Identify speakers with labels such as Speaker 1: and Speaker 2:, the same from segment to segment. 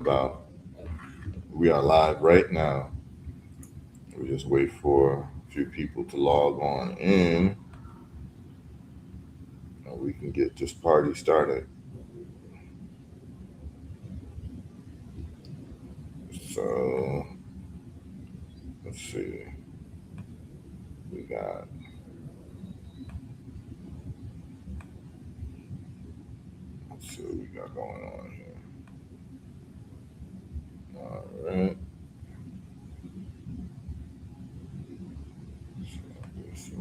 Speaker 1: about. We are live right now. We just wait for a few people to log on in, and we can get this party started. So let's see. We got let's see what we got going on here. All right. So this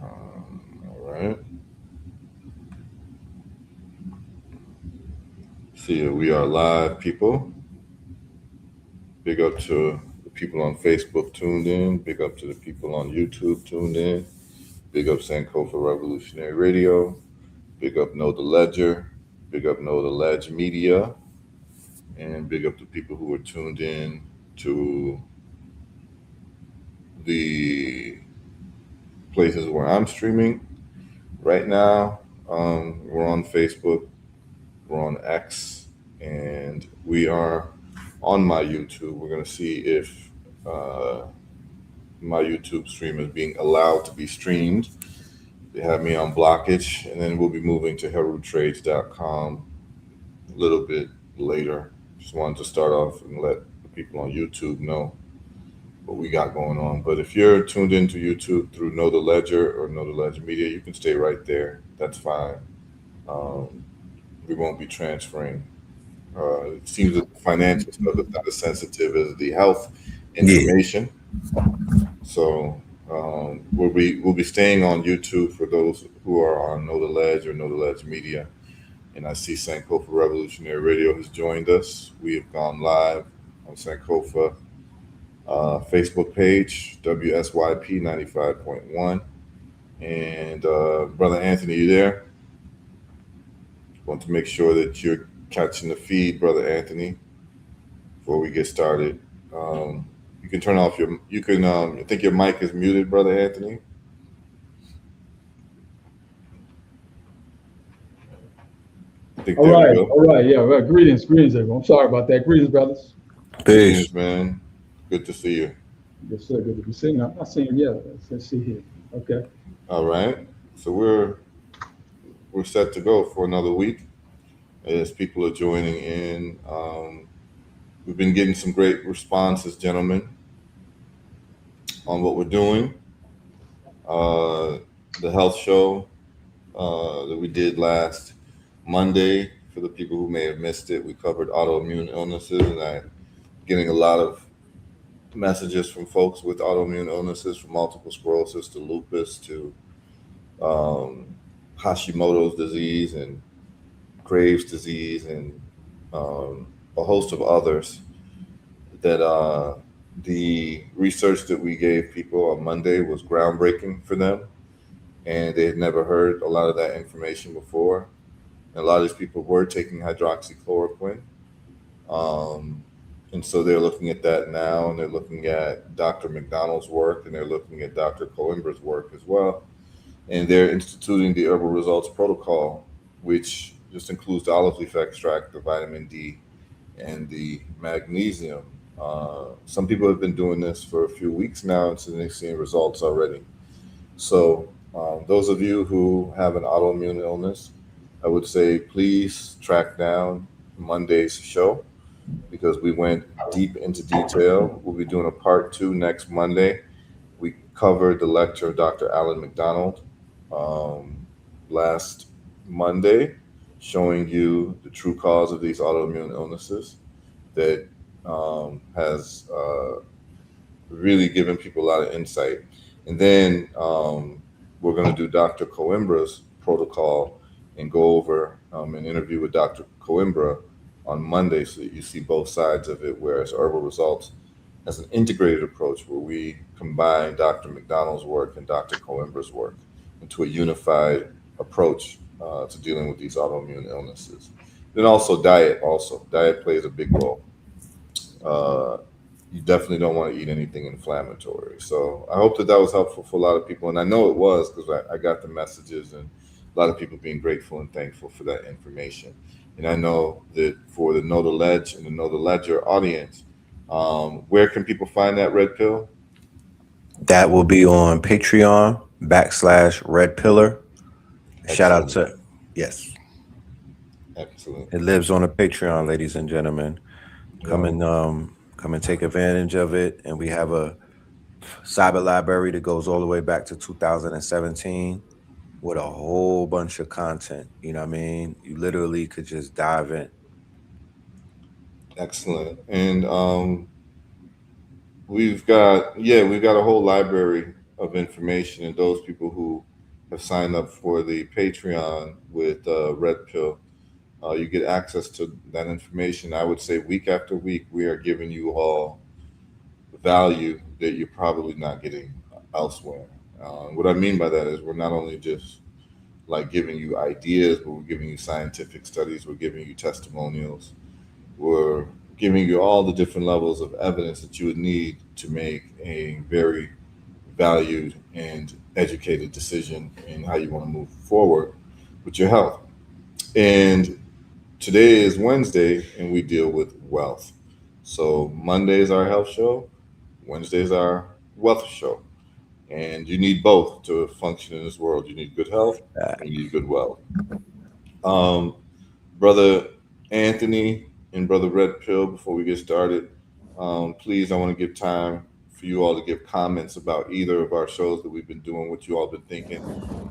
Speaker 1: All right. See, we are live, people. Big up to the people on Facebook tuned in. Big up to the people on YouTube tuned in. Big up SANKOFA Revolutionary Radio. Big up Know the Ledger. Big up Know the Ledge Media. And big up to people who are tuned in to the places where I'm streaming right now. We're on Facebook, we're on X, and we are on my YouTube. We're going to see if my YouTube stream is being allowed to be streamed. They have me on blockage, and then we'll be moving to HERUtrades.com a little bit later. Just wanted to start off and let the people on YouTube know what we got going on. But if you're tuned into YouTube through Know the Ledger or Know the Ledger Media, you can stay right there. That's fine. We won't be transferring. It seems that the financial stuff is not as sensitive as the health information. So we'll be staying on YouTube for those who are on Know the Ledge or Know the Ledge Media. And I see Sankofa Revolutionary Radio has joined us. We have gone live on Sankofa Facebook page, WSYP 95.1. And Brother Anthony, you there? Want to make sure that you're catching the feed, Brother Anthony, before we get started. You can turn off I think your mic is muted, Brother Anthony.
Speaker 2: All right, yeah. Well, greetings, everyone. I'm sorry about that. Greetings, brothers.
Speaker 1: Peace, man. Good to see you.
Speaker 2: Yes, sir. Good to be seen. I'm not seeing you yet. Let's see here. Okay.
Speaker 1: All right. So we're set to go for another week as people are joining in. We've been getting some great responses, gentlemen, on what we're doing. The health show that we did last Monday, for the people who may have missed it, we covered autoimmune illnesses, and I'm getting a lot of messages from folks with autoimmune illnesses, from multiple sclerosis to lupus to Hashimoto's disease and Graves' disease and a host of others, that the research that we gave people on Monday was groundbreaking for them, and they had never heard a lot of that information before. And a lot of these people were taking hydroxychloroquine. And so they're looking at that now, and they're looking at Dr. McDonald's work, and they're looking at Dr. Coimbra's work as well. And they're instituting the Herbal Results Protocol, which just includes the olive leaf extract, the vitamin D, and the magnesium. Some people have been doing this for a few weeks now, and so they're seeing results already. So those of you who have an autoimmune illness, I would say please track down Monday's show, because we went deep into detail. We'll be doing a part 2 next Monday. We covered the lecture of Dr. Alan McDonald last Monday, showing you the true cause of these autoimmune illnesses that has really given people a lot of insight. And then we're going to do Dr. Coimbra's protocol and go over an interview with Dr. Coimbra on Monday, so that you see both sides of it, whereas Herbal Results has an integrated approach where we combine Dr. McDonald's work and Dr. Coimbra's work into a unified approach to dealing with these autoimmune illnesses. Then also diet plays a big role. You definitely don't want to eat anything inflammatory. So I hope that was helpful for a lot of people, and I know it was, because I got the messages and a lot of people being grateful and thankful for that information. And I know that for the Know the Ledge and the Know the Ledger audience, where can people find that red pill?
Speaker 3: That will be on Patreon /Red Pillar. Shout out
Speaker 1: Excellent,
Speaker 3: to, yes,
Speaker 1: excellent.
Speaker 3: it lives on a Patreon, ladies and gentlemen. Come
Speaker 1: Well,
Speaker 3: and come and take advantage of it. And we have a cyber library that goes all the way back to 2017 with a whole bunch of content. You know what I mean? You literally could just dive in.
Speaker 1: excellent. And we've got a whole library of information, and those people who have signed up for the Patreon with Red Pill, you get access to that information. I would say week after week, we are giving you all value that you're probably not getting elsewhere. What I mean by that is we're not only just like giving you ideas, but we're giving you scientific studies, we're giving you testimonials, we're giving you all the different levels of evidence that you would need to make a very valued and educated decision in how you want to move forward with your health. And today is Wednesday, and we deal with wealth. So Monday is our health show, Wednesday is our wealth show. And you need both to function in this world. You need good health and you need good wealth. Um, Brother Anthony and Brother Red Pill, before we get started, please, I want to give time for you all to give comments about either of our shows that we've been doing, what you all been thinking,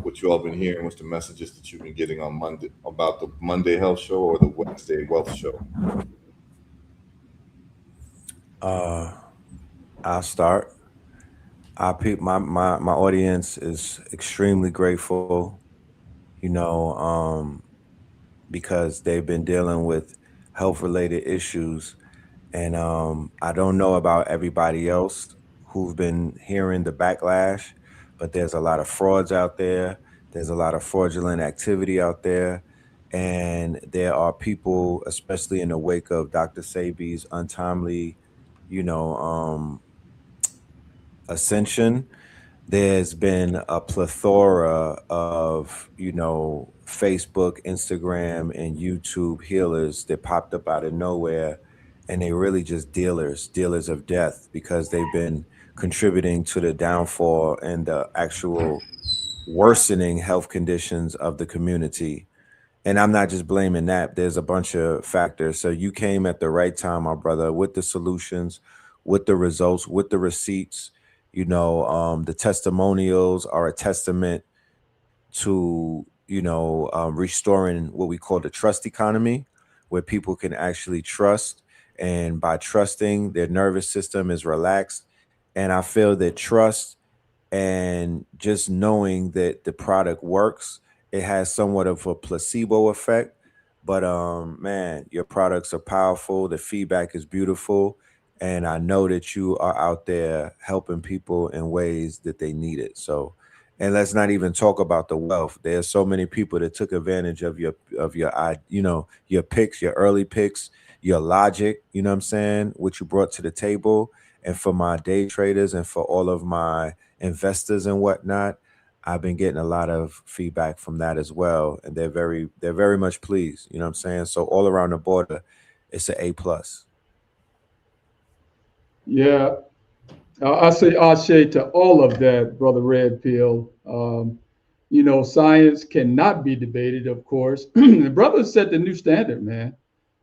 Speaker 1: what you all been hearing, what's the messages that you've been getting on Monday about the Monday Health Show or the Wednesday Wealth Show.
Speaker 3: Uh, I'll start. My audience is extremely grateful, you know, because they've been dealing with health related issues. And I don't know about everybody else who've been hearing the backlash, but there's a lot of frauds out there. There's a lot of fraudulent activity out there. And there are people, especially in the wake of Dr. Sabi's untimely, you know, ascension, there's been a plethora of, Facebook, Instagram, and YouTube healers that popped up out of nowhere. And they really just dealers of death, because they've been contributing to the downfall and the actual worsening health conditions of the community. And I'm not just blaming that. There's a bunch of factors. So you came at the right time, my brother, with the solutions, with the results, with the receipts. The testimonials are a testament to, restoring what we call the trust economy, where people can actually trust. And by trusting, their nervous system is relaxed. And I feel that trust and just knowing that the product works, it has somewhat of a placebo effect. But man, your products are powerful, the feedback is beautiful, and I know that you are out there helping people in ways that they need it. So, and let's not even talk about the wealth. There's so many people that took advantage of your picks, your early picks, your logic, you know what I'm saying, what you brought to the table. And for my day traders and for all of my investors and whatnot, I've been getting a lot of feedback from that as well, and they're very much pleased. You know what I'm saying? So all around the border, it's an A+.
Speaker 2: Yeah, I say Ashe to all of that, Brother Red Pill. Science cannot be debated, of course. The brother set the new standard, man,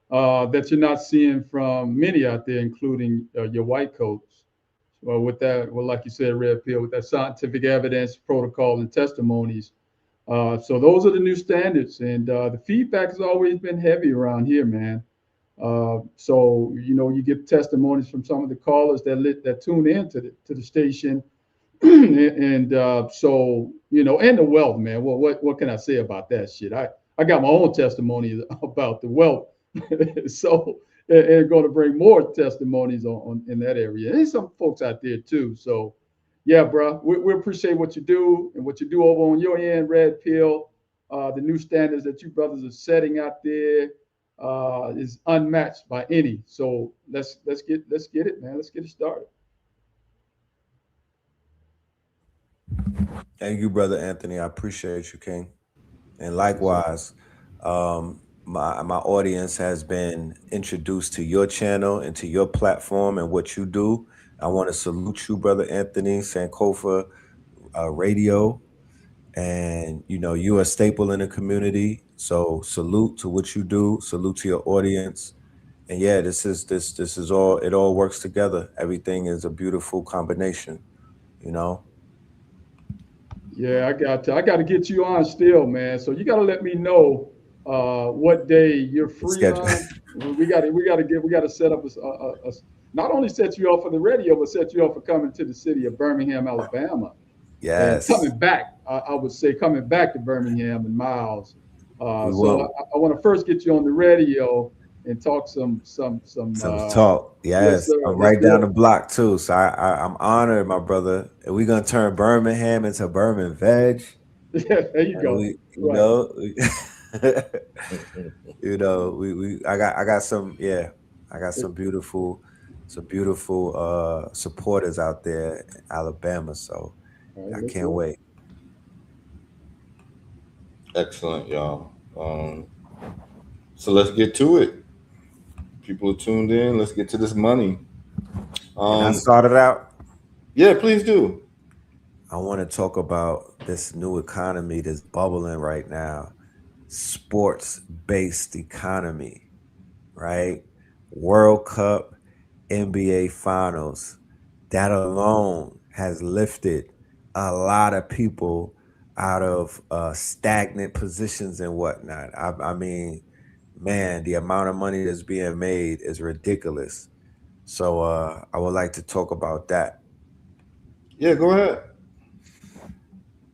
Speaker 2: that you're not seeing from many out there, including your white coats. Well, with that, well, like you said, Red Pill, with that scientific evidence, protocol, and testimonies. So those are the new standards, and the feedback has always been heavy around here, man. So you get testimonies from some of the callers that tune in to the station, and so and the wealth, man. What can I say about that shit? I got my own testimony about the wealth, so and going to bring more testimonies on in that area. There's some folks out there too. So yeah, bro, we appreciate what you do and what you do over on your end, Red Pill. The new standards that you brothers are setting out there is unmatched by any. So let's get it, man. Let's get it started.
Speaker 3: Thank you, brother Anthony. I appreciate you, King. And
Speaker 1: Yes, sir.
Speaker 3: likewise, um, my audience has been introduced to your channel and to your platform and what you do. I want to salute you, brother Anthony, Sankofa Radio, and you're a staple in the community. So salute to what you do. Salute to your audience. And yeah, this is all. It all works together. Everything is a beautiful combination. You know.
Speaker 2: Yeah, I got to get you on still, man. So you got to let me know what day you're free
Speaker 3: Schedule.
Speaker 2: on. We got to set up not only set you up for the radio, but set you up for coming to the city of Birmingham, Alabama, and
Speaker 3: Yes,
Speaker 2: coming back. I would say coming back to Birmingham and Miles.
Speaker 3: we
Speaker 2: So
Speaker 3: want
Speaker 2: I want to first get you on the radio and talk some.
Speaker 3: some talk.
Speaker 2: Yes,
Speaker 3: Yes,
Speaker 2: sir.
Speaker 3: I'm
Speaker 2: Let's
Speaker 3: right
Speaker 2: do
Speaker 3: down the
Speaker 2: it.
Speaker 3: block too. So I'm honored, my brother. And we're gonna turn Birmingham into Birmingham Veg.
Speaker 2: Yeah, there you
Speaker 3: And
Speaker 2: go.
Speaker 3: we,
Speaker 2: Right.
Speaker 3: I got some, yeah, I got some beautiful supporters out there in Alabama. So
Speaker 2: All right,
Speaker 3: I
Speaker 2: let's
Speaker 3: can't
Speaker 2: do it.
Speaker 3: wait.
Speaker 1: Excellent, y'all. So let's get to it. People are tuned in. Let's get to this money.
Speaker 3: Can I
Speaker 1: Um,
Speaker 3: start it out?
Speaker 1: yeah, please do.
Speaker 3: I want to talk about this new economy that's bubbling right now, sports based economy, right? World Cup, NBA Finals. That alone has lifted a lot of people out of stagnant positions and whatnot. I mean, man, the amount of money that's being made is ridiculous. So I would like to talk about that.
Speaker 1: Yeah, go ahead.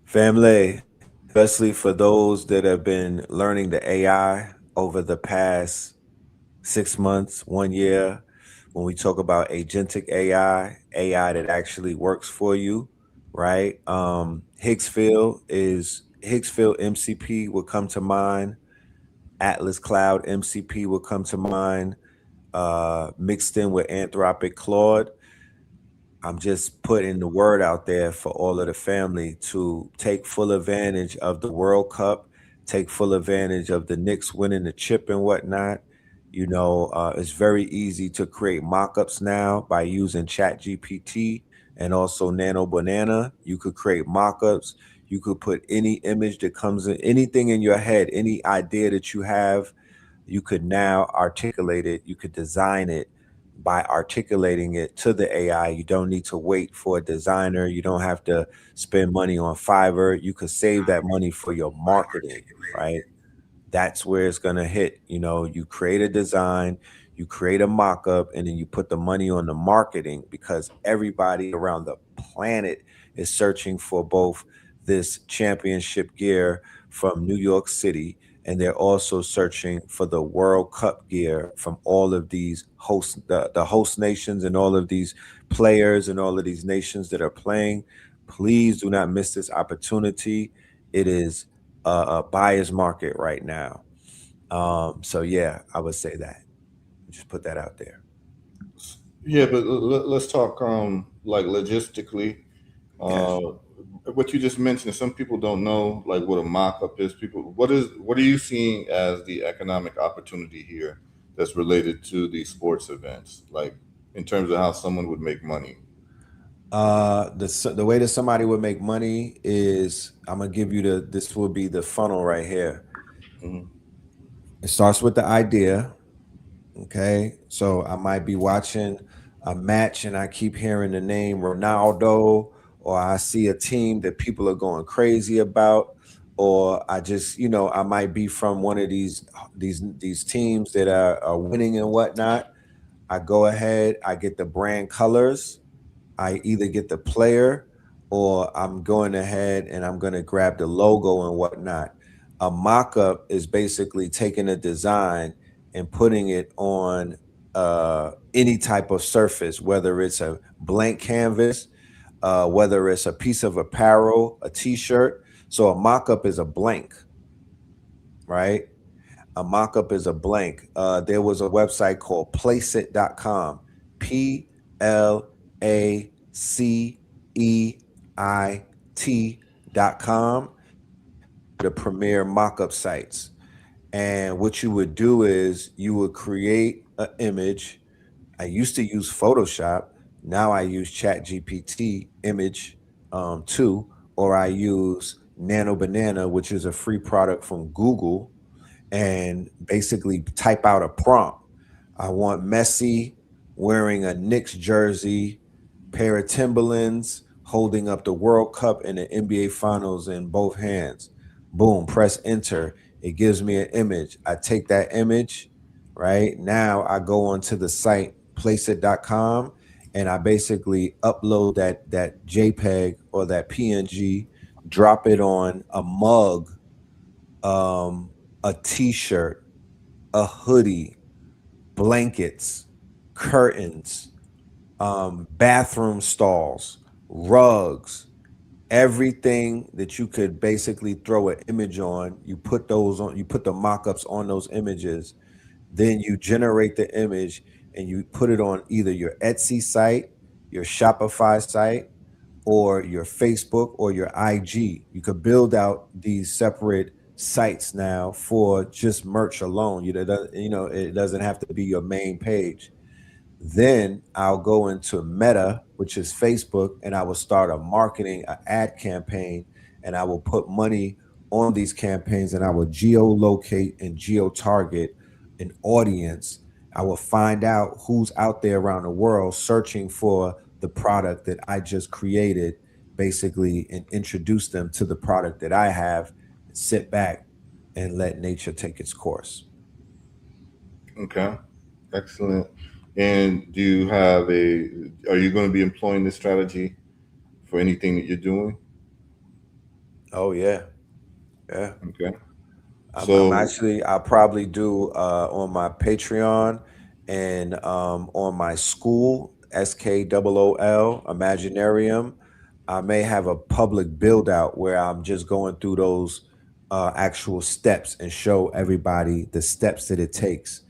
Speaker 3: Family, especially for those that have been learning the AI over the past 6 months, 1 year, when we talk about agentic AI that actually works for you, right? Higgsfield MCP will come to mind. Atlas Cloud MCP will come to mind. Mixed in with Anthropic Claude. I'm just putting the word out there for all of the family to take full advantage of the World Cup, take full advantage of the Knicks winning the chip and whatnot. It's very easy to create mock-ups now by using Chat GPT and also Nano Banana. You could create mock-ups. You could put any image that comes in, anything in your head, any idea that you have, you could now articulate it. You could design it by articulating it to the AI. You don't need to wait for a designer. You don't have to spend money on Fiverr. You could save that money for your marketing, right? That's where it's going to hit. You create a design, you create a mock-up, and then you put the money on the marketing, because everybody around the planet is searching for both this championship gear from New York City, and they're also searching for the World Cup gear from all of these the host nations, and all of these players and all of these nations that are playing. Please do not miss this opportunity. It is a buyer's market right now. So yeah, I would say that. Just put that out there.
Speaker 1: Yeah, but let's talk like logistically.
Speaker 3: Yes.
Speaker 1: Uh, what you just mentioned, some people don't know like what a mock-up is. What are you seeing as the economic opportunity here that's related to these sports events, like in terms of how someone would make money?
Speaker 3: The way that somebody would make money is, I'm gonna give you this will be the funnel right here.
Speaker 1: Mhm.
Speaker 3: It starts with the idea. Okay, so I might be watching a match and I keep hearing the name Ronaldo, or I see a team that people are going crazy about, or I just, I might be from one of these teams that are winning and whatnot. I go ahead, I get the brand colors, I either get the player, or I'm going ahead and I'm going to grab the logo and whatnot. A mock-up is basically taking a design and putting it on any type of surface, whether it's a blank canvas, whether it's a piece of apparel, a t-shirt. So a mock-up is a blank, right? A mock-up is a blank. There was a website called placeit.com. PLACEIT.com, the premier mock-up sites. And what you would do is you would create an image. I used to use Photoshop. Now I use Chat GPT image 2, or I use Nano Banana, which is a free product from Google, and basically type out a prompt. I want Messi wearing a Knicks jersey, pair of Timberlands, holding up the World Cup and the NBA Finals in both hands. Boom, press enter. It gives me an image. I take that image, right? Now I go onto the site placeit.com and I basically upload that JPEG or that PNG, drop it on a mug, a t-shirt, a hoodie, blankets, curtains, bathroom stalls, rugs, everything that you could basically throw an image on. You put those on, you put the mock-ups on those images, then you generate the image and you put it on either your Etsy site, your Shopify site, or your Facebook or your IG. You could build out these separate sites now for just merch alone. It doesn't have to be your main page. Then I'll go into Meta, which is Facebook, and I will start an ad campaign, and I will put money on these campaigns, and I will geolocate and geo-target an audience. I will find out who's out there around the world searching for the product that I just created, basically, and introduce them to the product that I have, and sit back and let nature take its course.
Speaker 1: Okay, excellent. And do you have are you going to be employing this strategy for anything that you're doing?
Speaker 3: Oh yeah. Yeah.
Speaker 1: Okay.
Speaker 3: I'm
Speaker 1: So,
Speaker 3: actually, I'll probably do on my Patreon and on my school, SKOOL, Imaginarium. I may have a public build out where I'm just going through those actual steps and show everybody the steps that it takes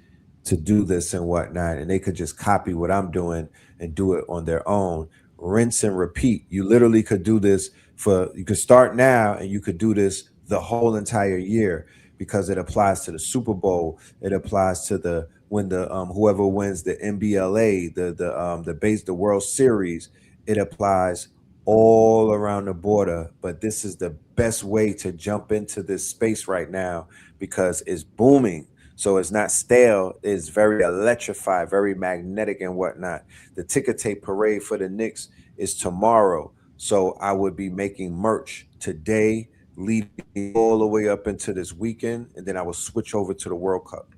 Speaker 3: to do this and whatnot. And they could just copy what I'm doing and do it on their own. Rinse and repeat. You literally could do this you could start now and you could do this the whole entire year, because it applies to the Super Bowl. It applies to the whoever wins the NBLA, the World Series. It applies all around the border. But this is the best way to jump into this space right now because it's booming. So it's not stale. It's very electrified, very magnetic and whatnot. The ticker tape parade for the Knicks is tomorrow. So I would be making merch today, leading all the way up into this weekend, and then I will switch over to the World Cup.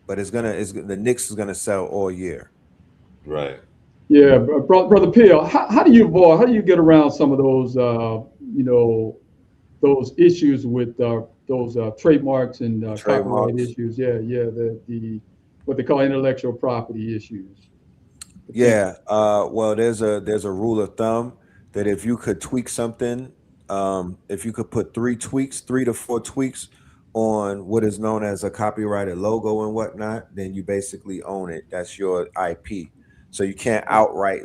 Speaker 3: But the Knicks is gonna sell all year.
Speaker 1: right.
Speaker 2: Yeah, brother Pill, how do you get around some of those those issues with those trademarks and copyright
Speaker 3: Trademarks.
Speaker 2: issues? Yeah, yeah, the what they call intellectual property issues.
Speaker 3: Yeah. Well, there's a rule of thumb that if you could tweak something, if you could put 3 to 4 tweaks on what is known as a copyrighted logo and whatnot, then you basically own it. That's your IP. So you can't outright,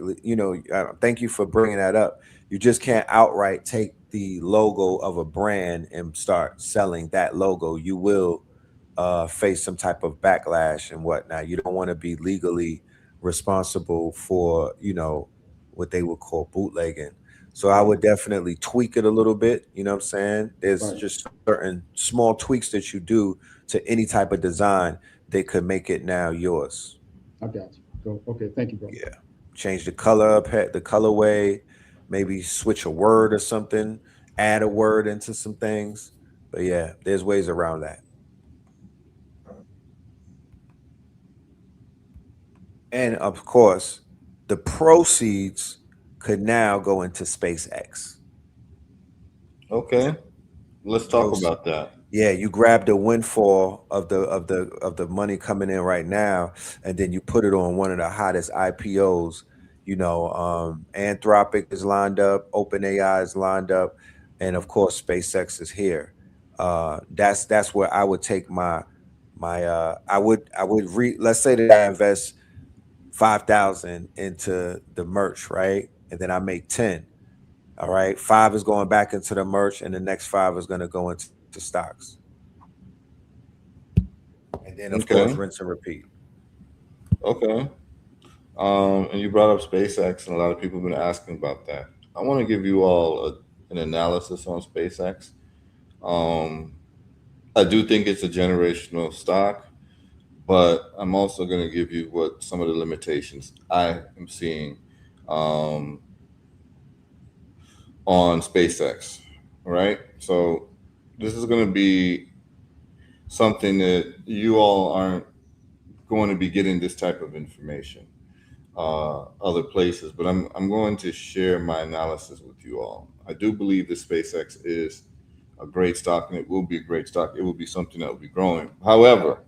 Speaker 3: thank you for bringing that up. You just can't outright take the logo of a brand and start selling that logo. You will face some type of backlash and whatnot. You don't want to be legally responsible for, what they would call bootlegging. So I would definitely tweak it a little bit. You know what I'm saying? There's
Speaker 2: Right.
Speaker 3: just certain small tweaks that you do to any type of design that could make it now yours.
Speaker 2: I got you. Okay, thank you, brother.
Speaker 3: Yeah. Change the color up, the colorway, maybe switch a word or something, add a word into some things. But yeah, there's ways around that. And of course, the proceeds could now go into SpaceX.
Speaker 1: Okay. Let's talk
Speaker 3: Proceeds.
Speaker 1: about that.
Speaker 3: Yeah, you grab the windfall of the money coming in right now, and then you put it on one of the hottest IPOs. Anthropic is lined up, OpenAI is lined up, and of course SpaceX is here. That's where I would take my let's say that I invest 5,000 into the merch, right? And then I make 10. All right. 5 is going back into the merch, and the next 5 is going to go into stocks. And then, of course,
Speaker 1: Okay.
Speaker 3: rinse and repeat.
Speaker 1: Okay. And you brought up SpaceX, and a lot of people have been asking about that. I want to give you all an analysis on SpaceX. Um, I do think it's a generational stock, but I'm also going to give you what some of the limitations I am seeing um, on SpaceX. All right. So this is going to be something that you all aren't going to be getting this type of information other places, but I'm going to share my analysis with you all. I do believe that SpaceX is a great stock, and it will be a great stock. It will be something that will be growing. However,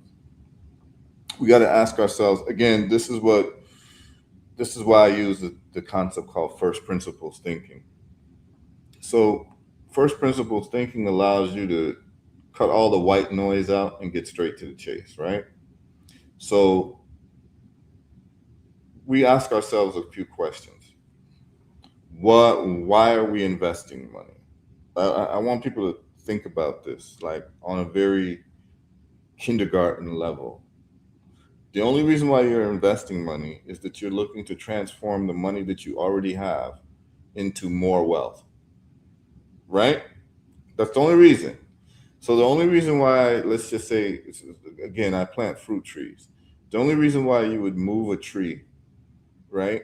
Speaker 1: we got to ask ourselves again. This is why I use the concept called first principles thinking. So, first principles thinking allows you to cut all the white noise out and get straight to the chase, right? So, we ask ourselves a few questions. Why are we investing money? I want people to think about this like on a very kindergarten level. The only reason why you're investing money is that you're looking to transform the money that you already have into more wealth, right? That's the only reason. So the only reason why, let's just say, again, I plant fruit trees. The only reason why you would move a tree, right,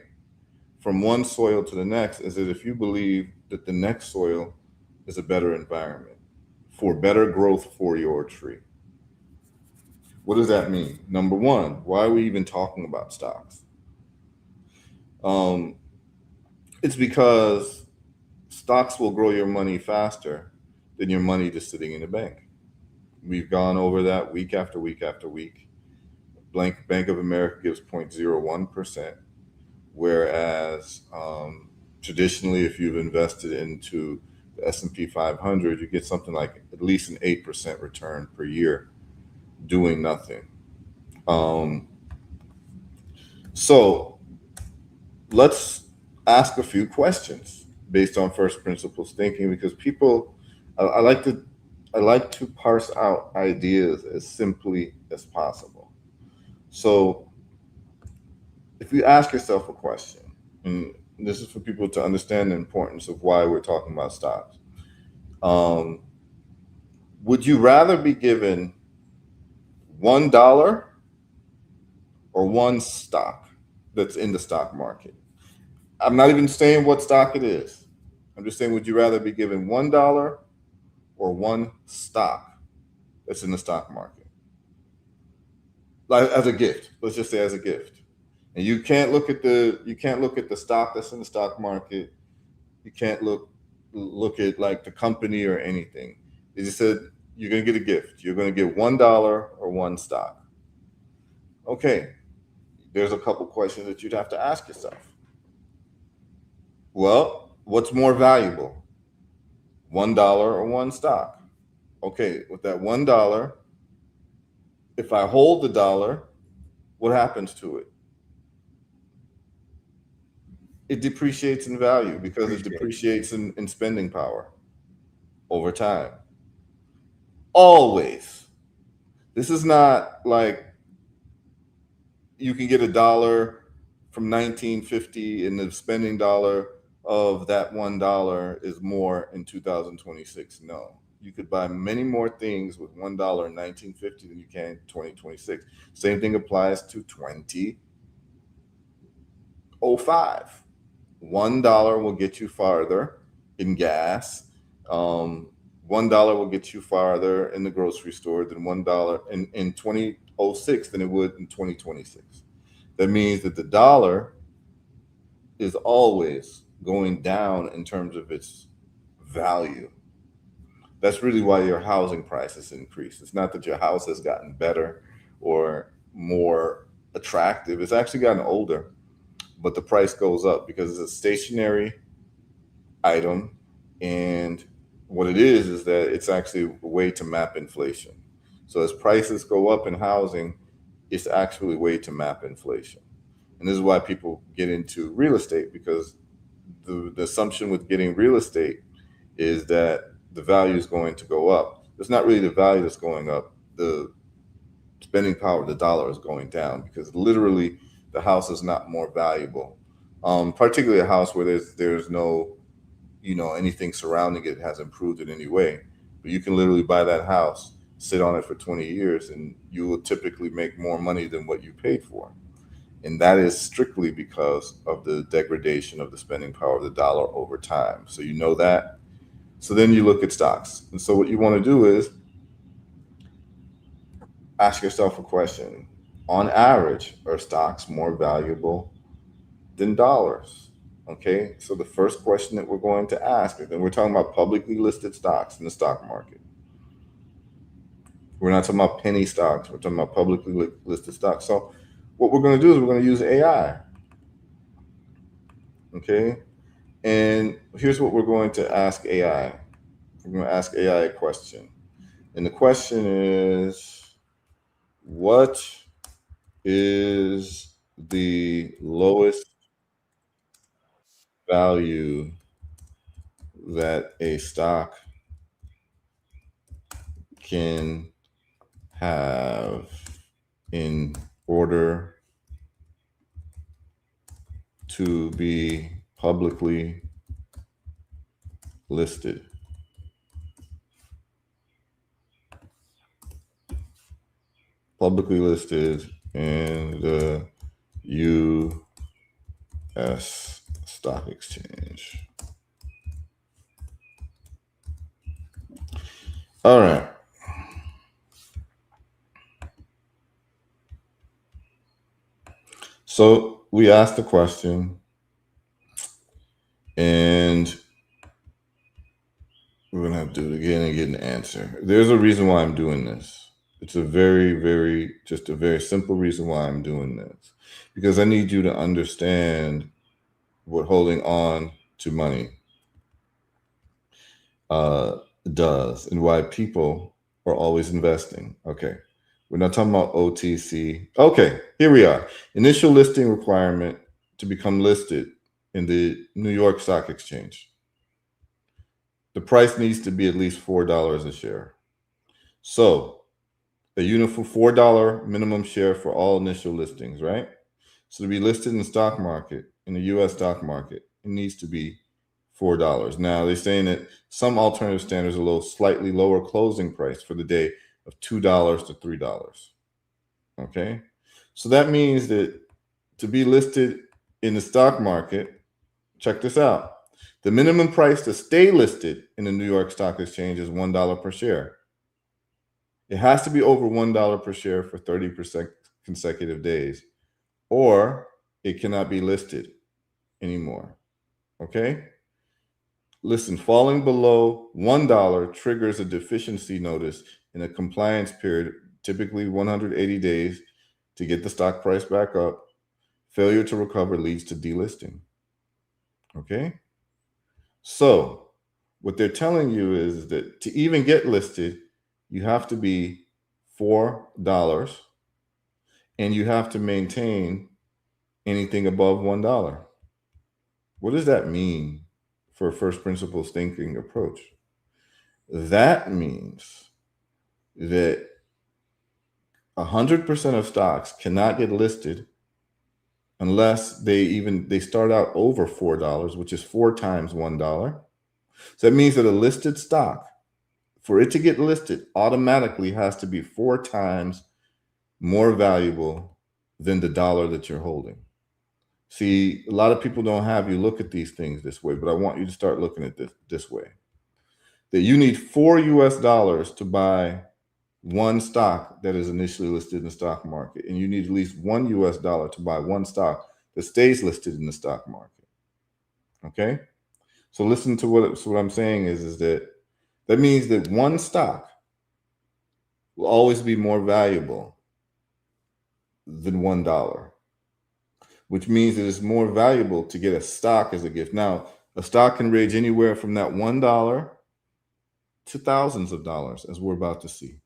Speaker 1: from one soil to the next is that if you believe that the next soil is a better environment for better growth for your tree. What does that mean? Number one, why are we even talking about stocks? Um, it's because stocks will grow your money faster than your money just sitting in the bank. We've gone over that week after week after week. Bank of America gives 0.01%, whereas traditionally, if you've invested into the S&P 500, you get something like at least an 8% return per year doing nothing. Um, so let's ask a few questions based on first principles thinking, because people, I like to parse out ideas as simply as possible. So if you ask yourself a question, and this is for people to understand the importance of why we're talking about stocks. Would you rather be given $1 or one stock that's in the stock market? I'm not even saying what stock it is. I'm just saying, would you rather be given $1 or one stock that's in the stock market? Like as a gift. Let's just say as a gift. And you can't look at the stock that's in the stock market. You can't look at like the company or anything. They just said you're gonna get a gift. You're gonna get $1 or one stock. Okay. There's a couple questions that you'd have to ask yourself. Well, what's more valuable? $1 or one stock? Okay, with that $1, if I hold the dollar, what happens to it? It depreciates in value because it depreciates in spending power over time. Always. This is not like you can get $1 from 1950 and the spending dollar of that $1 is more in 2026. No, you could buy many more things with $1 in 1950 than you can in 2026. Same thing applies to 2005. $1 will get you farther in gas. $1 will get you farther in the grocery store than $1 in 2006 than it would in 2026. That means that the dollar is always going down in terms of its value. That's really why your housing prices increase. It's not that your house has gotten better or more attractive. It's actually gotten older, but the price goes up because it's a stationary item. And what it is that it's actually a way to map inflation. So as prices go up in housing, it's actually a way to map inflation. And this is why people get into real estate, because the assumption with getting real estate is that the value is going to go up. It's not really the value that's going up. The spending power of the dollar is going down, because literally the house is not more valuable. Particularly a house where there's no, anything surrounding it has improved in any way. But you can literally buy that house, sit on it for 20 years, and you will typically make more money than what you paid for. And that is strictly because of the degradation of the spending power of the dollar over time. So you know that. So then you look at stocks. And so what you want to do is ask yourself a question. On average, are stocks more valuable than dollars? Okay, so the first question that we're going to ask is, and we're talking about publicly listed stocks in the stock market. We're not talking about penny stocks. We're talking about publicly listed stocks. So what we're going to do is we're going to use AI. Okay, and here's what we're going to ask AI. We're going to ask AI a question. And the question is, what is the lowest value that a stock can have in order to be publicly listed? Publicly listed in the U.S. Stock Exchange. All right. So we asked the question, and we're going to have to do it again and get an answer. There's a reason why I'm doing this. It's a very simple reason why I'm doing this. Because I need you to understand what holding on to money does, and why people are always investing. Okay, we're not talking about OTC. Okay, here we are. Initial listing requirement to become listed in the New York Stock Exchange. The price needs to be at least $4 a share. So a uniform $4 minimum share for all initial listings, right? So to be listed in the stock market, in the US stock market, it needs to be $4. Now they're saying that some alternative standards are a little slightly lower closing price for the day of $2 to $3. Okay, so that means that to be listed in the stock market, check this out. The minimum price to stay listed in the New York Stock Exchange is $1 per share. It has to be over $1 per share for 30% consecutive days, or it cannot be listed anymore. Okay? Listen, falling below $1 triggers a deficiency notice in a compliance period, typically 180 days, to get the stock price back up. Failure to recover leads to delisting. Okay? So, what they're telling you is that to even get listed, you have to be $4, and you have to maintain anything above $1. What does that mean for a first principles thinking approach? That means that 100% of stocks cannot get listed unless they start out over $4, which is 4 times $1. So that means that a listed stock, for it to get listed, automatically has to be 4 times more valuable than the dollar that you're holding. See, a lot of people don't have you look at these things this way, but I want you to start looking at this way. That you need $4 to buy one stock that is initially listed in the stock market, and you need at least $1 to buy one stock that stays listed in the stock market. Okay, so listen to what I'm saying is that means that one stock will always be more valuable than $1, which means that it's more valuable to get a stock as a gift. Now, a stock can range anywhere from that $1 to thousands of dollars, as we're about to see.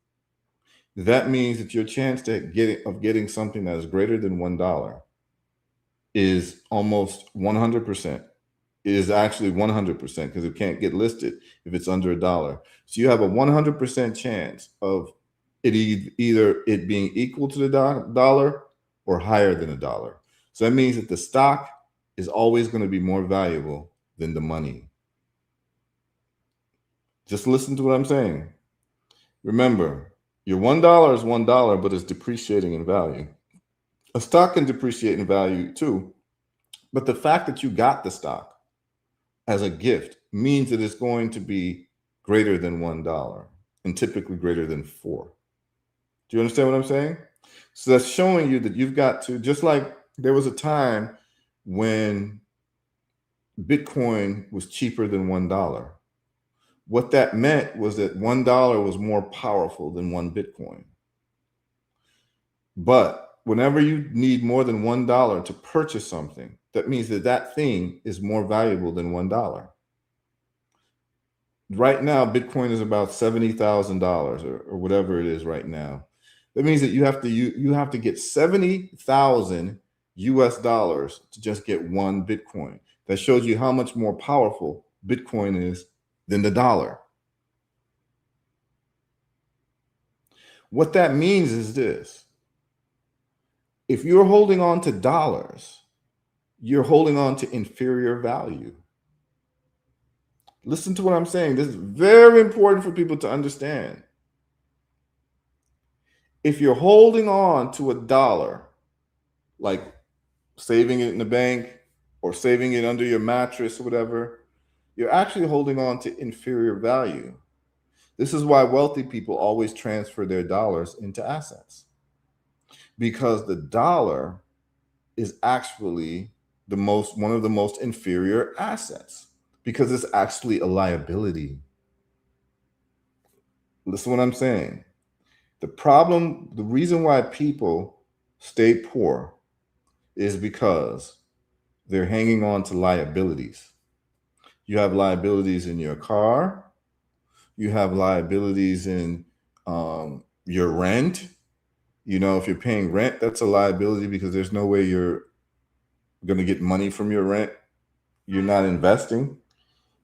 Speaker 1: That means that your chance of getting something that is greater than $1 is almost 100%. It is actually 100% because it can't get listed if it's under $1. So you have a 100% chance of either it being equal to the dollar or higher than a dollar. So that means that the stock is always going to be more valuable than the money. Just listen to what I'm saying. Remember, your $1 is $1, but it's depreciating in value. A stock can depreciate in value too, but the fact that you got the stock as a gift means that it's going to be greater than $1 and typically greater than 4. Do you understand what I'm saying? So that's showing you that you've got to, just like there was a time when Bitcoin was cheaper than $1. What that meant was that $1 was more powerful than 1 Bitcoin. But whenever you need more than $1 to purchase something, that means that that thing is more valuable than $1. Right now, Bitcoin is about $70,000 or whatever it is right now. That means that you have to get 70,000 US dollars to just get 1 Bitcoin. That shows you how much more powerful Bitcoin is than the dollar. What that means is this: if you're holding on to dollars, you're holding on to inferior value. Listen to what I'm saying. This is very important for people to understand. If you're holding on to a dollar, like saving it in the bank or saving it under your mattress or whatever, you're actually holding on to inferior value. This is why wealthy people always transfer their dollars into assets, because the dollar is actually one of the most inferior assets, because it's actually a liability. Listen to what I'm saying. The reason why people stay poor is because they're hanging on to liabilities. You have liabilities in your car. You have liabilities in your rent. You know, if you're paying rent, that's a liability because there's no way you're going to get money from your rent. You're not investing.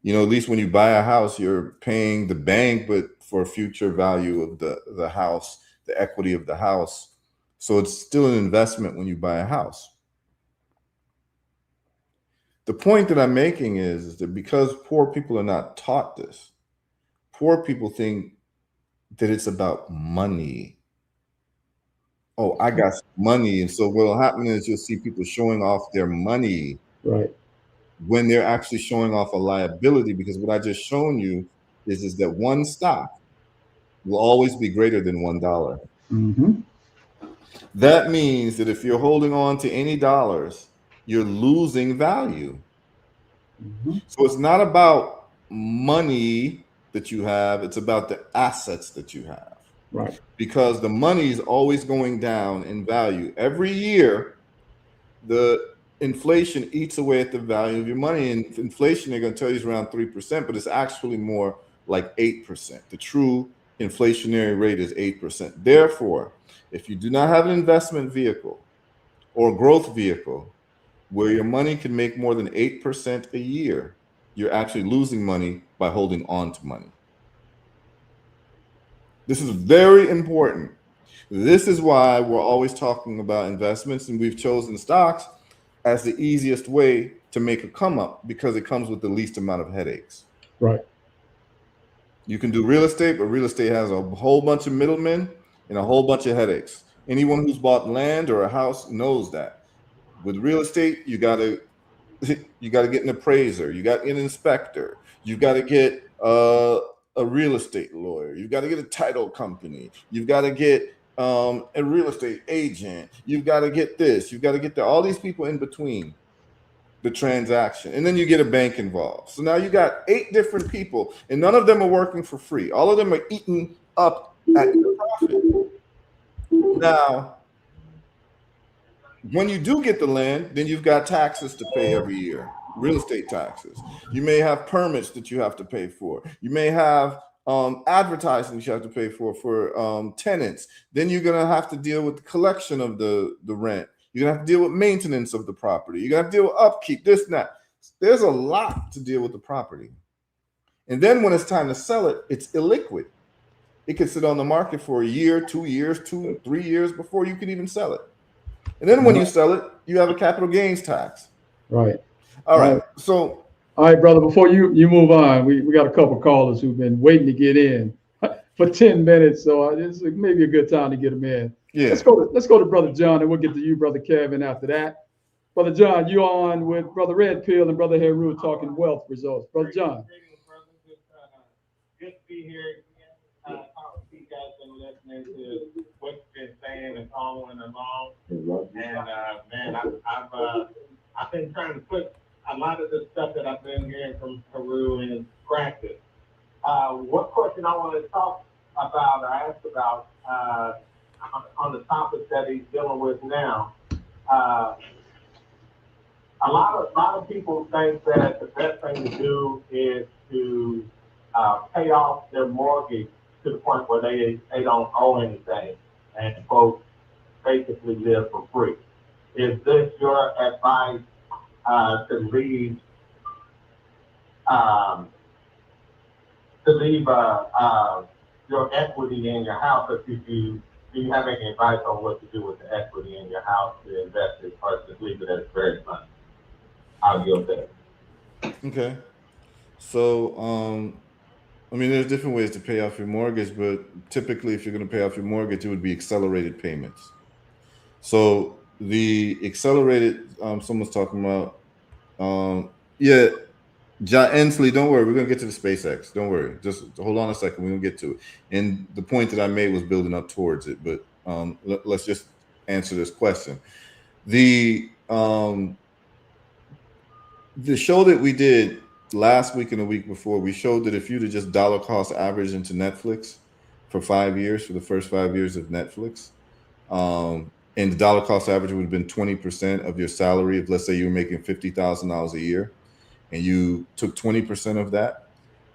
Speaker 1: You know, at least when you buy a house, you're paying the bank, but for future value of the house, the equity of the house. So it's still an investment when you buy a house. The point that I'm making is that because poor people are not taught this, poor people think that it's about money. Oh, I got money. And so what'll happen is you'll see people showing off their money,
Speaker 2: Right.
Speaker 1: when they're actually showing off a liability, because what I just shown you is that 1 stock will always be greater than $1.
Speaker 2: Mm-hmm.
Speaker 1: That means that if you're holding on to any dollars, you're losing value.
Speaker 2: Mm-hmm.
Speaker 1: So it's not about money that you have, it's about the assets that you have.
Speaker 2: Right.
Speaker 1: Because the money is always going down in value. Every year, the inflation eats away at the value of your money. And inflation, they're going to tell you, is around 3%, but it's actually more like 8%. The true inflationary rate is 8%. Therefore, if you do not have an investment vehicle or growth vehicle where your money can make more than 8% a year, you're actually losing money by holding on to money. This is very important. This is why we're always talking about investments, and we've chosen stocks as the easiest way to make a come up because it comes with the least amount of headaches.
Speaker 2: Right.
Speaker 1: You can do real estate, but real estate has a whole bunch of middlemen and a whole bunch of headaches. Anyone who's bought land or a house knows that. With real estate, you got to get an appraiser, you got to get an inspector, you got to get a real estate lawyer, you've got to get a title company, you've got to get a real estate agent, you've got to get this, you've got to get that, all these people in between the transaction, and then you get a bank involved. So now you got 8 different people, and none of them are working for free. All of them are eating up at your profit. Now, when you do get the land, then you've got taxes to pay every year, real estate taxes. You may have permits that you have to pay for. You may have advertising that you have to pay for tenants. Then you're going to have to deal with the collection of the rent. You're going to have to deal with maintenance of the property. You're going to have to deal with upkeep, this and that. There's a lot to deal with the property. And then when it's time to sell it, it's illiquid. it could sit on the market for a year, 2 years, 2, 3 years before you can even sell it. And then when you sell it, you have a capital gains tax.
Speaker 2: Right.
Speaker 1: All right. So,
Speaker 2: all right, brother, before you move on, we got a couple callers who've been waiting to get in for 10 minutes. So it's maybe a good time to get them in.
Speaker 1: yeah.
Speaker 2: Let's go to Brother John, and we'll get to you, Brother Kevin, after that. Brother John, you on with Brother Red Pill and Brother HERU talking wealth results. Brother John.
Speaker 4: Good to be here. Talk to you guys and listening to what you've been saying and following along. And man, I've been trying to put a lot of the stuff that I've been hearing from HERU in practice. One question I want to talk about, I asked about on the topic that he's dealing with now. A lot of people think that the best thing to do is to pay off their mortgage to the point where they don't owe anything and quote basically live for free. Is this your advice to leave your equity in your house? Or do you have any advice on what to do with the equity in your house to invest it or just leave it as very fun? I'll yield there.
Speaker 1: Okay. So, I mean, there's different ways to pay off your mortgage, but typically if you're going to pay off your mortgage, it would be accelerated payments. So the accelerated, someone's talking about, yeah, John Ensley, don't worry. We're going to get to the SpaceX. Don't worry. Just hold on a second. We're going to get to it. And the point that I made was building up towards it, but let's just answer this question. The show that we did last week and the week before, we showed that if you'd have just dollar cost average into Netflix for 5 years, for the first 5 years of Netflix, and the dollar cost average would have been 20% of your salary. If let's say you were making $50,000 a year and you took 20% of that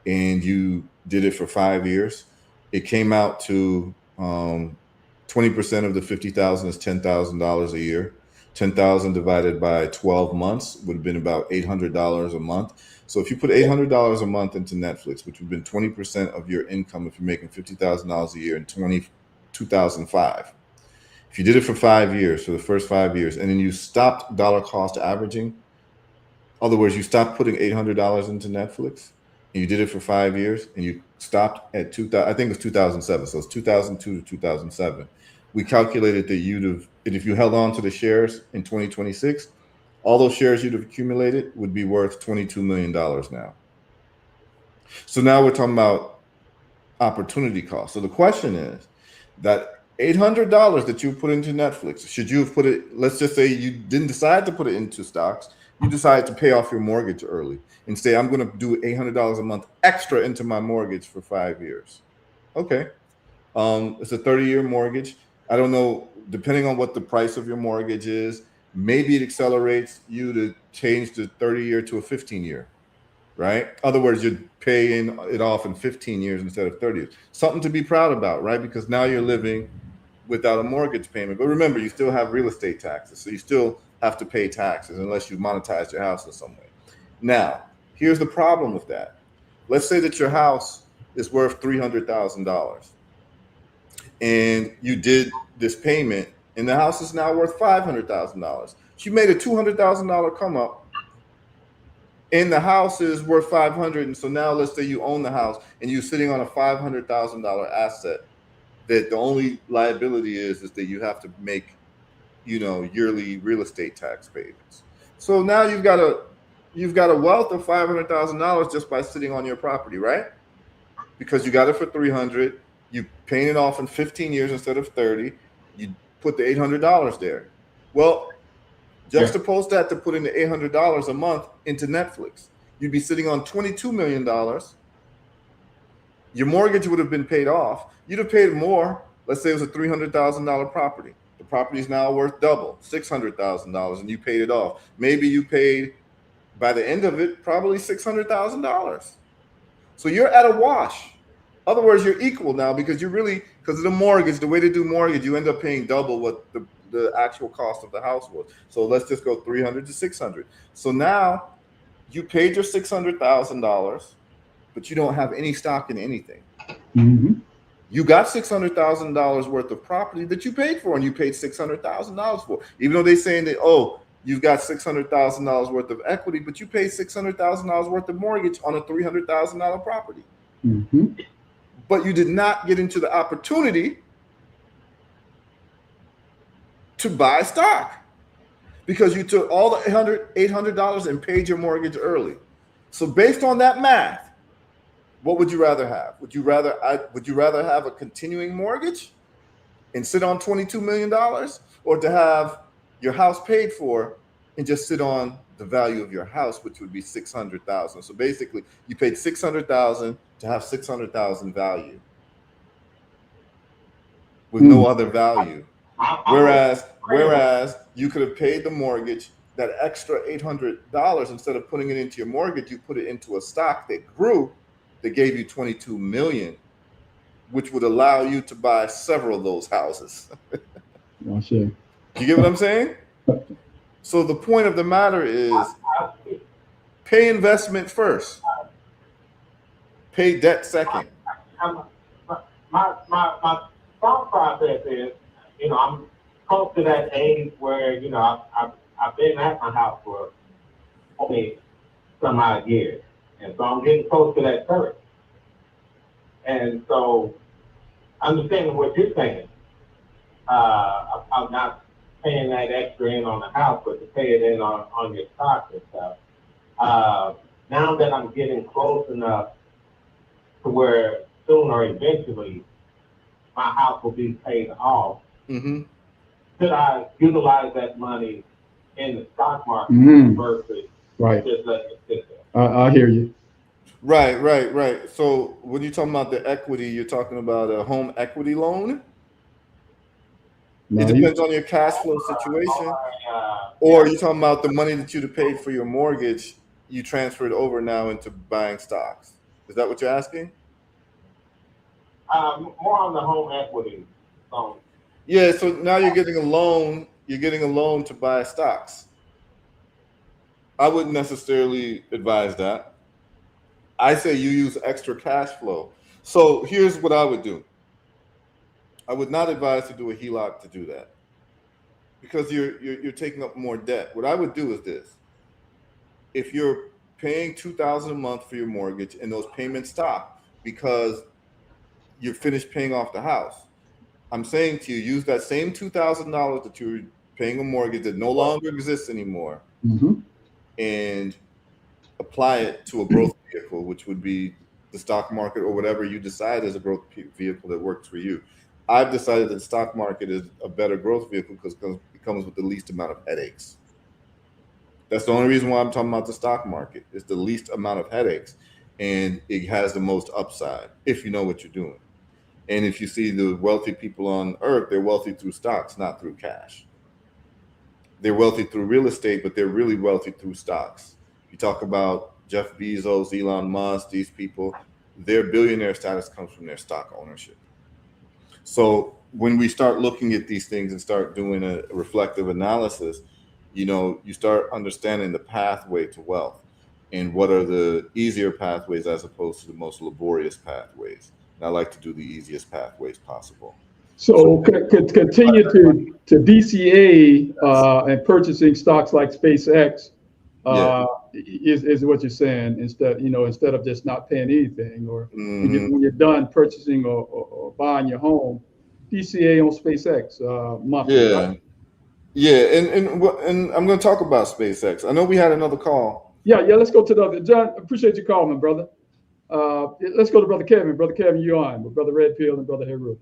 Speaker 1: and you did it for 5 years, it came out to 20% of the 50,000 is $10,000 a year. 10,000 divided by 12 months would have been about $800 a month. So if you put $800 a month into Netflix, which would have been 20% of your income if you're making $50,000 a year in 2005, if you did it for 5 years, for the first 5 years, and then you stopped dollar cost averaging, in other words, you stopped putting $800 into Netflix, and you did it for 5 years, and you stopped at 2000, I think it was 2007, so it's 2002 to 2007. We calculated that you'd have, and if you held on to the shares in 2026, all those shares you'd have accumulated would be worth $22 million now. So now we're talking about opportunity cost. So the question is that $800 that you put into Netflix, should you have put it, let's just say you didn't decide to put it into stocks, you decided to pay off your mortgage early and say, I'm going to do $800 a month extra into my mortgage for 5 years. Okay. It's a 30-year mortgage. I don't know, depending on what the price of your mortgage is, maybe it accelerates you to change the 30-year to a 15-year, right? In other words, you're paying it off in 15 years instead of 30 years. Something to be proud about, right? Because now you're living without a mortgage payment. But remember, you still have real estate taxes, so you still have to pay taxes unless you monetize your house in some way. Now, here's the problem with that. Let's say that your house is worth $300,000. And you did this payment, and the house is now worth $500,000. You made a $200,000 come up, and the house is worth $500,000. And so now, let's say you own the house, and you're sitting on a $500,000 asset. That the only liability is that you have to make, yearly real estate tax payments. So now you've got a wealth of $500,000 just by sitting on your property, right? Because you got it for $300,000. You paying it off in 15 years instead of 30. You put the $800 there. Well, juxtapose that to putting the $800 a month into Netflix. You'd be sitting on $22 million. Your mortgage would have been paid off. You'd have paid more. Let's say it was a $300,000 property. The property is now worth double, $600,000, and you paid it off. Maybe you paid, by the end of it, probably $600,000. So you're at a wash. In other words, you're equal now because because of the mortgage, the way to do mortgage, you end up paying double what the actual cost of the house was. So let's just go 300 to 600. So now you paid your $600,000, but you don't have any stock in anything.
Speaker 2: Mm-hmm.
Speaker 1: You got $600,000 worth of property that you paid for, and you paid $600,000 for. Even though they're saying that, oh, you've got $600,000 worth of equity, but you paid $600,000 worth of mortgage on a $300,000 property.
Speaker 2: Mm-hmm.
Speaker 1: But you did not get into the opportunity to buy stock because you took all the $800 and paid your mortgage early. So based on that math, what would you rather have? Would you rather have a continuing mortgage and sit on $22 million, or to have your house paid for and just sit on the value of your house, which would be $600,000? So basically, you paid $600,000 to have $600,000 value with no other value. Whereas you could have paid the mortgage, that extra $800, instead of putting it into your mortgage, you put it into a stock that grew, that gave you $22 million, which would allow you to buy several of those houses.
Speaker 2: I see.
Speaker 1: You get what I'm saying? So the point of the matter is, pay investment first, pay debt second.
Speaker 4: My thought process is, I'm close to that age where, I've been at my house for only some odd years. And so I'm getting close to that 30. And so, understanding what you're saying, I'm not paying that extra in on the house, but to pay it in on your stock and stuff. Now that I'm getting close enough to where sooner or eventually my house will be paid off, should I utilize that money in the stock market versus just letting it sit there?
Speaker 2: I hear you.
Speaker 1: Right. So when you're talking about the equity, you're talking about a home equity loan? It depends on your cash flow situation. Or you're talking about the money that you'd have paid for your mortgage, you transferred over now into buying stocks. Is that what you're asking?
Speaker 4: More on the home equity loan.
Speaker 1: Yeah, so now you're getting a loan. You're getting a loan to buy stocks. I wouldn't necessarily advise that. I say you use extra cash flow. So here's what I would do. I would not advise to do a HELOC to do that, because you're taking up more debt. What I would do is this: if you're paying $2,000 a month for your mortgage and those payments stop because you're finished paying off the house, I'm saying to you, use that same $2,000 that you're paying a mortgage that no longer exists anymore, and apply it to a growth vehicle, which would be the stock market or whatever you decide is a growth vehicle that works for you. I've decided that the stock market is a better growth vehicle because it comes with the least amount of headaches. That's the only reason why I'm talking about the stock market. It's the least amount of headaches, and it has the most upside if you know what you're doing. And if you see the wealthy people on earth, they're wealthy through stocks, not through cash. They're wealthy through real estate, but they're really wealthy through stocks. You talk about Jeff Bezos, Elon Musk, these people, their billionaire status comes from their stock ownership. So when we start looking at these things and start doing a reflective analysis, you start understanding the pathway to wealth and what are the easier pathways as opposed to the most laborious pathways. And I like to do the easiest pathways possible.
Speaker 2: So continue to DCA and purchasing stocks like SpaceX is what you're saying, instead of just not paying anything, or when you're done purchasing or buying your home, DCA on SpaceX monthly. Right?
Speaker 1: And I'm going to talk about SpaceX. I know we had another call.
Speaker 2: Yeah. Let's go to the other. John, appreciate your call, my brother. Let's go to Brother Kevin. Brother Kevin, you're on with Brother Red Pill and Brother HERU.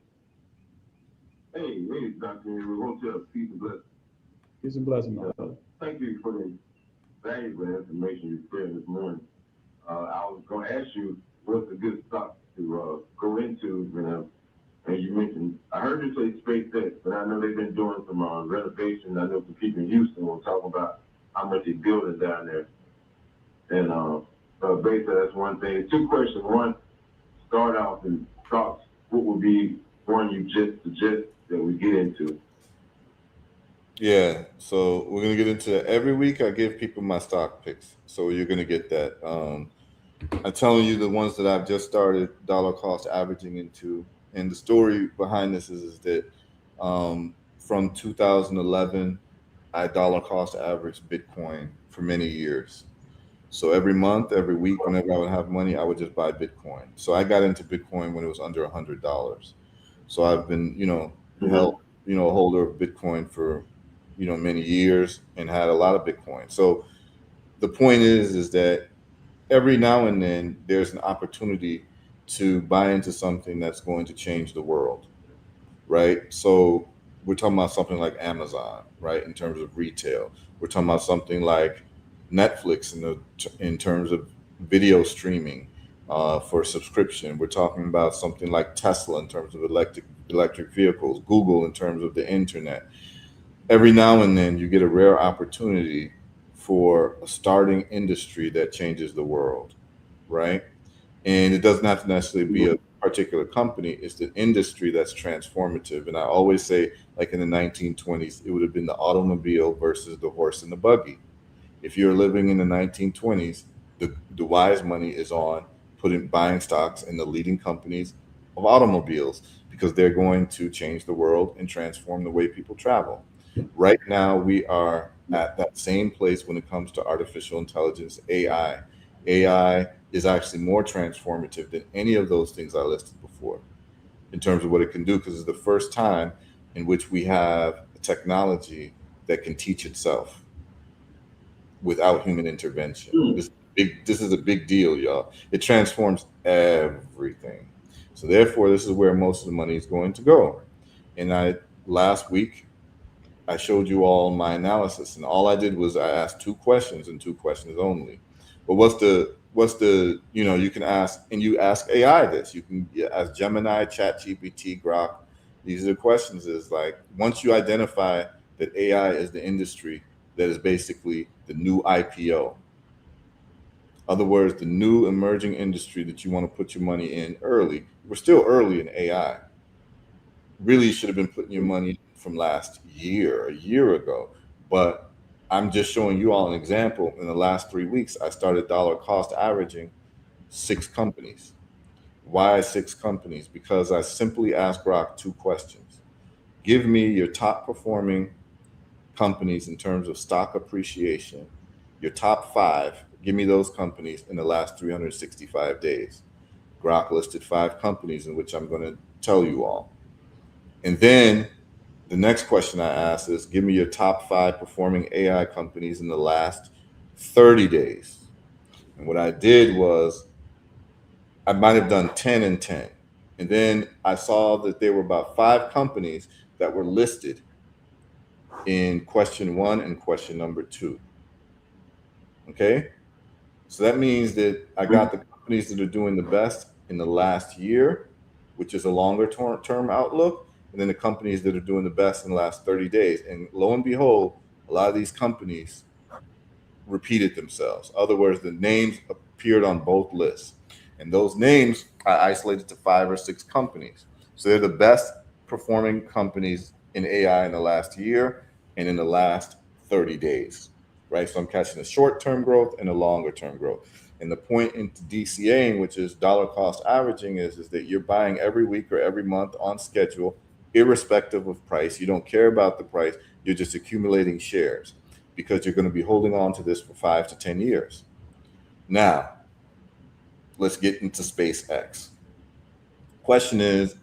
Speaker 5: Hey, Dr. We want to peace and blessings.
Speaker 2: Peace and blessings, my brother.
Speaker 5: Thank you for the valuable information you shared this morning. I was going to ask you what's a good stock to go into. As you mentioned, I heard you say SpaceX, but I know they've been doing some renovations. I know some people in Houston will talk about how much they're building down there. And basically, that's one thing. Two questions. One, start off in stocks. What would be one you just suggest that we get into?
Speaker 1: Yeah, so we're going to get into it. Every week I give people my stock picks, so you're going to get that. I'm telling you the ones that I've just started dollar cost averaging into. And the story behind this is that from 2011, I dollar cost averaged Bitcoin for many years. So every month, every week, whenever I would have money, I would just buy Bitcoin. So I got into Bitcoin when it was under $100. So I've been, held, a holder of Bitcoin for, many years and had a lot of Bitcoin. So the point is that every now and then there's an opportunity to buy into something that's going to change the world, right? So we're talking about something like Amazon, right? In terms of retail, we're talking about something like Netflix in terms of video streaming for subscription. We're talking about something like Tesla in terms of electric vehicles, Google in terms of the internet. Every now and then you get a rare opportunity for a starting industry that changes the world, right? And it doesn't have to necessarily be a particular company. It's the industry that's transformative. And I always say, like in the 1920s, it would have been the automobile versus the horse and the buggy. If you're living in the 1920s, the wise money is on buying stocks in the leading companies of automobiles because they're going to change the world and transform the way people travel. Right now, we are at that same place when it comes to artificial intelligence, AI. AI is actually more transformative than any of those things I listed before in terms of what it can do, because it's the first time in which we have a technology that can teach itself without human intervention. This is a big deal, y'all. It transforms everything. So therefore, this is where most of the money is going to go. And last week I showed you all my analysis, and all I did was I asked two questions and two questions only. But you can ask, and you ask AI this. You can ask Gemini, ChatGPT, Grok. These are the questions. Is like, once you identify that AI is the industry that is basically the new IPO. Other words, the new emerging industry that you want to put your money in early. We're still early in AI. Really should have been putting your money from last year, a year ago. But I'm just showing you all an example. In the last 3 weeks, I started dollar cost averaging 6 companies. Why 6 companies? Because I simply asked Grok 2 questions. Give me your top performing companies in terms of stock appreciation, your top 5. Give me those companies in the last 365 days. Grok listed 5 companies in which I'm going to tell you all. And then the next question I asked is, give me your top 5 performing AI companies in the last 30 days. And what I did was I might have done 10 and 10. And then I saw that there were about 5 companies that were listed in question 1 and question number 2. Okay? So that means that I got the companies that are doing the best in the last year, which is a longer term outlook, and then the companies that are doing the best in the last 30 days. And lo and behold, a lot of these companies repeated themselves. In other words, the names appeared on both lists. And those names are isolated to 5 or 6 companies. So they're the best performing companies in AI in the last year and in the last 30 days, right? So I'm catching the short-term growth and the longer-term growth. And the point into DCAing, which is dollar cost averaging, is that you're buying every week or every month on schedule, irrespective of price. You don't care about the price. You're just accumulating shares because you're going to be holding on to this for 5 to 10 years. Now, let's get into SpaceX. Question is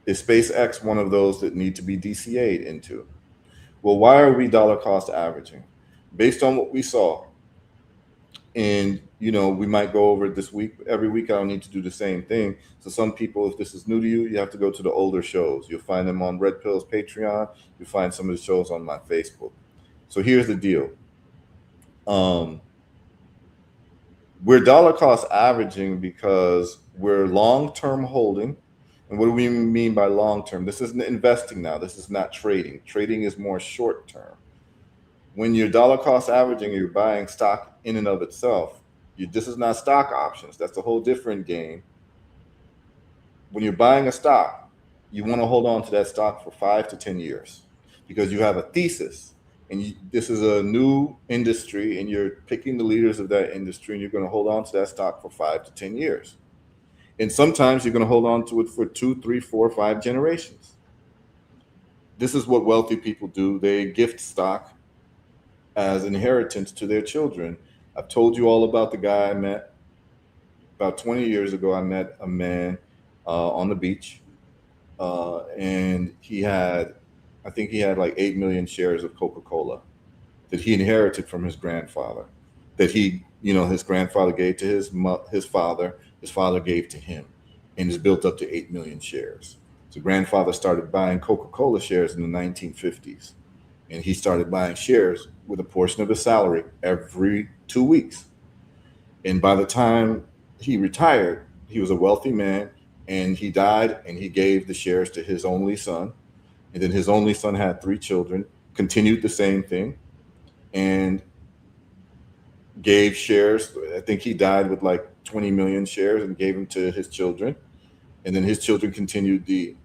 Speaker 1: SpaceX one of those that need to be DCA'd into? Well, why are we dollar cost averaging? Based on what we saw, and we might go over it this week. Every week I don't need to do the same thing. So some people, if this is new to you, you have to go to the older shows. You'll find them on Red Pill's Patreon. You'll find some of the shows on my Facebook. So here's the deal. We're dollar cost averaging because we're long-term holding. And what do we mean by long-term? This isn't investing now. This is not trading. Trading is more short-term. When you're dollar cost averaging, you're buying stock in and of itself. This is not stock options. That's a whole different game. When you're buying a stock, you want to hold on to that stock for 5 to 10 years because you have a thesis. And this is a new industry, and you're picking the leaders of that industry, and you're going to hold on to that stock for 5 to 10 years. And sometimes you're going to hold on to it for 2, 3, 4, 5 generations. This is what wealthy people do. They gift stock as inheritance to their children. I've told you all about the guy I met about 20 years ago. I met a man on the beach, and I think he had like 8 million shares of Coca-Cola that he inherited from his grandfather, that his grandfather gave to his father gave to him, and is built up to 8 million shares. So grandfather started buying Coca-Cola shares in the 1950s, and he started buying shares with a portion of his salary every 2 weeks. And by the time he retired, he was a wealthy man, and he died, and he gave the shares to his only son. And then his only son had 3 children, continued the same thing, and gave shares. I think he died with like 20 million shares and gave them to his children. And then his children continued the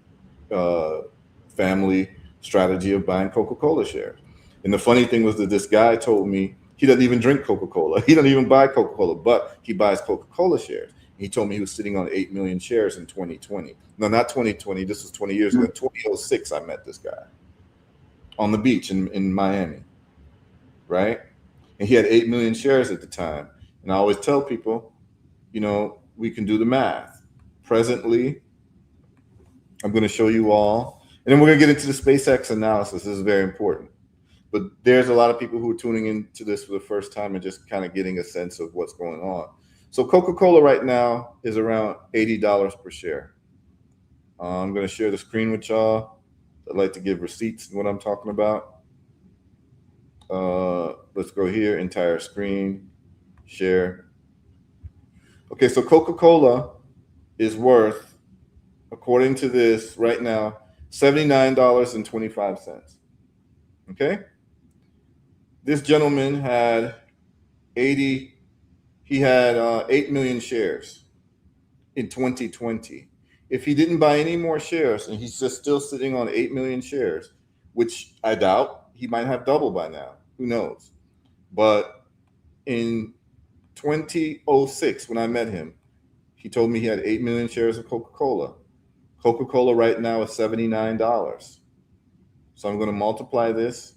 Speaker 1: family strategy of buying Coca-Cola shares. And the funny thing was that this guy told me he doesn't even drink Coca-Cola. He doesn't even buy Coca-Cola, but he buys Coca-Cola shares. He told me he was sitting on 8 million shares in 2020. No, not 2020. This was 20 years ago. In 2006, I met this guy on the beach in Miami, right? And he had 8 million shares at the time. And I always tell people, we can do the math. Presently, I'm going to show you all, and then we're going to get into the SpaceX analysis. This is very important. But there's a lot of people who are tuning into this for the first time and just kind of getting a sense of what's going on. So Coca-Cola right now is around $80 per share. I'm going to share the screen with y'all. I'd like to give receipts and what I'm talking about. Let's go here, entire screen, share. Okay, so Coca-Cola is worth, according to this right now, $79.25. Okay? This gentleman had 8 million shares in 2020. If he didn't buy any more shares and he's just still sitting on 8 million shares, which I doubt, he might have double by now. Who knows? But in 2006, when I met him, he told me he had 8 million shares of Coca-Cola. Coca-Cola right now is $79. So I'm going to multiply this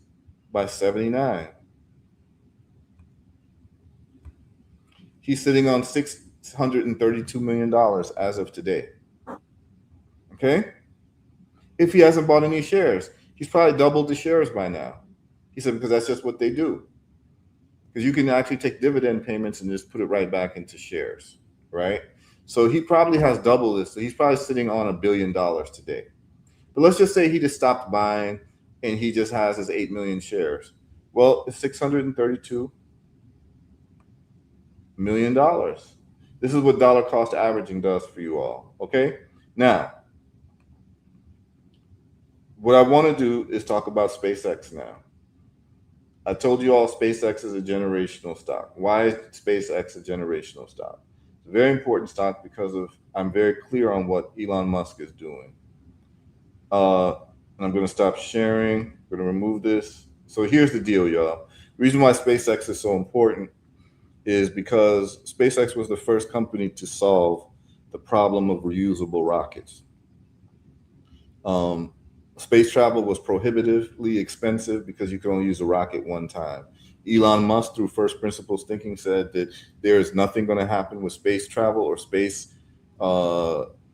Speaker 1: by 79. He's sitting on $632 million as of today. Okay? If he hasn't bought any shares, he's probably doubled the shares by now. He said, because that's just what they do. Because you can actually take dividend payments and just put it right back into shares, right? So he probably has double this. So he's probably sitting on $1 billion today. But let's just say he just stopped buying and he just has his 8 million shares. Well, it's $632 million. This is what dollar cost averaging does for you all, okay? Now, what I want to do is talk about SpaceX now. I told you all SpaceX is a generational stock. Why is SpaceX a generational stock? It's a very important stock because I'm very clear on what Elon Musk is doing. And I'm going to stop sharing. We're going to remove this. So here's the deal, y'all. The reason why SpaceX is so important is because SpaceX was the first company to solve the problem of reusable rockets. Space travel was prohibitively expensive because you could only use a rocket one time. Elon Musk, through first principles thinking, said that there is nothing going to happen with space travel or space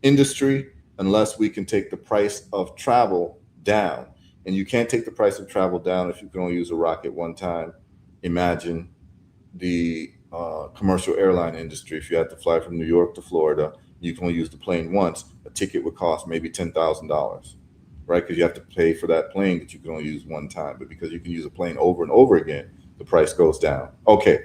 Speaker 1: industry unless we can take the price of travel down. And you can't take the price of travel down if you can only use a rocket one time. Imagine the commercial airline industry. If you had to fly from New York to Florida, you can only use the plane once. A ticket would cost maybe $10,000. Right? Because you have to pay for that plane that you can only use one time. But because you can use a plane over and over again, the price goes down. Okay.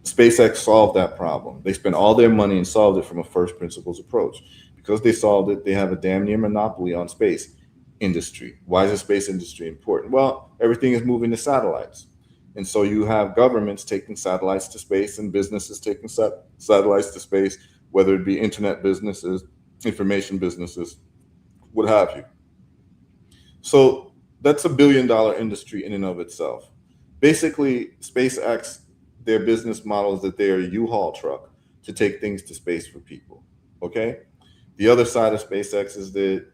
Speaker 1: SpaceX solved that problem. They spent all their money and solved it from a first principles approach. Because they solved it, they have a damn near monopoly on space industry. Why is the space industry important? Well, everything is moving to satellites. And so you have governments taking satellites to space and businesses taking satellites to space, whether it be internet businesses, information businesses, what have you. So that's $1 billion industry in and of itself. Basically, SpaceX, their business model is that they are a U-Haul truck. to take things to space for people. Okay. The other side of SpaceX is that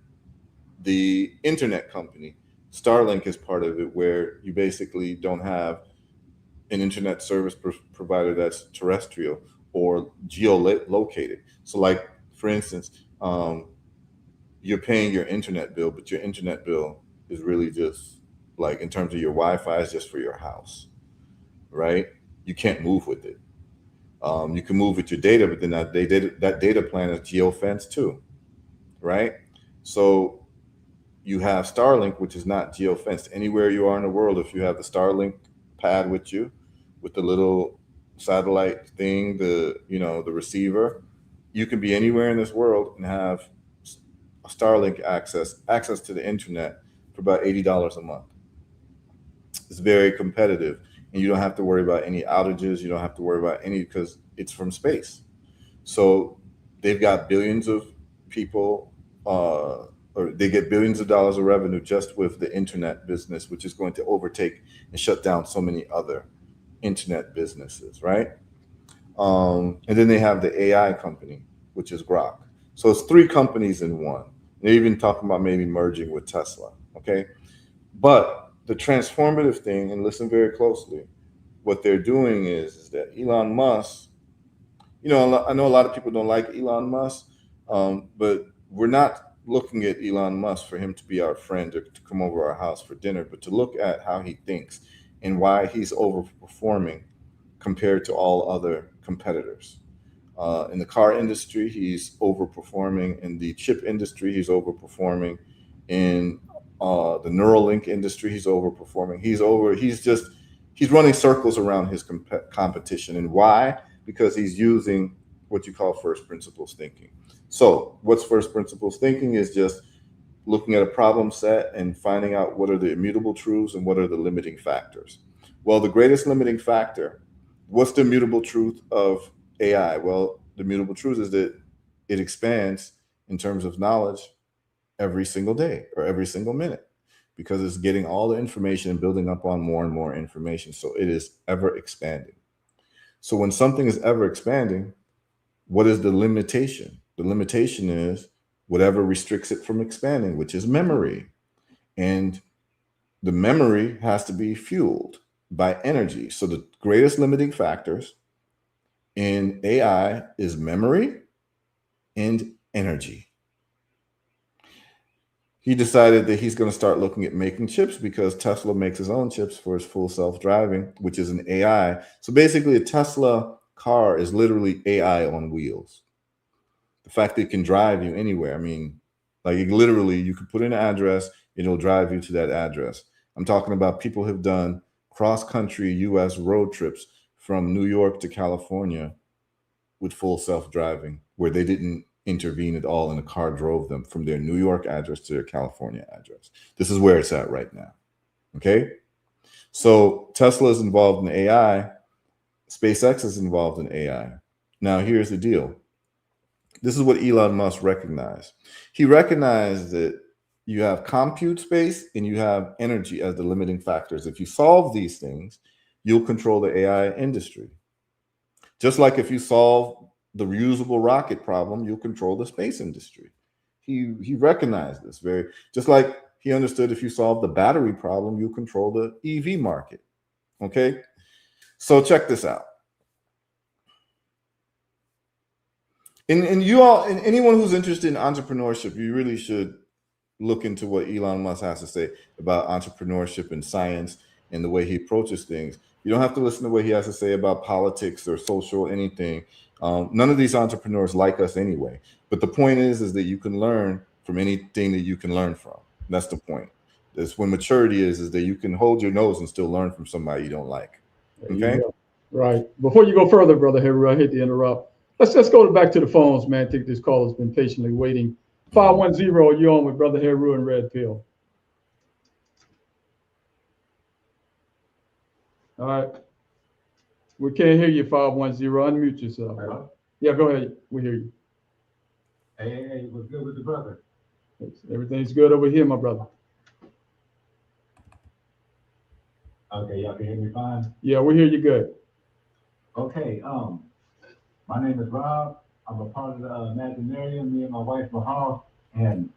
Speaker 1: the internet company, Starlink is part of it, where you basically don't have an internet service provider that's terrestrial or geolocated. So, like for instance, you're paying your internet bill, but your internet bill is really just like in terms of your Wi-Fi is just for your house, right? You can't move with it. You can move with your data, but then that data plan is geofenced too, right? So you have Starlink, which is not geofenced. Anywhere you are in the world, if you have the Starlink pad with you, with the little satellite thing, the receiver, you can be anywhere in this world and have Starlink access to the internet for about $80 a month. It's very competitive, and you don't have to worry about any outages. You don't have to worry about any, because it's from space. So they've got billions of people, or they get billions of dollars of revenue just with the internet business, which is going to overtake and shut down so many other internet businesses, right? And then they have the AI company, which is Grok. So it's 3 companies in one. They're even talking about maybe merging with Tesla, okay? But the transformative thing, and listen very closely, what they're doing is that Elon Musk, I know a lot of people don't like Elon Musk, but we're not looking at Elon Musk for him to be our friend or to come over our house for dinner, but to look at how he thinks and why he's overperforming compared to all other competitors. In the car industry, he's overperforming. In the chip industry, he's overperforming. In the Neuralink industry, he's overperforming. He's running circles around his competition. And why? Because he's using what you call first principles thinking. So what's first principles thinking is just looking at a problem set and finding out what are the immutable truths and what are the limiting factors. Well, the greatest limiting factor, what's the immutable truth of AI? Well, the immutable truth is that it expands in terms of knowledge every single day or every single minute, because it's getting all the information and building up on more and more information. So it is ever expanding. So when something is ever expanding, what is the limitation? The limitation is whatever restricts it from expanding, which is memory. And the memory has to be fueled by energy. So the greatest limiting factors in AI is memory and energy. He decided that he's going to start looking at making chips because Tesla makes his own chips for his full self-driving, which is an AI. So basically a Tesla car is literally AI on wheels. The fact that it can drive you anywhere. I mean, like literally you could put in an address, it'll drive you to that address. I'm talking about people have done cross-country US road trips from New York to California with full self-driving, where they didn't intervene at all and the car drove them from their New York address to their California address. This is where it's at right now. Okay. So Tesla is involved in AI. SpaceX is involved in AI. Now here's the deal. This is what Elon Musk recognized. He recognized that you have compute space and you have energy as the limiting factors. If you solve these things, you'll control the AI industry. Just like if you solve the reusable rocket problem, you'll control the space industry. He recognized this just like he understood if you solve the battery problem, you'll control the EV market. Okay, so check this out. And you all, and anyone who's interested in entrepreneurship, you really should look into what Elon Musk has to say about entrepreneurship and science and the way he approaches things. You don't have to listen to what he has to say about politics or social anything. None of these entrepreneurs like us anyway. But the point is that you can learn from anything that you can learn from. That's the point. That's when maturity is that you can hold your nose and still learn from somebody you don't like. Okay.
Speaker 2: Right. Before you go further, Brother HERU, I hate to interrupt. Let's go back to the phones, man. I think this call has been patiently waiting. 510, you're on with Brother HERU and Red Pill. All right. We can't hear you, 510. Unmute yourself.
Speaker 5: Hello?
Speaker 2: Yeah, go ahead. We hear you.
Speaker 5: Hey, what's good with the brother?
Speaker 2: Everything's good over here, my brother.
Speaker 5: Okay, y'all can hear me fine?
Speaker 2: Yeah, we hear you good.
Speaker 5: Okay,
Speaker 6: My name is Rob. I'm a part of the Imaginarium, me and my wife Mahal, and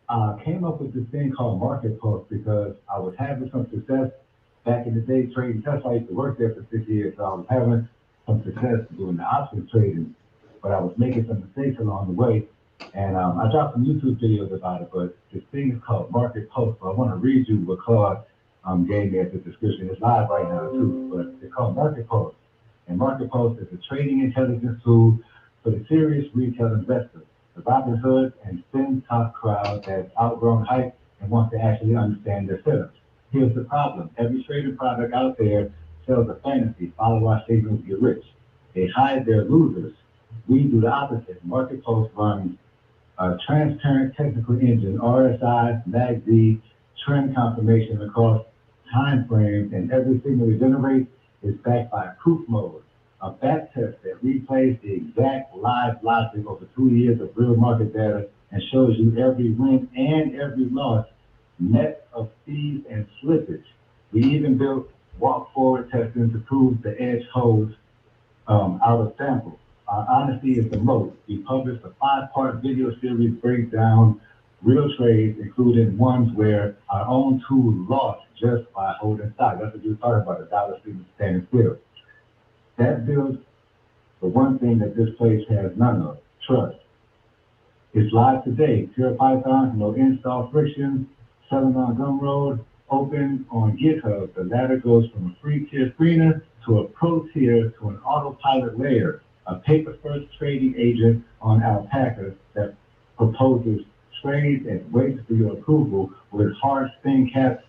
Speaker 6: I came up with this thing called Market Pulse because I was having some success back in the day trading Tesla. I used to work there for 6 years, so I was having some success doing the options trading, but I was making some mistakes along the way. And I dropped some YouTube videos about it, but this thing is called Market Pulse. So I want to read you what Claude gave me as a description. It's live right now too, but it's called Market Pulse. And Market Pulse is a trading intelligence tool for the serious retail investor, the Robin Hood and FinTech crowd that's outgrown hype and wants to actually understand their setups. Here's the problem. Every trading product out there sells a fantasy, follow our signals, get rich. They hide their losers. We do the opposite. Market Pulse runs a transparent technical engine, RSI, MACD, trend confirmation across time frames, and every signal we generate is backed by a proof mode, a back test that replays the exact live logic over 2 years of real market data and shows you every win and every loss, net of fees and slippage. We even built walk forward testing to prove the edge holds out of samples. Our honesty is the most. We published a 5-part video series breakdown real trades, including ones where our own tool lost just by holding stock. That's what you were talking about, the dollar standing still. That builds the one thing that this place has none of, trust. It's live today. Pure Python, no install friction, selling on Gumroad, open on GitHub. The latter goes from a free tier screener to a pro tier to an autopilot layer, a paper-first trading agent on Alpaca that proposes trades and waits for your approval with hard spin caps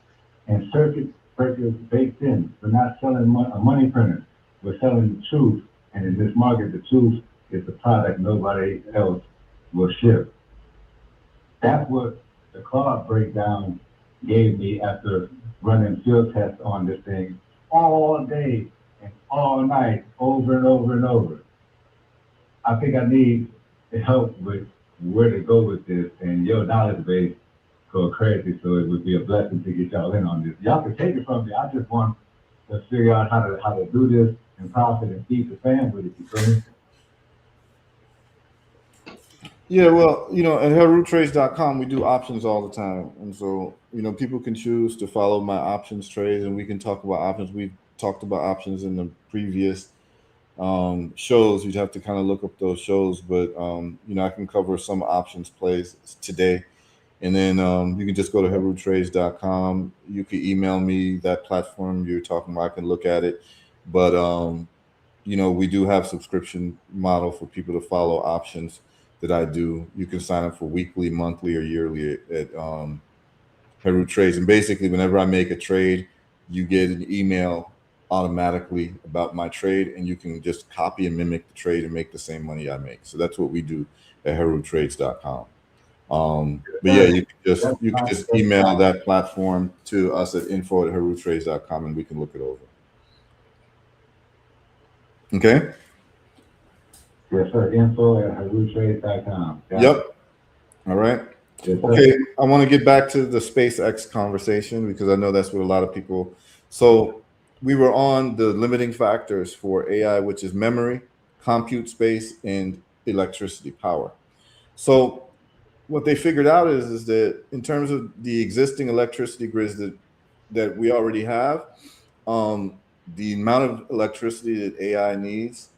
Speaker 6: and circuit breakers baked in. We're not selling a money printer. We're selling the truth. And in this market, the truth is the product nobody else will ship. That's what the Claude breakdown gave me after running field tests on this thing all day and all night, over and over and over. I think I need help with where to go with this, and your knowledge base go crazy, so it would be a blessing to get y'all in on this. Y'all can take it from me. I just want to figure out how to do this and profit and feed the fam with it, you feel me?
Speaker 1: Yeah, well, at HERUtrades.com, we do options all the time. And so, people can choose to follow my options trades, and we can talk about options. We've talked about options in the previous shows. You'd have to kind of look up those shows, but I can cover some options plays today. And then you can just go to HERUtrades.com. You can email me that platform you're talking about. I can look at it. But we do have subscription model for people to follow options that I do. You can sign up for weekly, monthly, or yearly at Heru Trades. And basically, whenever I make a trade, you get an email automatically about my trade, and you can just copy and mimic the trade and make the same money I make. So that's what we do at HERUtrades.com. But yeah, you can just email that platform to us at info@HERUtrades.com, and we can look it over. Okay.
Speaker 6: Yes, sir. Info@HERUtrades.com.
Speaker 1: Yep. All right.
Speaker 6: Yes,
Speaker 1: okay. I want to get back to the SpaceX conversation because I know that's what a lot of people. So we were on the limiting factors for AI, which is memory, compute space, and electricity power. So what they figured out is that in terms of the existing electricity grids that we already have, the amount of electricity that AI needs,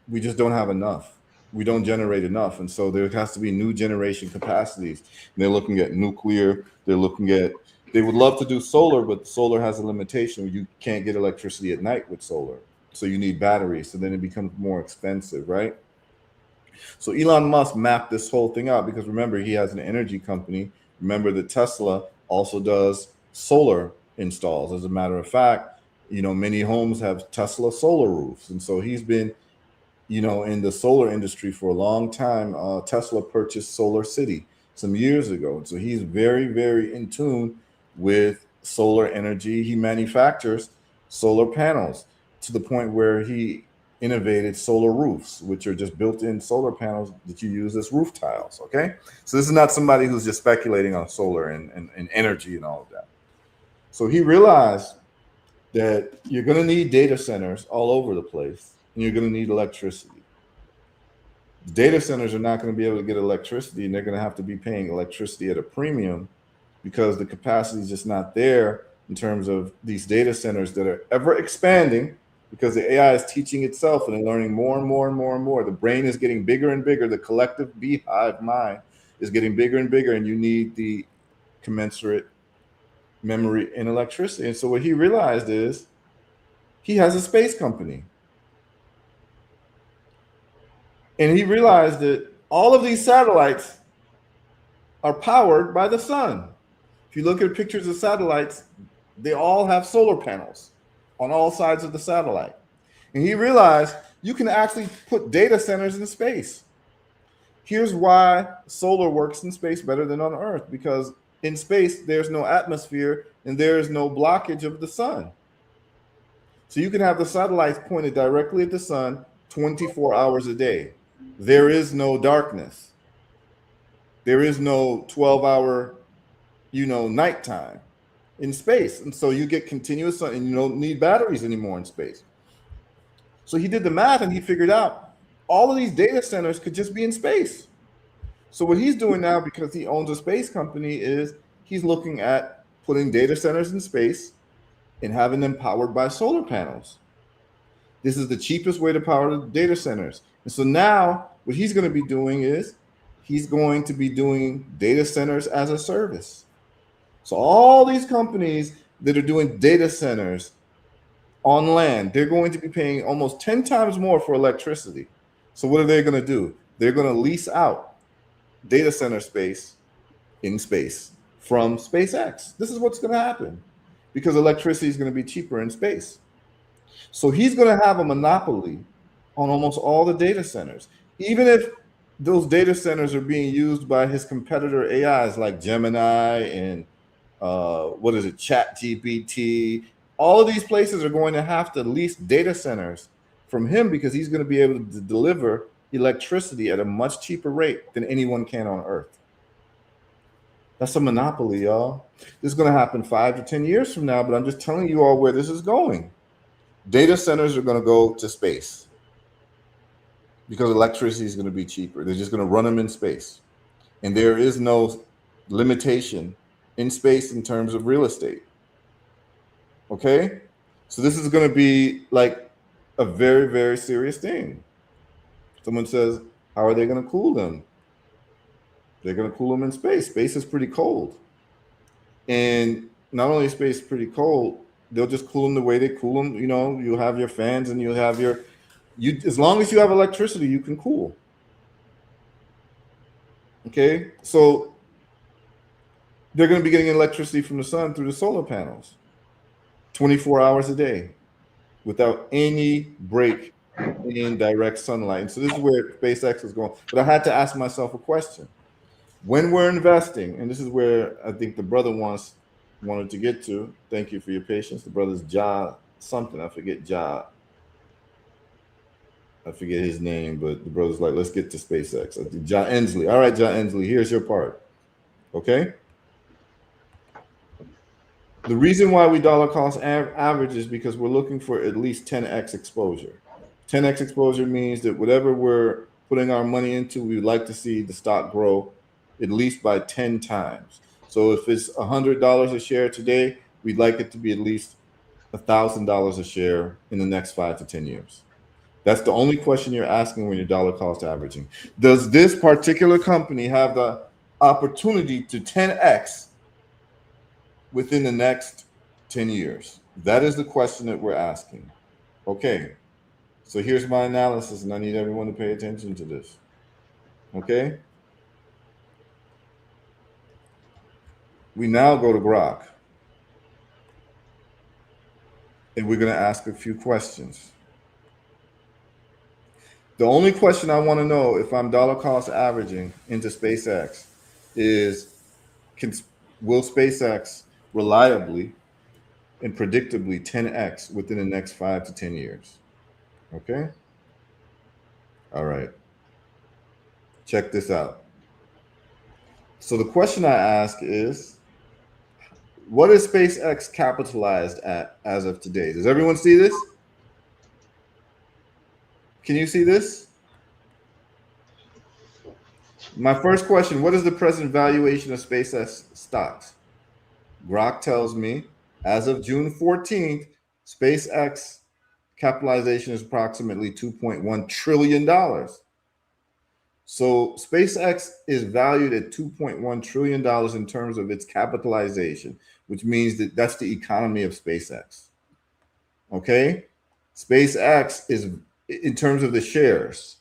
Speaker 1: we just don't have enough. We don't generate enough. And so there has to be new generation capacities. And they're looking at nuclear. They would love to do solar, but solar has a limitation. You can't get electricity at night with solar. So you need batteries. So then it becomes more expensive, right? So Elon Musk mapped this whole thing out because remember, he has an energy company. Remember that Tesla also does solar installs. As a matter of fact, many homes have Tesla solar roofs. And so he's been, in the solar industry for a long time. Tesla purchased Solar City some years ago. And so he's very, very in tune with solar energy. He manufactures solar panels to the point where he innovated solar roofs, which are just built-in solar panels that you use as roof tiles. Okay. So this is not somebody who's just speculating on solar and energy and all of that. So he realized that you're going to need data centers all over the place. and you're going to need electricity. The data centers are not going to be able to get electricity, and they're going to have to be paying electricity at a premium because the capacity is just not there in terms of these data centers that are ever expanding, because the AI is teaching itself and learning more and more and more and more. The brain is getting bigger and bigger. The collective beehive mind is getting bigger and bigger, and you need the commensurate memory and electricity. And so what he realized is he has a space company. And he realized that all of these satellites are powered by the sun. If you look at pictures of satellites, they all have solar panels on all sides of the satellite. And he realized you can actually put data centers in space. Here's why solar works in space better than on Earth, because in space, there's no atmosphere and there's no blockage of the sun. So you can have the satellites pointed directly at the sun 24 hours a day. There is no darkness. There is no 12-hour, nighttime in space. And so you get continuous sun, and you don't need batteries anymore in space. So he did the math and he figured out all of these data centers could just be in space. So what he's doing now, because he owns a space company, is he's looking at putting data centers in space and having them powered by solar panels. This is the cheapest way to power the data centers. And so now what he's going to be doing is he's going to be doing data centers as a service. So all these companies that are doing data centers on land, they're going to be paying almost 10 times more for electricity. So what are they going to do? They're going to lease out data center space in space from SpaceX. This is what's going to happen because electricity is going to be cheaper in space. So he's going to have a monopoly on almost all the data centers, even if those data centers are being used by his competitor AIs like Gemini and ChatGPT. All of these places are going to have to lease data centers from him because he's going to be able to deliver electricity at a much cheaper rate than anyone can on Earth. That's a monopoly, y'all. This is going to happen 5 to 10 years from now, but I'm just telling you all where this is going. Data centers are going to go to space because electricity is going to be cheaper. They're just going to run them in space. And there is no limitation in space in terms of real estate. Okay? So this is going to be like a very, very serious thing. Someone says, how are they going to cool them? They're going to cool them in space. Space is pretty cold. And not only is space pretty cold, they'll just cool them the way they cool them. You'll have your fans and you'll have as long as you have electricity, you can cool. Okay? So they're going to be getting electricity from the sun through the solar panels 24 hours a day without any break in direct sunlight. And so this is where SpaceX is going. But I had to ask myself a question. When we're investing, and this is where I think the brother wanted to get to. Thank you for your patience. The brother's Ja something. I forget his name, but the brother's like, let's get to SpaceX. I think Ja Ensley. All right, Ja Ensley, here's your part. Okay? The reason why we dollar cost average is because we're looking for at least 10x exposure. 10x exposure means that whatever we're putting our money into, we would like to see the stock grow at least by 10 times. So if it's $100 a share today, we'd like it to be at least $1,000 a share in the next 5 to 10 years. That's the only question you're asking when you're dollar cost averaging. Does this particular company have the opportunity to 10x within the next 10 years? That is the question that we're asking. Okay, so here's my analysis, and I need everyone to pay attention to this. Okay? We now go to Grok. And we're going to ask a few questions. The only question I want to know if I'm dollar cost averaging into SpaceX is, will SpaceX reliably and predictably 10x within the next 5 to 10 years? Okay? All right. Check this out. So the question I ask is, what is SpaceX capitalized at as of today? Does everyone see this? Can you see this? My first question, what is the present valuation of SpaceX stocks? Grok tells me as of June 14th, SpaceX capitalization is approximately $2.1 trillion. So SpaceX is valued at $2.1 trillion in terms of its capitalization, which means that that's the economy of SpaceX. Okay? SpaceX is in terms of the shares.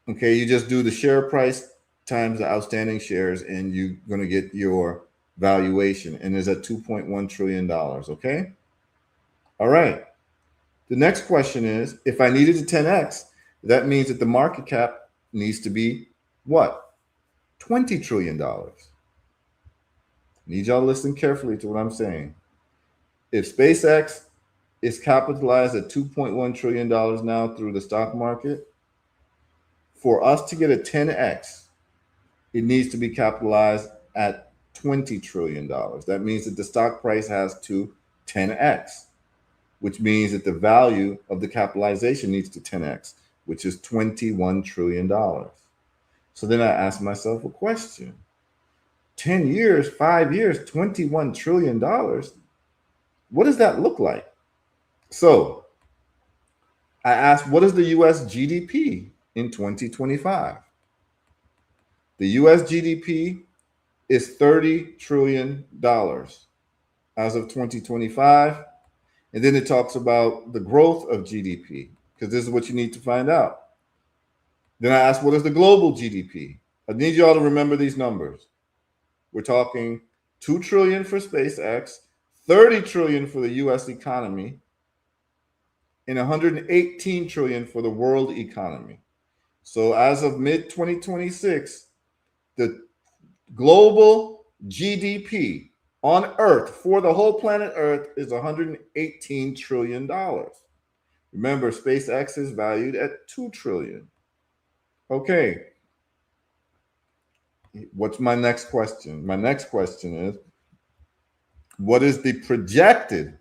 Speaker 1: Okay, you just do the share price times the outstanding shares, and you're going to get your valuation, and is at $2.1 trillion. Okay. All right. The next question is, if I needed to 10x, that means that the market cap needs to be what? $20 trillion. Need y'all to listen carefully to what I'm saying. If SpaceX is capitalized at $2.1 trillion now through the stock market, for us to get a 10x, it needs to be capitalized at $20 trillion. That means that the stock price has to 10x, which means that the value of the capitalization needs to 10x, which is $21 trillion. So then I ask myself a question. 10 years, 5 years, $21 trillion. What does that look like? So I asked, what is the US GDP in 2025? The US GDP is $30 trillion as of 2025. And then it talks about the growth of GDP, because this is what you need to find out. Then I asked, what is the global GDP? I need you all to remember these numbers. We're talking 2 trillion for SpaceX, 30 trillion for the US economy, and 118 trillion for the world economy. So as of mid-2026, the global GDP on Earth for the whole planet Earth is $118 trillion. Remember, SpaceX is valued at $2 trillion. Okay. What's my next question? My next question is, what is the projected,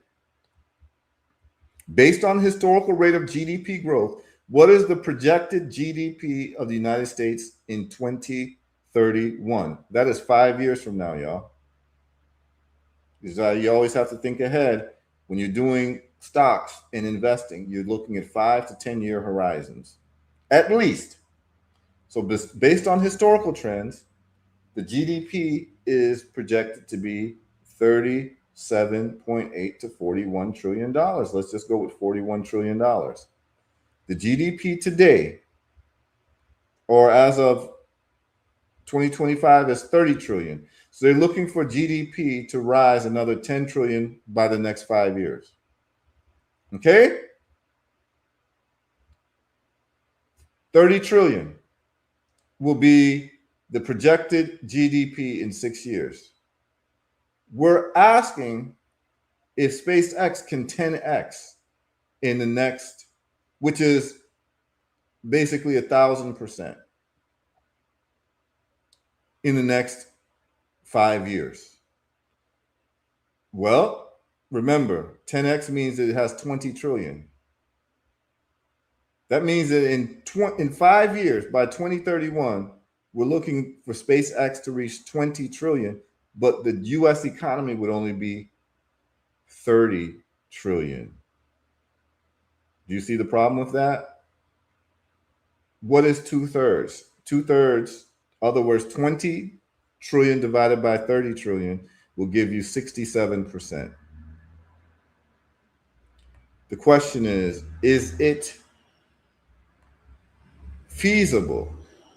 Speaker 1: based on historical rate of GDP growth, what is the projected GDP of the United States in 2031? That is 5 years from now, y'all. Because you always have to think ahead when you're doing stocks and investing. You're looking at 5 to 10 year horizons, at least. So based on historical trends, the GDP is projected to be $37.8 to $41 trillion. Let's just go with $41 trillion. The GDP today, or as of 2025, is 30 trillion. So they're looking for GDP to rise another 10 trillion by the next 5 years. Okay? 30 trillion will be the projected GDP in 6 years. We're asking if SpaceX can 10x in the next, which is basically 1,000% in the next 5 years. Well, remember, 10x means that it has 20 trillion. That means that in 5 years, by 2031, we're looking for SpaceX to reach 20 trillion, but the US economy would only be 30 trillion. Do you see the problem with that? What is 2/3? 2/3, other words, 20 trillion divided by 30 trillion will give you 67%. The question is it feasible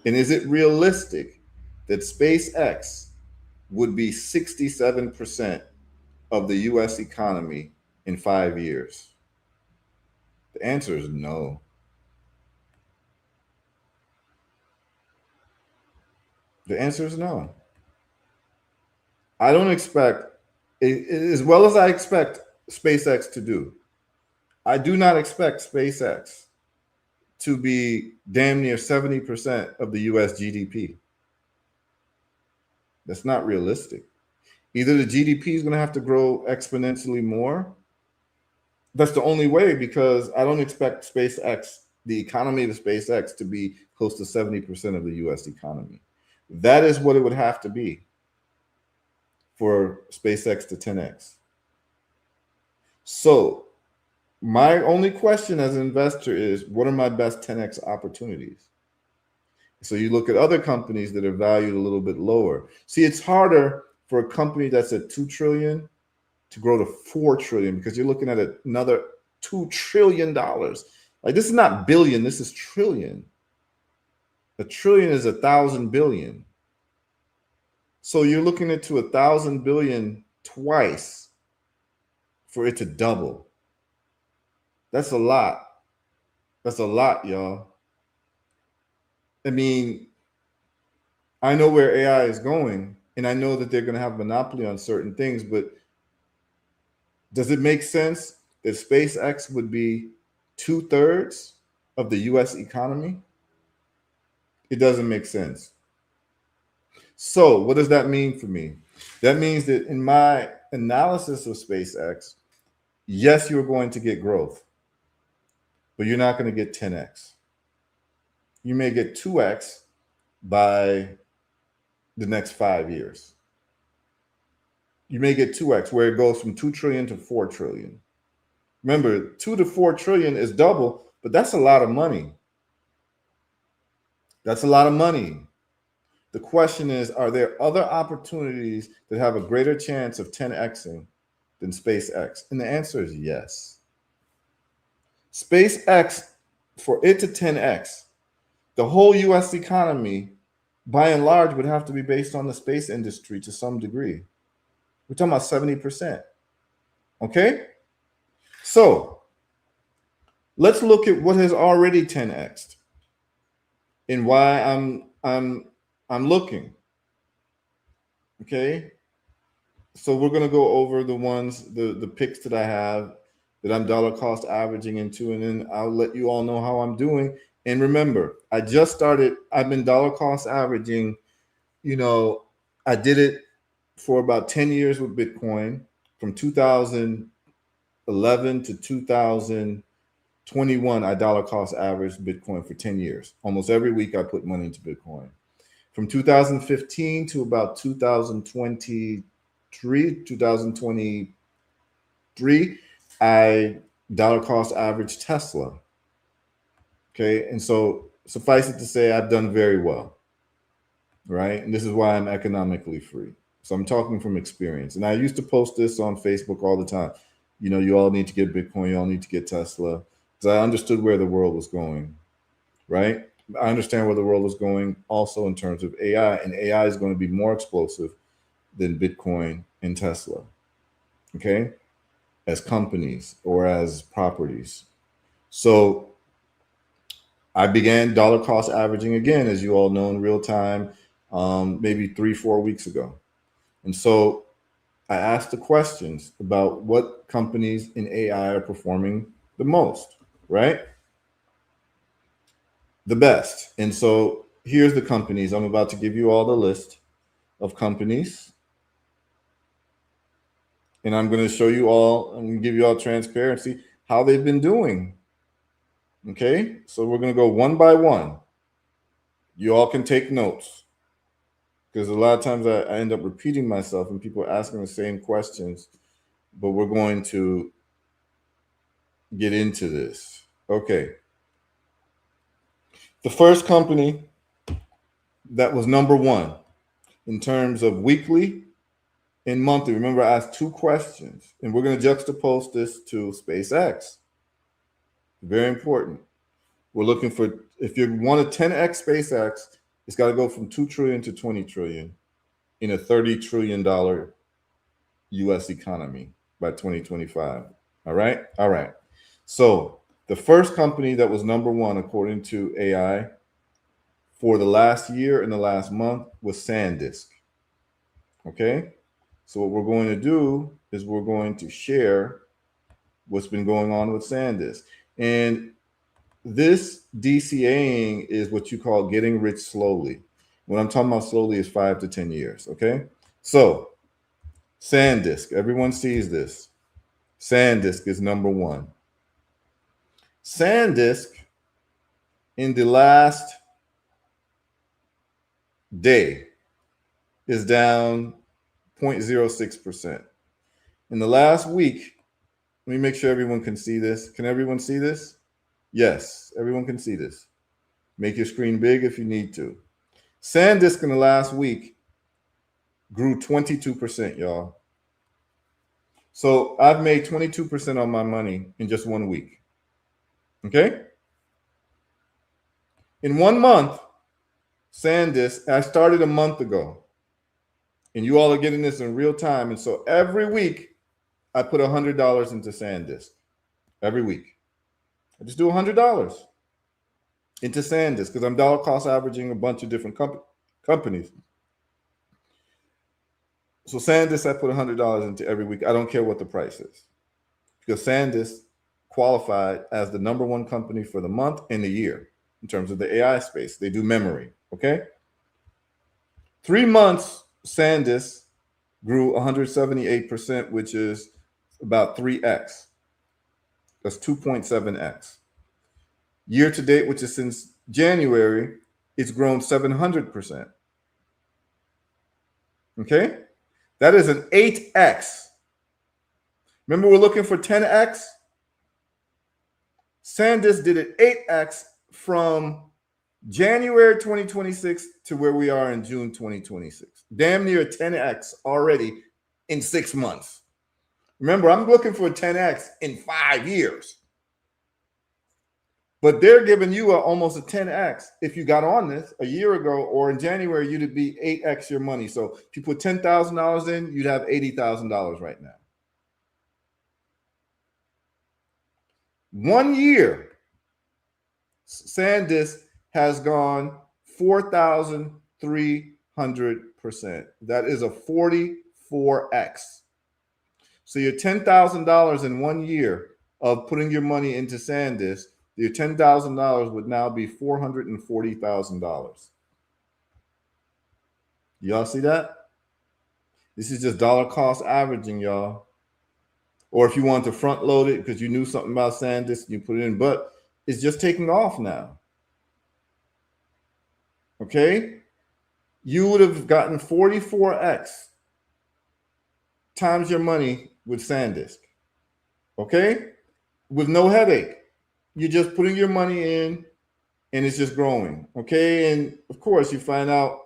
Speaker 1: and is it realistic that SpaceX would be 67% of the US economy in 5 years? The answer is no. The answer is no. I don't expect, as well as I expect SpaceX to do, I do not expect SpaceX to be damn near 70% of the US GDP. That's not realistic. Either the GDP is going to have to grow exponentially more, That's the only way, because I don't expect SpaceX, the economy of SpaceX, to be close to 70% of the US economy. That is what it would have to be for SpaceX to 10x. So my only question as an investor is, what are my best 10x opportunities? So you look at other companies that are valued a little bit lower. See, it's harder for a company that's at 2 trillion to grow to 4 trillion, because you're looking at another $2 trillion. Like, this is not billion, this is trillion. A trillion is 1,000 billion. So you're looking into 1,000 billion twice for it to double. That's a lot. That's a lot, y'all. I mean, I know where AI is going, and I know that they're going to have monopoly on certain things, but does it make sense that SpaceX would be 2/3 of the US economy? It doesn't make sense. So what does that mean for me? That means that in my analysis of SpaceX, yes, you're going to get growth, but you're not going to get 10x. You may get 2x by the next 5 years. You may get 2x, where it goes from 2 trillion to 4 trillion. Remember, 2 to 4 trillion is double, but that's a lot of money. That's a lot of money. The question is, are there other opportunities that have a greater chance of 10xing than SpaceX? And the answer is yes. SpaceX, for it to 10x, the whole US economy, by and large, would have to be based on the space industry to some degree. We're talking about 70%. Okay? So let's look at what has already 10x'd and why I'm looking. Okay? So we're gonna go over the ones, the picks that I have that I'm dollar cost averaging into, and then I'll let you all know how I'm doing. And remember, I just started, I've been dollar cost averaging, I did it for about 10 years with Bitcoin, from 2011 to 2021. I dollar cost averaged Bitcoin for 10 years. Almost every week I put money into Bitcoin. From 2015 to about 2023, I dollar cost averaged Tesla. Okay, and so suffice it to say, I've done very well, right? And this is why I'm economically free. So I'm talking from experience. And I used to post this on Facebook all the time. You all need to get Bitcoin, you all need to get Tesla, because I understood where the world was going, right? I understand where the world is going also in terms of AI, and AI is going to be more explosive than Bitcoin and Tesla, okay, as companies or as properties. So I began dollar cost averaging again, as you all know, in real time, maybe 3-4 weeks ago. And so I asked the questions about what companies in AI are performing the most, right? The best. And so here's the companies. I'm about to give you all the list of companies. And I'm going to show you all, I'm going to give you all transparency, how they've been doing. Okay, so we're going to go one by one. You all can take notes, because a lot of times I end up repeating myself and people are asking the same questions, but we're going to get into this. Okay. The first company that was number one in terms of weekly and monthly, remember I asked 2 questions, and we're going to juxtapose this to SpaceX. Very important. We're looking for, if you want to 10x SpaceX, it's got to go from 2 trillion to 20 trillion in a $30 trillion US economy by 2025. All right. So the first company that was number one, according to AI, for the last year and the last month was SanDisk. Okay. So what we're going to do is we're going to share what's been going on with SanDisk. And this DCAing is what you call getting rich slowly. What I'm talking about slowly is 5 to 10 years, okay? So SanDisk, everyone sees this. SanDisk is number one. SanDisk in the last day is down 0.06%. In the last week, let me make sure everyone can see this. Can everyone see this? Yes, everyone can see this. Make your screen big if you need to. SanDisk in the last week grew 22%, y'all. So I've made 22% on my money in just 1 week. Okay? In 1 month, SanDisk, I started a month ago, and you all are getting this in real time. And so every week, I put $100 into SanDisk. Every week. I just do $100 into SanDisk because I'm dollar cost averaging a bunch of different companies. So SanDisk, I put $100 into every week. I don't care what the price is because SanDisk qualified as the #1 company for the month and the year in terms of the AI space. They do memory, okay? 3 months, SanDisk grew 178%, which is about 3x. That's 2.7x. Year to date, which is since January, it's grown 700%. Okay? That is an 8x. Remember, we're looking for 10x? SanDisk did it 8x from January 2026 to where we are in June 2026. Damn near a 10x already in 6 months. Remember, I'm looking for a 10x in 5 years. But they're giving you almost a 10x. If you got on this a year ago or in January, you'd be 8x your money. So if you put $10,000 in, you'd have $80,000 right now. 1 year, SanDisk has gone 4,300%. That is a 44x. So your $10,000 in 1 year of putting your money into SanDisk, your $10,000 would now be $440,000. Y'all see that? This is just dollar cost averaging, y'all. Or if you want to front load it because you knew something about SanDisk, you put it in, but it's just taking off now. Okay? You would have gotten 44x times your money with SanDisk. Okay? With no headache. You're just putting your money in and it's just growing. Okay? And of course, you find out.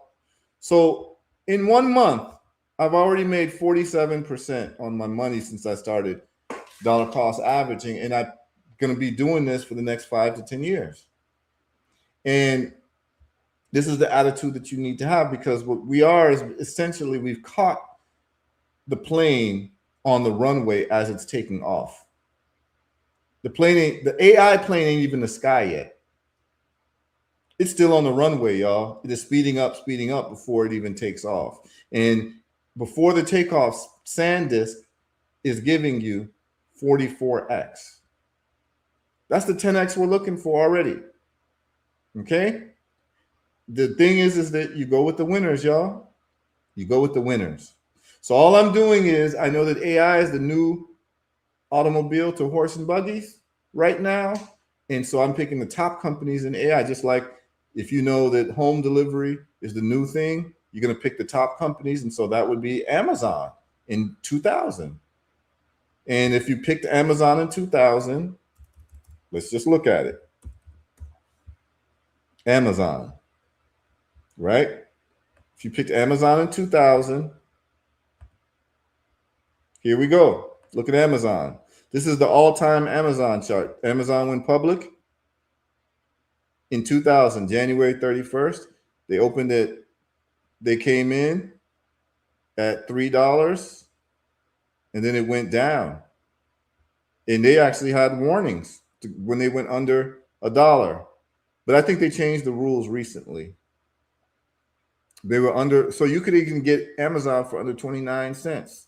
Speaker 1: So in 1 month, I've already made 47% on my money since I started dollar cost averaging. And I'm going to be doing this for the next 5 to 10 years. And this is the attitude that you need to have, because what we are is essentially we've caught the plane on the runway as it's taking off. The AI plane ain't even in the sky yet. It's still on the runway, y'all. It is speeding up before it even takes off. And before the takeoff, SanDisk is giving you 44x. That's the 10x we're looking for already. Okay? The thing is that you go with the winners, y'all. You go with the winners. So all I'm doing is, I know that AI is the new automobile to horse and buggies right now. And so I'm picking the top companies in AI, just like if you know that home delivery is the new thing, you're going to pick the top companies. And so that would be Amazon in 2000. And if you picked Amazon in 2000, let's just look at it. Amazon, right? If you picked Amazon in 2000, here we go. Look at Amazon. This is the all-time Amazon chart. Amazon went public in 2000, January 31st. They opened it. They came in at $3, and then it went down. And they actually had warnings when they went under $1. But I think they changed the rules recently. They were under, so you could even get Amazon for under 29 cents.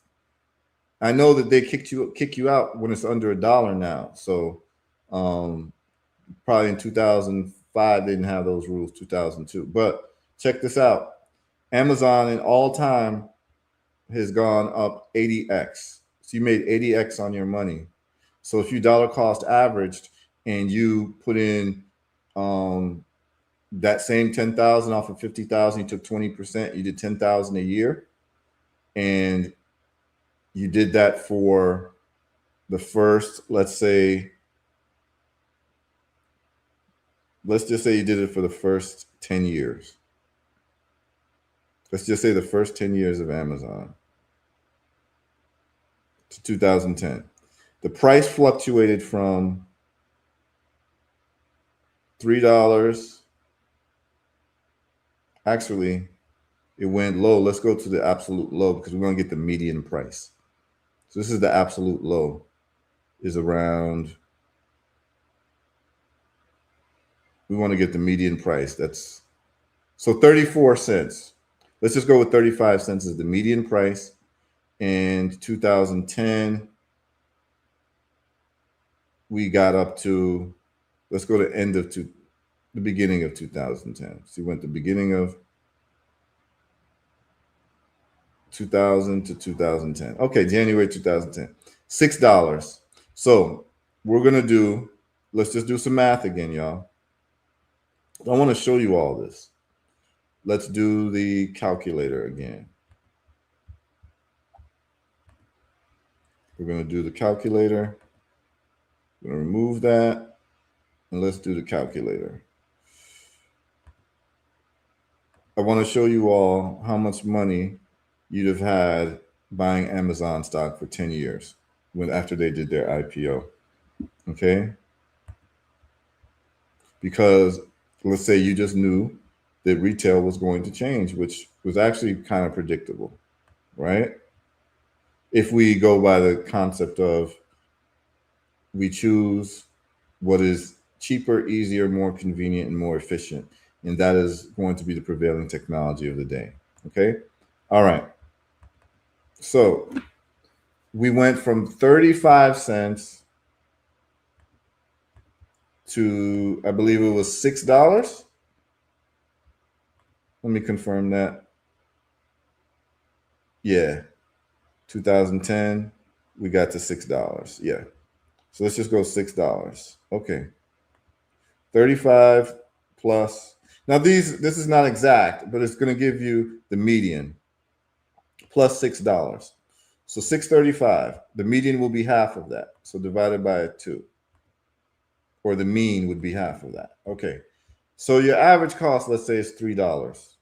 Speaker 1: I know that they kick you out when it's under $1 now. So probably in 2005 they didn't have those rules, 2002. But check this out. Amazon in all time has gone up 80x. So you made 80x on your money. So if you dollar cost averaged and you put in that same 10,000 off of 50,000, you took 20%, you did 10,000 a year, and you did that for the first, let's just say you did it for the first 10 years. Let's just say the first 10 years of Amazon to 2010. The price fluctuated from $3. Actually, it went low. Let's go to the absolute low because we're going to get the median price. So this is the absolute low, is around, we want to get the median price. That's, so 34 cents. Let's just go with 35 cents as the median price. And 2010, we got up to, let's go to the beginning of 2010. So we went the beginning of 2000 to 2010. Okay, January 2010, $6. So we're gonna do, let's just do some math again, y'all. I want to show you all this. Let's do the calculator again. We're gonna do the calculator. We're gonna remove that, and let's do the calculator. I want to show you all how much money you'd have had buying Amazon stock for 10 years after they did their IPO. Okay? Because let's say you just knew that retail was going to change, which was actually kind of predictable, right? If we go by the concept of we choose what is cheaper, easier, more convenient, and more efficient, and that is going to be the prevailing technology of the day. Okay? All right. So we went from 35 cents to, I believe it was $6. Let me confirm that. Yeah. 2010, we got to $6. Yeah. So let's just go $6. Okay. 35 plus. Now this is not exact, but it's going to give you the median plus $6. So 635, the median will be half of that. So divided by 2, or the mean would be half of that. Okay. So your average cost, let's say, is $3.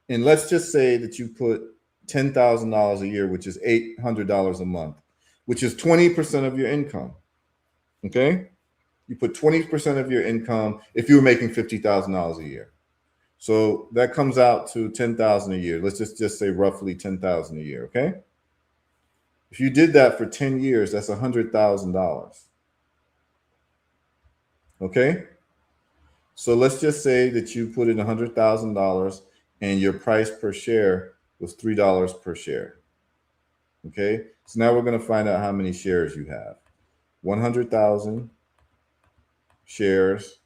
Speaker 1: And let's just say that you put $10,000 a year, which is $800 a month, which is 20% of your income. Okay. You put 20% of your income if you were making $50,000 a year. So that comes out to $10,000 a year. Let's just say roughly $10,000 a year. Okay. If you did that for 10 years, that's $100,000. Okay. So let's just say that you put in $100,000 and your price per share was $3 per share. Okay. So now we're going to find out how many shares you have. 100,000 shares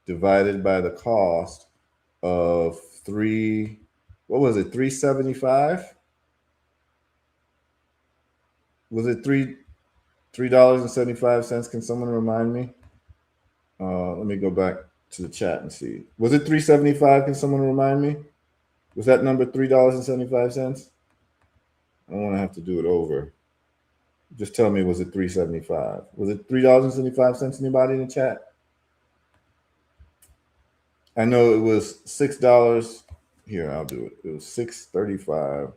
Speaker 1: divided by the cost of what was it, 375? Was it $3.75? Can someone remind me? Let me go back to the chat and see. Was it 375? Can someone remind me? Was that number $3.75? I don't want to have to do it over. Just tell me, was it 375? Was it $3.75? Anybody in the chat? I know it was $6. Here, I'll do it. It was $6.35.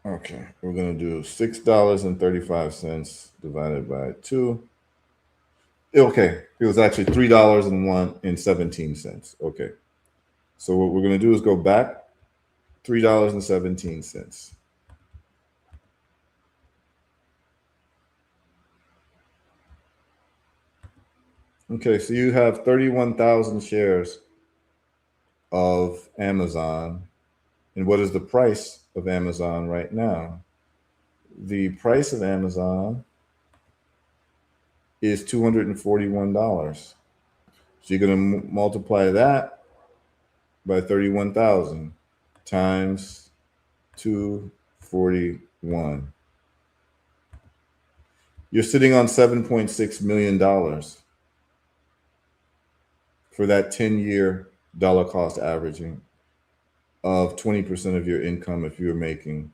Speaker 1: Okay, we're going to do $6.35 divided by 2. Okay, it was actually $3.17. Okay, so what we're going to do is go back $3.17. Okay, so you have 31,000 shares of Amazon. And what is the price of Amazon right now? The price of Amazon is $241. So you're going to multiply that by 31,000 times 2 41. You're sitting on $7.6 million for that 10-year dollar cost averaging of 20% of your income if you're making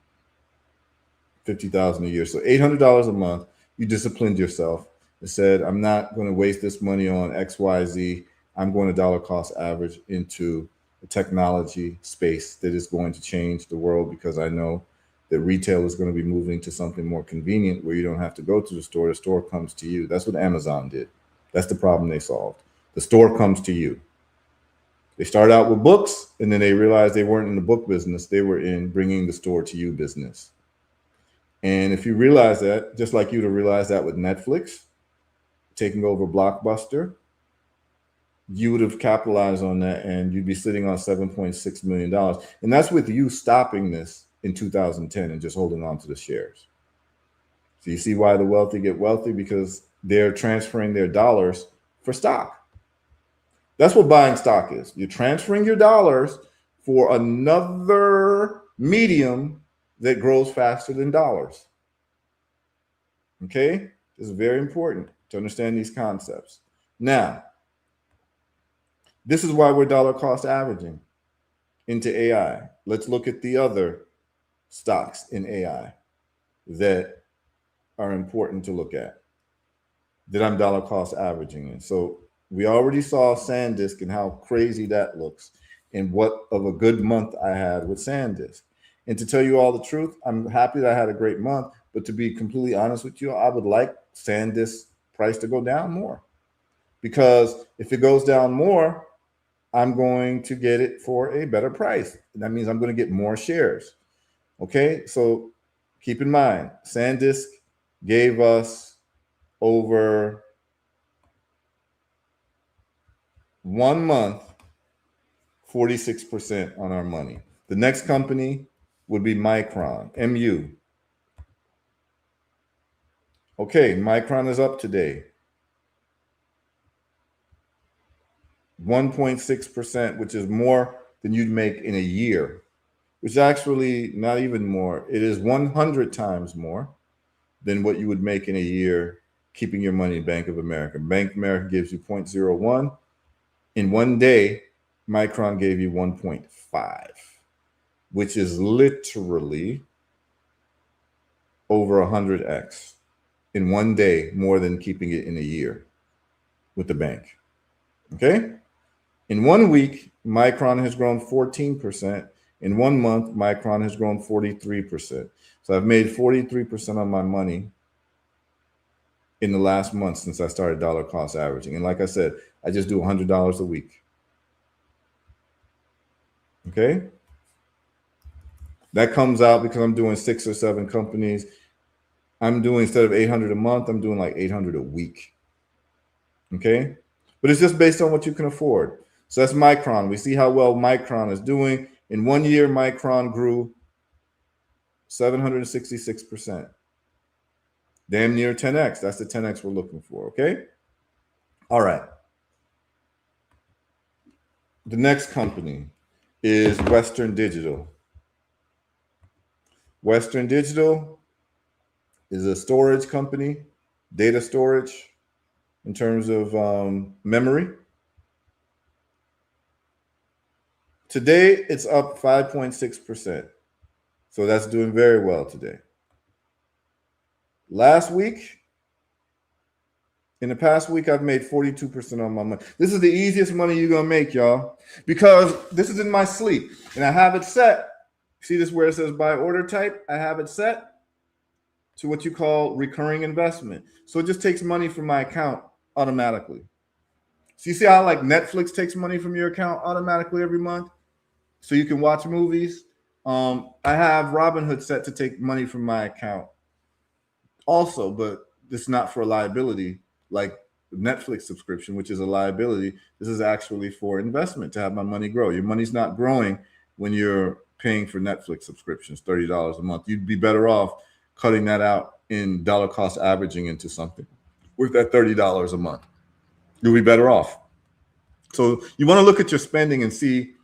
Speaker 1: $50,000 a year. So $800 a month, you disciplined yourself and said, I'm not going to waste this money on XYZ. I'm going to dollar cost average into a technology space that is going to change the world, because I know that retail is going to be moving to something more convenient where you don't have to go to the store comes to you. That's what Amazon did. That's the problem they solved. The store comes to you. They started out with books, and then they realized they weren't in the book business. They were in bringing the store to you business. And if you realize that, just like you'd have realized that with Netflix taking over Blockbuster, you would have capitalized on that and you'd be sitting on $7.6 million. And that's with you stopping this in 2010 and just holding on to the shares. So you see why the wealthy get wealthy, because they're transferring their dollars for stock. That's what buying stock is. You're transferring your dollars for another medium that grows faster than dollars. Okay? This is very important to understand these concepts. Now, this is why we're dollar cost averaging into AI. Let's look at the other stocks in AI that are important to look at, that I'm dollar cost averaging in. So we already saw SanDisk and how crazy that looks, and what of a good month I had with SanDisk. And to tell you all the truth, I'm happy that I had a great month, but to be completely honest with you, I would like SanDisk price to go down more, because if it goes down more, I'm going to get it for a better price. And that means I'm going to get more shares. Okay, so keep in mind, SanDisk gave us over 1 month 46% on our money. The next company would be Micron, MU. Okay, Micron is up today. 1.6%, which is more than you'd make in a year, which is actually not even more. It is 100 times more than what you would make in a year keeping your money in Bank of America. Bank of America gives you 0.01. In 1 day, Micron gave you 1.5, which is literally over 100x in 1 day, more than keeping it in a year with the bank. Okay? In 1 week, Micron has grown 14%. In 1 month, Micron has grown 43%. So I've made 43% on my money in the last month since I started dollar cost averaging. And like I said, I just do $100 a week. Okay? That comes out because I'm doing 6 or 7 companies. I'm doing, instead of 800 a month, I'm doing like 800 a week. Okay? But it's just based on what you can afford. So that's Micron. We see how well Micron is doing. In 1 year, Micron grew 766%. Damn near 10x. That's the 10x we're looking for, okay? All right. The next company is Western Digital. Western Digital is a storage company, data storage in terms of memory. Today, it's up 5.6%. So that's doing very well today. Last week, in the past week, I've made 42% on my money. This is the easiest money you're going to make, y'all, because this is in my sleep and I have it set. See this where it says buy order type? I have it set to what you call recurring investment. So it just takes money from my account automatically. So you see how like Netflix takes money from your account automatically every month so you can watch movies? I have Robinhood set to take money from my account also, but it's not for a liability like Netflix subscription, which is a liability. This is actually for investment to have my money grow. Your money's not growing when you're paying for Netflix subscriptions, $30 a month. You'd be better off cutting that out in dollar cost averaging into something worth that $30 a month. You'll be better off. So you want to look at your spending and see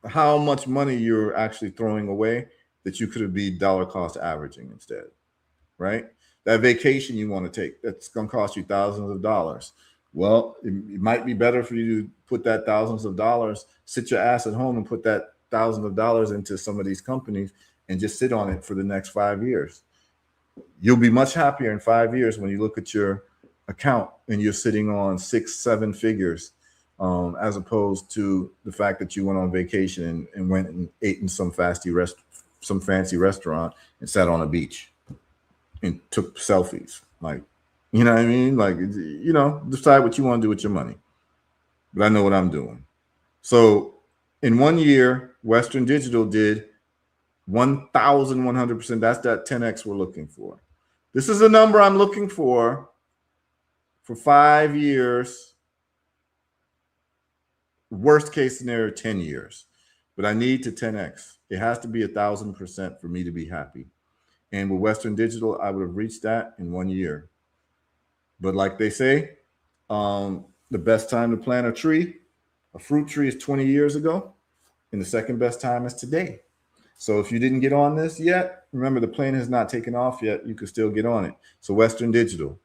Speaker 1: how much money you're actually throwing away that you could be dollar cost averaging instead, right? That vacation you want to take, that's going to cost you thousands of dollars. Well, it might be better for you to put that thousands of dollars, sit your ass at home and put that thousands of dollars into some of these companies and just sit on it for the next 5 years. You'll be much happier in 5 years when you look at your account and you're sitting on 6-7 figures, as opposed to the fact that you went on vacation and went and ate in some fancy restaurant and sat on a beach and took selfies. Like, you know what I mean? Like, you know, decide what you want to do with your money. But I know what I'm doing. So in 1 year, Western Digital did 1,100%. That's that 10x we're looking for. This is the number I'm looking for 5 years. Worst case scenario, 10 years. But I need to 10x. It has to be 1,000% for me to be happy. And with Western Digital, I would have reached that in 1 year. But like they say, the best time to plant a fruit tree is 20 years ago. And the second best time is today. So if you didn't get on this yet, remember the plane has not taken off yet. You can still get on it. So Western Digital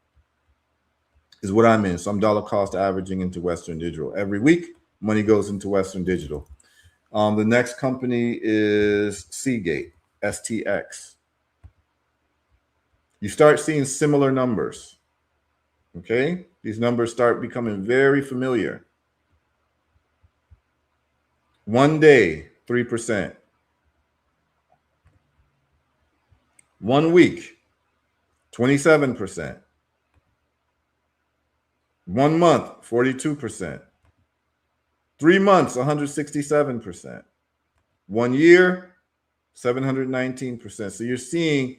Speaker 1: is what I'm in. So I'm dollar cost averaging into Western Digital. Every week, money goes into Western Digital. The next company is Seagate, STX. You start seeing similar numbers. Okay? These numbers start becoming very familiar. 1 day, 3%. 1 week, 27%. 1 month, 42%. 3 months, 167%. 1 year, 719%. So you're seeing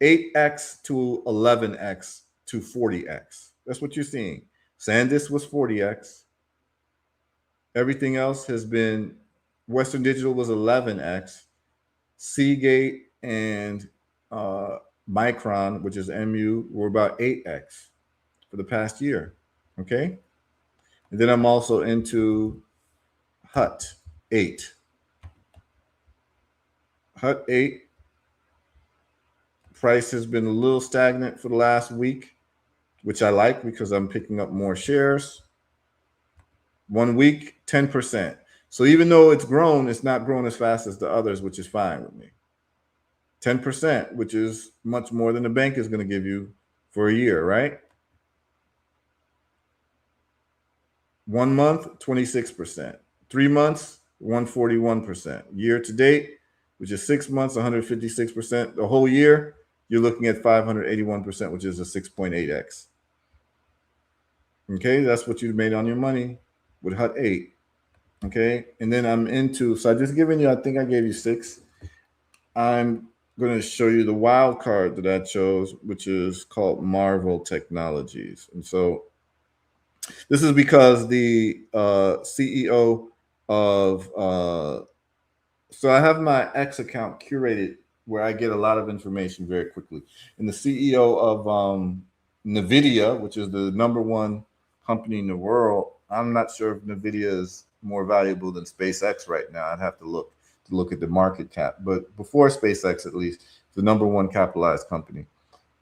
Speaker 1: 8x to 11x to 40x. That's what you're seeing. SanDisk was 40x. Everything else has been, Western Digital was 11x. Seagate and Micron, which is MU, were about 8x for the past year. Okay. And then I'm also into HUT 8. HUT 8 price has been a little stagnant for the last week, which I like because I'm picking up more shares. 1 week, 10%. So even though it's grown, it's not grown as fast as the others, which is fine with me. 10%, which is much more than the bank is going to give you for a year, right? 1 month, 26%. 3 months, 141%. Year to date, which is 6 months, 156%. The whole year, you're looking at 581%, which is a 6.8x. Okay, that's what you made on your money with HUT 8. Okay, and then I'm into, so I just given you, I think I gave you 6. I'm going to show you the wild card that I chose, which is called Marvel Technologies. And so this is because the CEO of, so I have my X account curated where I get a lot of information very quickly. And the CEO of NVIDIA, which is the #1 company in the world, I'm not sure if NVIDIA is more valuable than SpaceX right now. I'd have to look at the market cap. But before SpaceX, at least, the #1 capitalized company.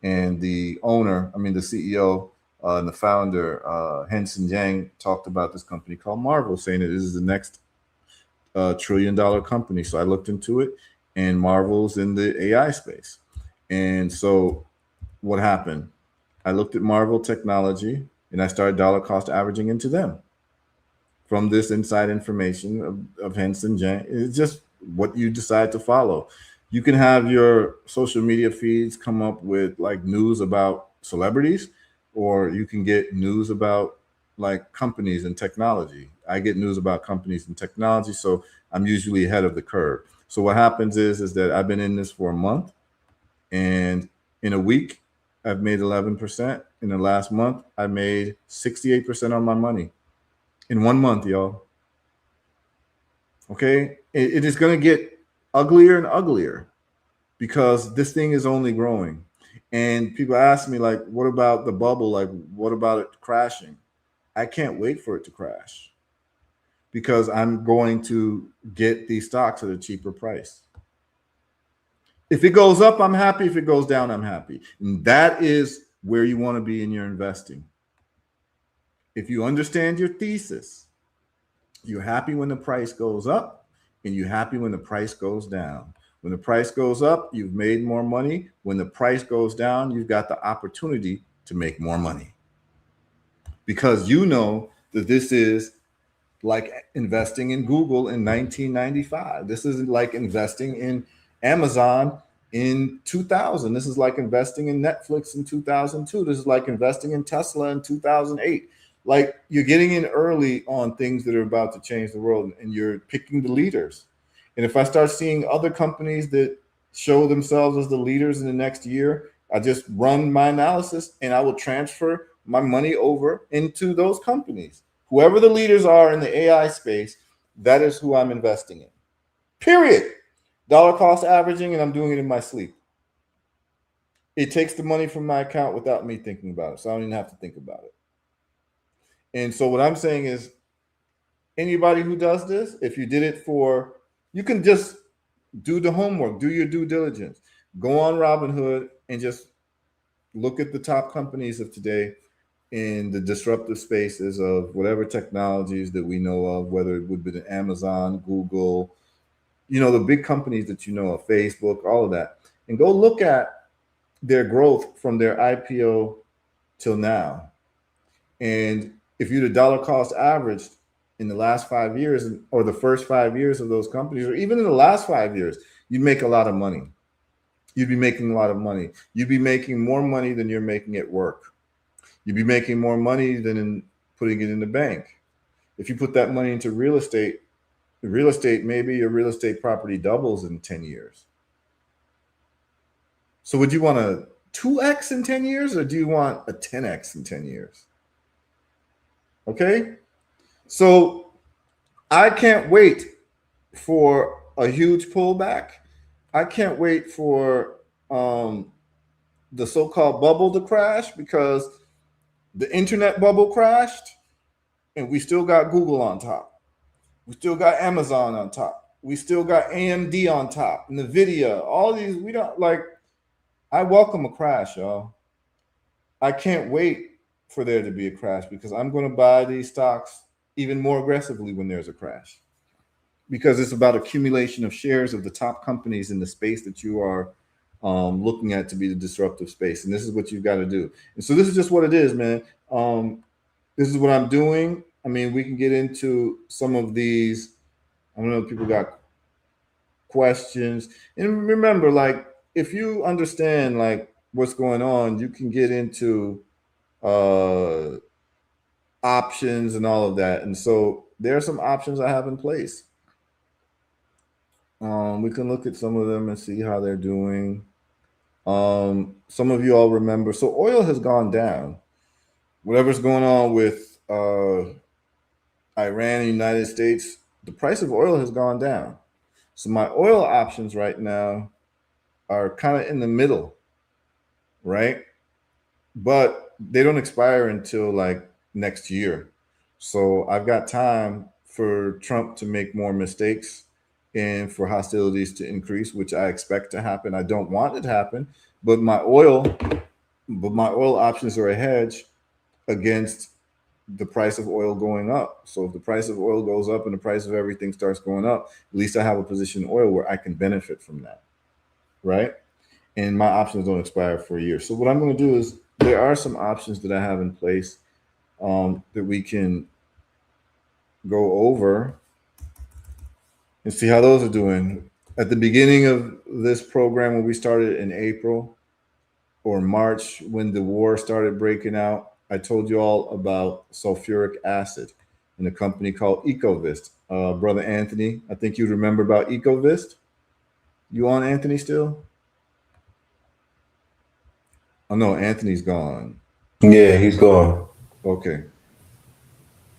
Speaker 1: And the owner, I mean, the CEO and the founder, Henson Yang, talked about this company called Marvel, saying that this is the next $1 trillion company. So I looked into it, and Marvel's in the AI space. And so what happened? I looked at Marvel Technology, and I started dollar cost averaging into them from this inside information of Henson Yang. It's just what you decide to follow. You can have your social media feeds come up with like news about celebrities, or you can get news about like companies and technology. I get news about companies and technology, so I'm usually ahead of the curve. So what happens is that I've been in this for a month, and in a week, I've made 11%. In the last month, I made 68% on my money. In 1 month, y'all. Okay? It is going to get uglier and uglier because this thing is only growing. And people ask me, like, what about the bubble? Like, what about it crashing? I can't wait for it to crash because I'm going to get these stocks at a cheaper price. If it goes up, I'm happy. If it goes down, I'm happy. And that is where you want to be in your investing. If you understand your thesis, you're happy when the price goes up and you're happy when the price goes down. When the price goes up, you've made more money. When the price goes down, you've got the opportunity to make more money. Because you know that this is like investing in Google in 1995. This isn't like investing in Amazon in 2000. This is like investing in Netflix in 2002. This is like investing in Tesla in 2008. Like, you're getting in early on things that are about to change the world, and you're picking the leaders. And if I start seeing other companies that show themselves as the leaders in the next year, I just run my analysis and I will transfer my money over into those companies. Whoever the leaders are in the AI space, that is who I'm investing in. Period. Dollar cost averaging, and I'm doing it in my sleep. It takes the money from my account without me thinking about it, so I don't even have to think about it. And so what I'm saying is, anybody who does this, if you did it for, you can just do the homework, do your due diligence, go on Robinhood and just look at the top companies of today in the disruptive spaces of whatever technologies that we know of, whether it would be Amazon, Google, you know, the big companies that you know of, Facebook, all of that, and go look at their growth from their IPO till now. And if you the dollar cost averaged in the last 5 years, or the first 5 years of those companies, or even in the last 5 years, you'd make a lot of money. You'd be making a lot of money. You'd be making more money than you're making at work. You'd be making more money than in putting it in the bank. If you put that money into real estate, maybe your real estate property doubles in 10 years. So would you want a 2x in 10 years, or do you want a 10x in 10 years? Okay. So I can't wait for a huge pullback. I can't wait for the so-called bubble to crash, because the internet bubble crashed and we still got Google on top. We still got Amazon on top. We still got AMD on top, NVIDIA, all these. We don't like, I welcome a crash, y'all. I can't wait for there to be a crash, because I'm going to buy these stocks even more aggressively when there's a crash, because it's about accumulation of shares of the top companies in the space that you are looking at to be the disruptive space. And this is what you've got to do. And so this is just what it is, man. This is what I'm doing. I mean, we can get into some of these. I don't know if people got questions. And remember, like, if you understand like what's going on, you can get into options and all of that. And so there are some options I have in place. We can look at some of them and see how they're doing. Some of you all remember, so oil has gone down. Whatever's going on with Iran and the United States, the price of oil has gone down. So my oil options right now are kind of in the middle, right? But they don't expire until like next year. So I've got time for Trump to make more mistakes and for hostilities to increase, which I expect to happen. I don't want it to happen, but my oil options are a hedge against the price of oil going up. So if the price of oil goes up and the price of everything starts going up, at least I have a position in oil where I can benefit from that, right? And my options don't expire for a year. So what I'm going to do is, there are some options that I have in place that we can go over and see how those are doing. At the beginning of this program, when we started in April or March, when the war started breaking out, I told you all about sulfuric acid in a company called Ecovist. Brother Anthony, I think you remember about Ecovist. You on, Anthony, still? Oh no, Anthony's gone.
Speaker 3: Yeah, he's gone.
Speaker 1: Okay.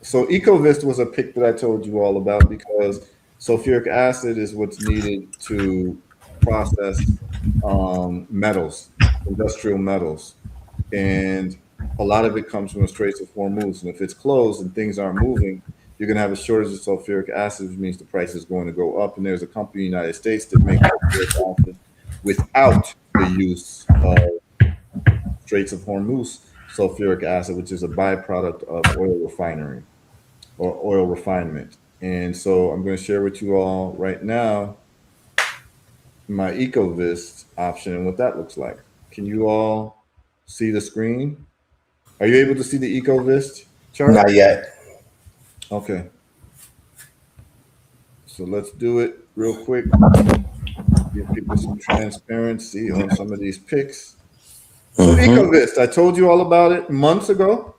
Speaker 1: So Ecovist was a pick that I told you all about, because sulfuric acid is what's needed to process metals, industrial metals. And a lot of it comes from the Straits of Hormuz. And if it's closed and things aren't moving, you're going to have a shortage of sulfuric acid, which means the price is going to go up. And there's a company in the United States that makes sulfuric acid without the use of Straits of Hormuz sulfuric acid, which is a byproduct of oil refinery or oil refinement. And so I'm going to share with you all right now my EcoVist option and what that looks like. Can you all see the screen? Are you able to see the EcoVist chart?
Speaker 3: Not yet.
Speaker 1: Okay. So let's do it real quick. Give people some transparency on some of these picks. So EcoVist, I told you all about it months ago.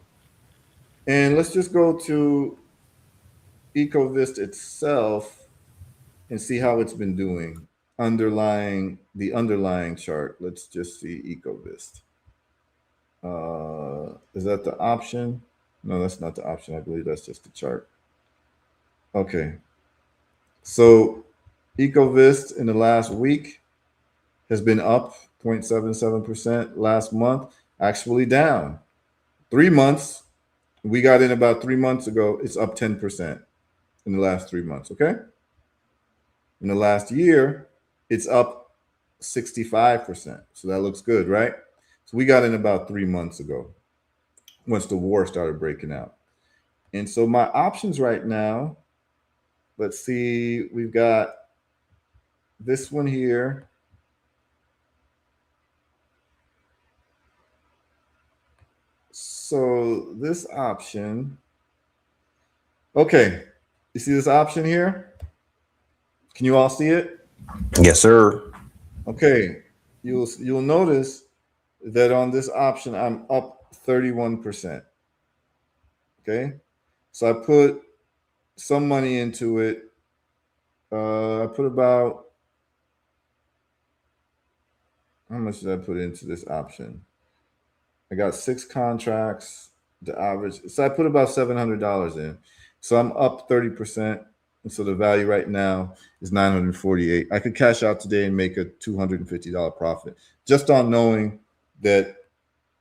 Speaker 1: And let's just go to EcoVist itself and see how it's been doing. The underlying chart. Let's just see EcoVist. Is that the option? No, that's not the option. I believe that's just the chart. Okay. So EcoVist in the last week has been up 0.77%. Last month, actually down. 3 months, we got in about 3 months ago. It's up 10% in the last 3 months. Okay. In the last year, it's up 65%. So that looks good, right? So we got in about 3 months ago once the war started breaking out. And so my options right now, let's see, we've got this one here. So this option, okay, you see this option here? Can you all see it?
Speaker 3: Yes, sir.
Speaker 1: Okay, you'll notice that on this option, I'm up 31%. Okay, so I put some money into it. I put about, how much did I put into this option? I got 6 contracts, the average. So I put about $700 in. So I'm up 30%. And so the value right now is $948. I could cash out today and make a $250 profit just on knowing that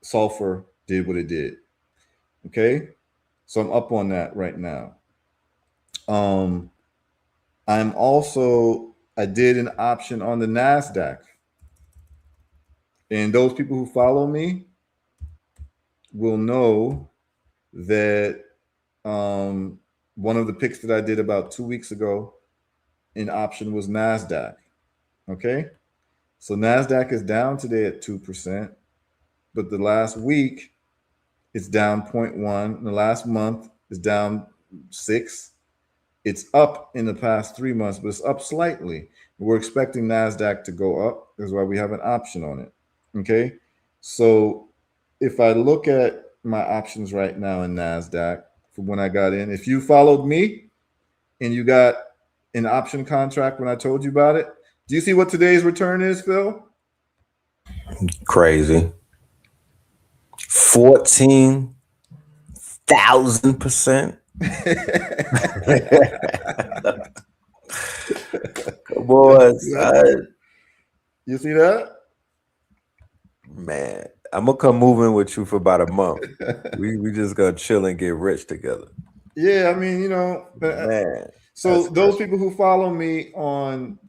Speaker 1: sulfur did what it did. Okay. So I'm up on that right now. I did an option on the NASDAQ. And those people who follow me will know that one of the picks that I did about 2 weeks ago in option was NASDAQ. Okay. So NASDAQ is down today at 2%, but the last week it's down 0.1. The last month is down 6. It's up in the past 3 months, but it's up slightly. We're expecting NASDAQ to go up. That's why we have an option on it. Okay. So if I look at my options right now in NASDAQ from when I got in, if you followed me and you got an option contract when I told you about it, do you see what today's return is, Phil?
Speaker 3: Crazy. 14,000%. Boy,
Speaker 1: You see that?
Speaker 3: Man, I'm gonna come move in with you for about a month. we just gonna chill and get rich together.
Speaker 1: Yeah, I mean,
Speaker 3: Man.
Speaker 1: So those people who follow me on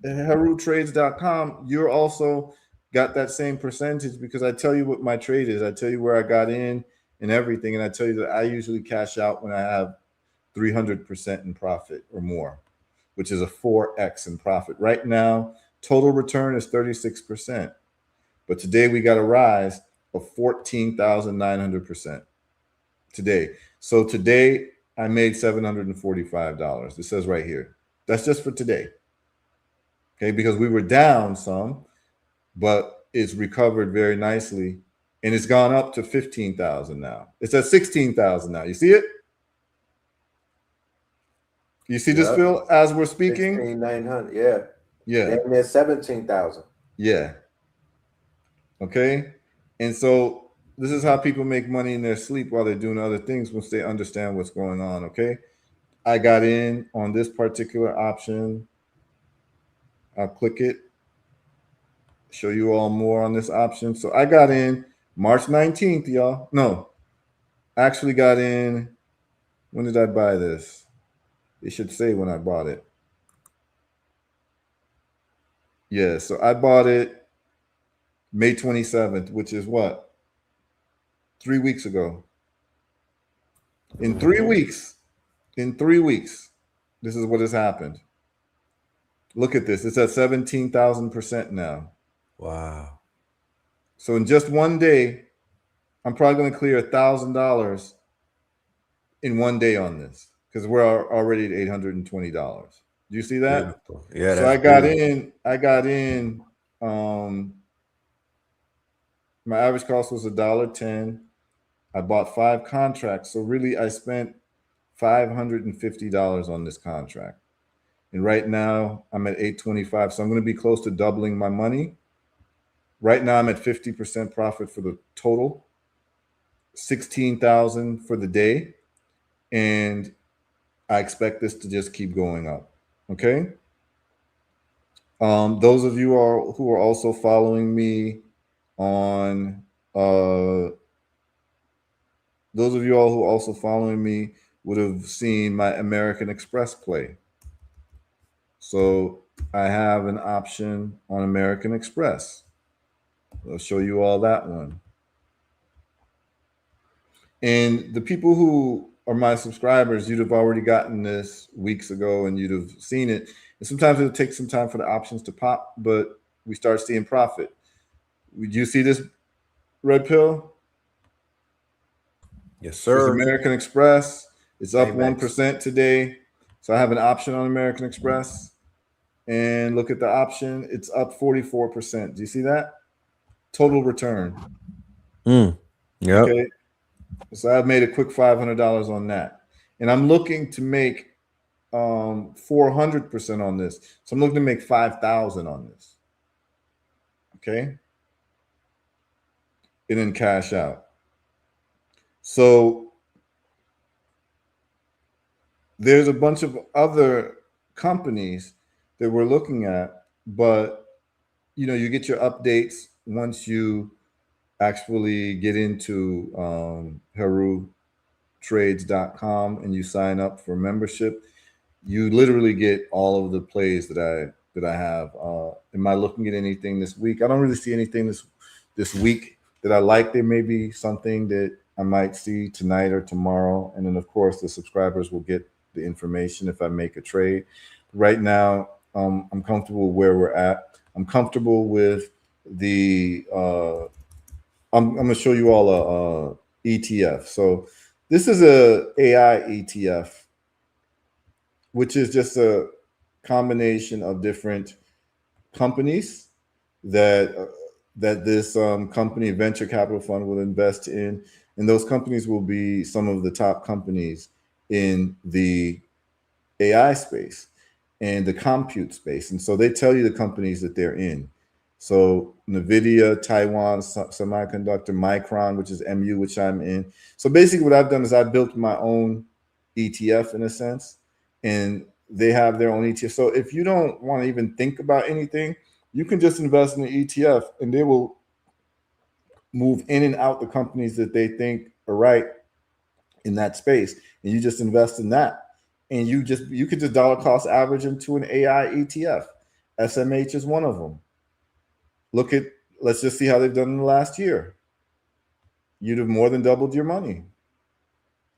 Speaker 1: HERUtrades.com, you're also got that same percentage because I tell you what my trade is. I tell you where I got in and everything, and I tell you that I usually cash out when I have 300% in profit or more, which is a 4x in profit. Right now, total return is 36%. But today we got a rise of 14,900% today. So today I made $745. It says right here. That's just for today. Okay, because we were down some, but it's recovered very nicely. And it's gone up to 15,000 now. It's at 16,000 now. You see it? You see this, Phil, as we're speaking?
Speaker 3: 16,900, yeah.
Speaker 1: Yeah.
Speaker 3: Damn near 17,000.
Speaker 1: Yeah. Okay. And so this is how people make money in their sleep while they're doing other things once they understand what's going on. Okay. I got in on this particular option. I'll click it. Show you all more on this option. So I got in March 19th, y'all. No, I actually got in. When did I buy this? It should say when I bought it. Yeah, so I bought it May 27th, which is what? 3 weeks ago. In 3 weeks, this is what has happened. Look at this. It's at 17,000% now.
Speaker 3: Wow.
Speaker 1: So in just one day, I'm probably going to clear $1,000 in one day on this because we're already at $820. Do you see that?
Speaker 3: Beautiful. Yeah,
Speaker 1: So
Speaker 3: that's
Speaker 1: I got in, my average cost was $1.10. I bought 5 contracts. So really I spent $550 on this contract. And right now I'm at 825. So I'm going to be close to doubling my money. Right now I'm at 50% profit for the total, 16,000 for the day. And I expect this to just keep going up. Okay. Those of you who are also following me on, those of you all who are also following me would have seen my American Express play. So I have an option on American Express. I'll show you all that one. And the people who are my subscribers, you'd have already gotten this weeks ago and you'd have seen it. And sometimes it'll take some time for the options to pop, but we start seeing profit. Would you see this red pill?
Speaker 3: Yes,
Speaker 1: It's
Speaker 3: sir.
Speaker 1: American Express. It's up
Speaker 3: Amex.
Speaker 1: 1% today. So I have an option on American Express. And look at the option. It's up 44%. Do you see that? Total return.
Speaker 3: Yep.
Speaker 1: Okay. So I've made a quick $500 on that. And I'm looking to make 400% on this. So I'm looking to make 5,000 on this. Okay. And then cash out. So there's a bunch of other companies that we're looking at, but you know, you get your updates once actually get into HERUtrades.com and you sign up for membership. You literally get all of the plays that I have. Am I looking at anything this week? I don't really see anything this week that I like. There may be something that I might see tonight or tomorrow, and then of course the subscribers will get the information if I make a trade. Right now, I'm comfortable where we're at. I'm comfortable with the. I'm going to show you all a ETF. So this is a AI ETF, which is just a combination of different companies that this company venture capital fund will invest in, and those companies will be some of the top companies in the AI space and the compute space. And so they tell you the companies that they're in. So NVIDIA, Taiwan Semiconductor, Micron, which is MU, which I'm in. So basically what I've done is I built my own ETF in a sense, and they have their own ETF. So if you don't want to even think about anything, you can just invest in the ETF and they will move in and out the companies that they think are right in that space. And you just invest in that. And you could just dollar cost average into an AI ETF. SMH is one of them. Let's just see how they've done in the last year. You'd have more than doubled your money.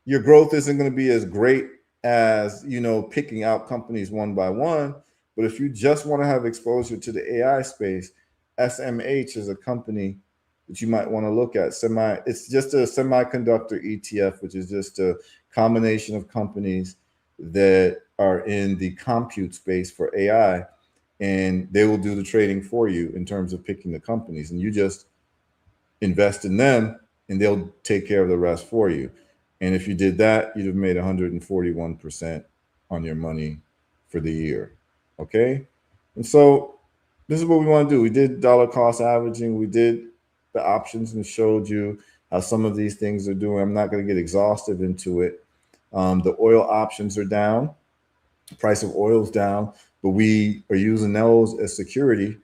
Speaker 1: Your growth isn't going to be as great as, you know, picking out companies one by one. But if you just want to have exposure to the AI space, SMH is a company that you might want to look at. It's just a semiconductor ETF, which is just a combination of companies that are in the compute space for AI. And they will do the trading for you in terms of picking the companies, and you just invest in them and they'll take care of the rest for you. And if you did that, you'd have made 141% on your money for the year. Okay. And so this is what we want to do. We did dollar cost averaging. We did the options and showed you how some of these things are doing. I'm not going to get exhaustive into it. The oil options are down. The price of oil is down, but we are using those as security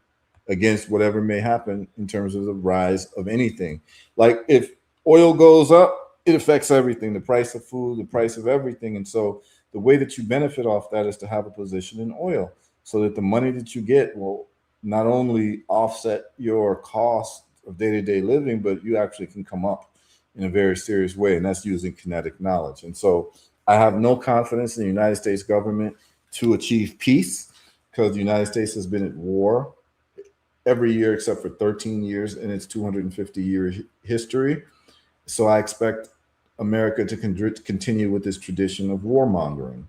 Speaker 1: against whatever may happen in terms of the rise of anything. Like if oil goes up, it affects everything, the price of food, the price of everything. And so the way that you benefit off that is to have a position in oil so that the money that you get will not only offset your cost of day-to-day living, but you actually can come up in a very serious way, and that's using kinetic knowledge. And so I have no confidence in the United States government to achieve peace, because the United States has been at war every year except for 13 years in its 250-year history. So I expect America to continue with this tradition of warmongering.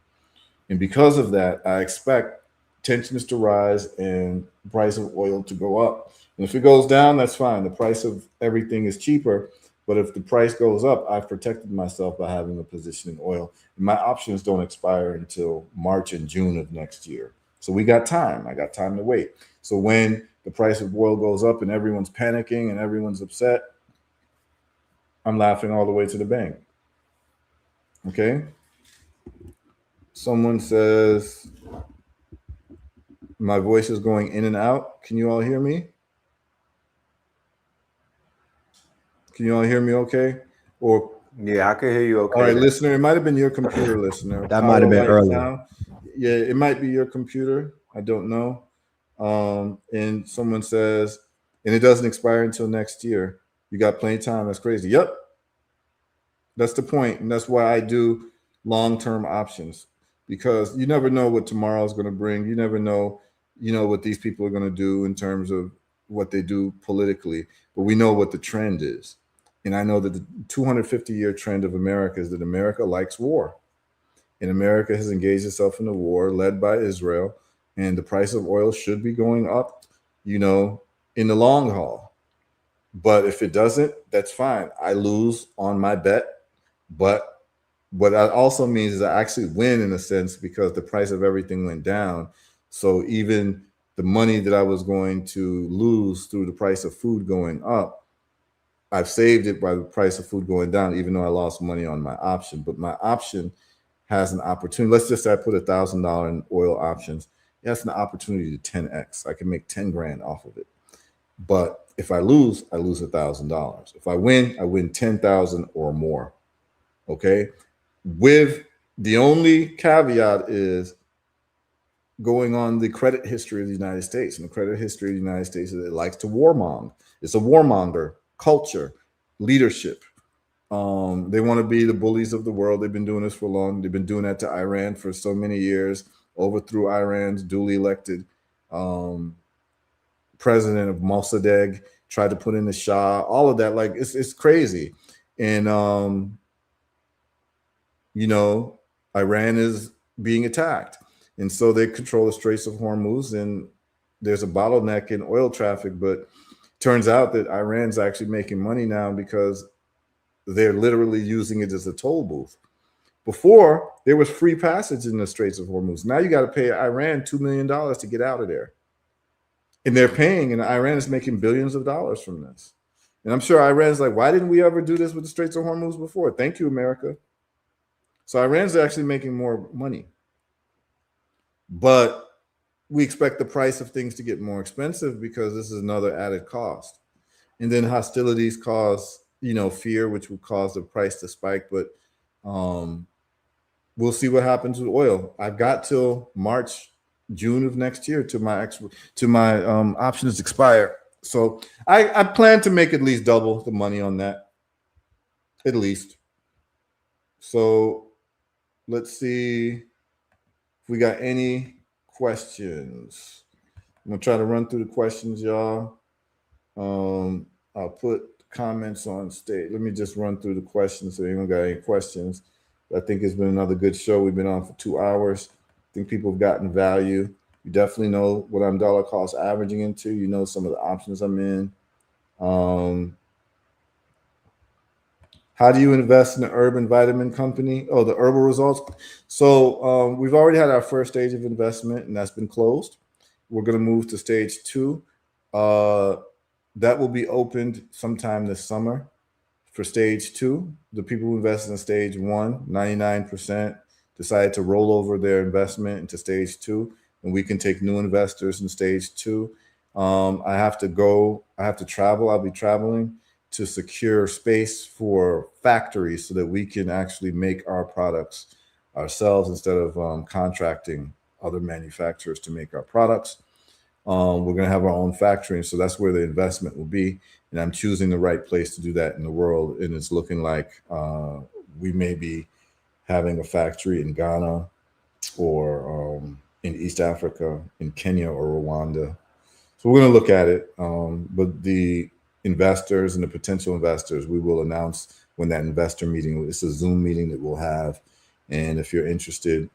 Speaker 1: And because of that, I expect tensions to rise and price of oil to go up. And if it goes down, that's fine. The price of everything is cheaper. But if the price goes up, I've protected myself by having a position in oil. And my options don't expire until March and June of next year. So we got time. I got time to wait. So when the price of oil goes up and everyone's panicking and everyone's upset, I'm laughing all the way to the bank. Okay? Someone says, my voice is going in and out. Can you all hear me? Can you all hear me okay? Or
Speaker 3: Yeah, I can hear you okay.
Speaker 1: all right, listener, it might have been your computer, listener.
Speaker 3: That might have been
Speaker 1: Power, light,
Speaker 3: earlier.
Speaker 1: sound. Yeah, it might be your computer. I don't know. And someone says, and it doesn't expire until next year. You got plenty of time. That's crazy. Yep. That's the point. And that's why I do long-term options, because you never know what tomorrow is going to bring. You never know, what these people are going to do in terms of what they do politically, but we know what the trend is. And I know that the 250-year trend of America is that America likes war. And America has engaged itself in a war led by Israel. And the price of oil should be going up, in the long haul. But if it doesn't, that's fine. I lose on my bet. But what that also means is I actually win in a sense, because the price of everything went down. So even the money that I was going to lose through the price of food going up, I've saved it by the price of food going down, even though I lost money on my option. But my option has an opportunity. Let's just say I put $1,000 in oil options. It has an opportunity to 10x. I can make 10 grand off of it. But if I lose $1,000. If I win 10,000 or more. Okay. With the only caveat is going on the credit history of the United States. And the credit history of the United States is it likes to warmong. It's a warmonger culture, leadership. They want to be the bullies of the world. They've been doing this for long. They've been doing that to Iran for so many years, overthrew Iran's duly elected president of Mossadegh, tried to put in the Shah, all of that. Like it's crazy. And Iran is being attacked. And so they control the Straits of Hormuz, and there's a bottleneck in oil traffic. But turns out that Iran's actually making money now because they're literally using it as a toll booth. Before, there was free passage in the Straits of Hormuz. Now you got to pay Iran $2 million to get out of there. And they're paying, and Iran is making billions of dollars from this. And I'm sure Iran's like, why didn't we ever do this with the Straits of Hormuz before? Thank you, America. So Iran's actually making more money. But we expect the price of things to get more expensive because this is another added cost. And then hostilities cause, fear, which would cause the price to spike. But we'll see what happens with oil. I've got till March, June of next year to my options expire. So I plan to make at least double the money on that, at least. So let's see if we got any questions. I'm gonna try to run through the questions, y'all. I'll put comments on stage. Let me just run through the questions so anyone got any questions. I think it's been another good show. We've been on for 2 hours. I think people have gotten value. You definitely know what I'm dollar cost averaging into. You know some of the options I'm in. How do you invest in the Urban Vitamin Company? Oh, the herbal results. So we've already had our first stage of investment, and that's been closed. We're going to move to stage 2. That will be opened sometime this summer for stage 2. The people who invested in stage 1, 99% decided to roll over their investment into stage 2, and we can take new investors in stage 2. I have to travel. I'll be traveling to secure space for factories so that we can actually make our products ourselves instead of contracting other manufacturers to make our products. We're going to have our own factory. And so that's where the investment will be. And I'm choosing the right place to do that in the world. And it's looking like we may be having a factory in Ghana or in East Africa, in Kenya or Rwanda. So we're going to look at it. But the investors and the potential investors, we will announce when that investor meeting, it's a Zoom meeting that we'll have. And if you're interested,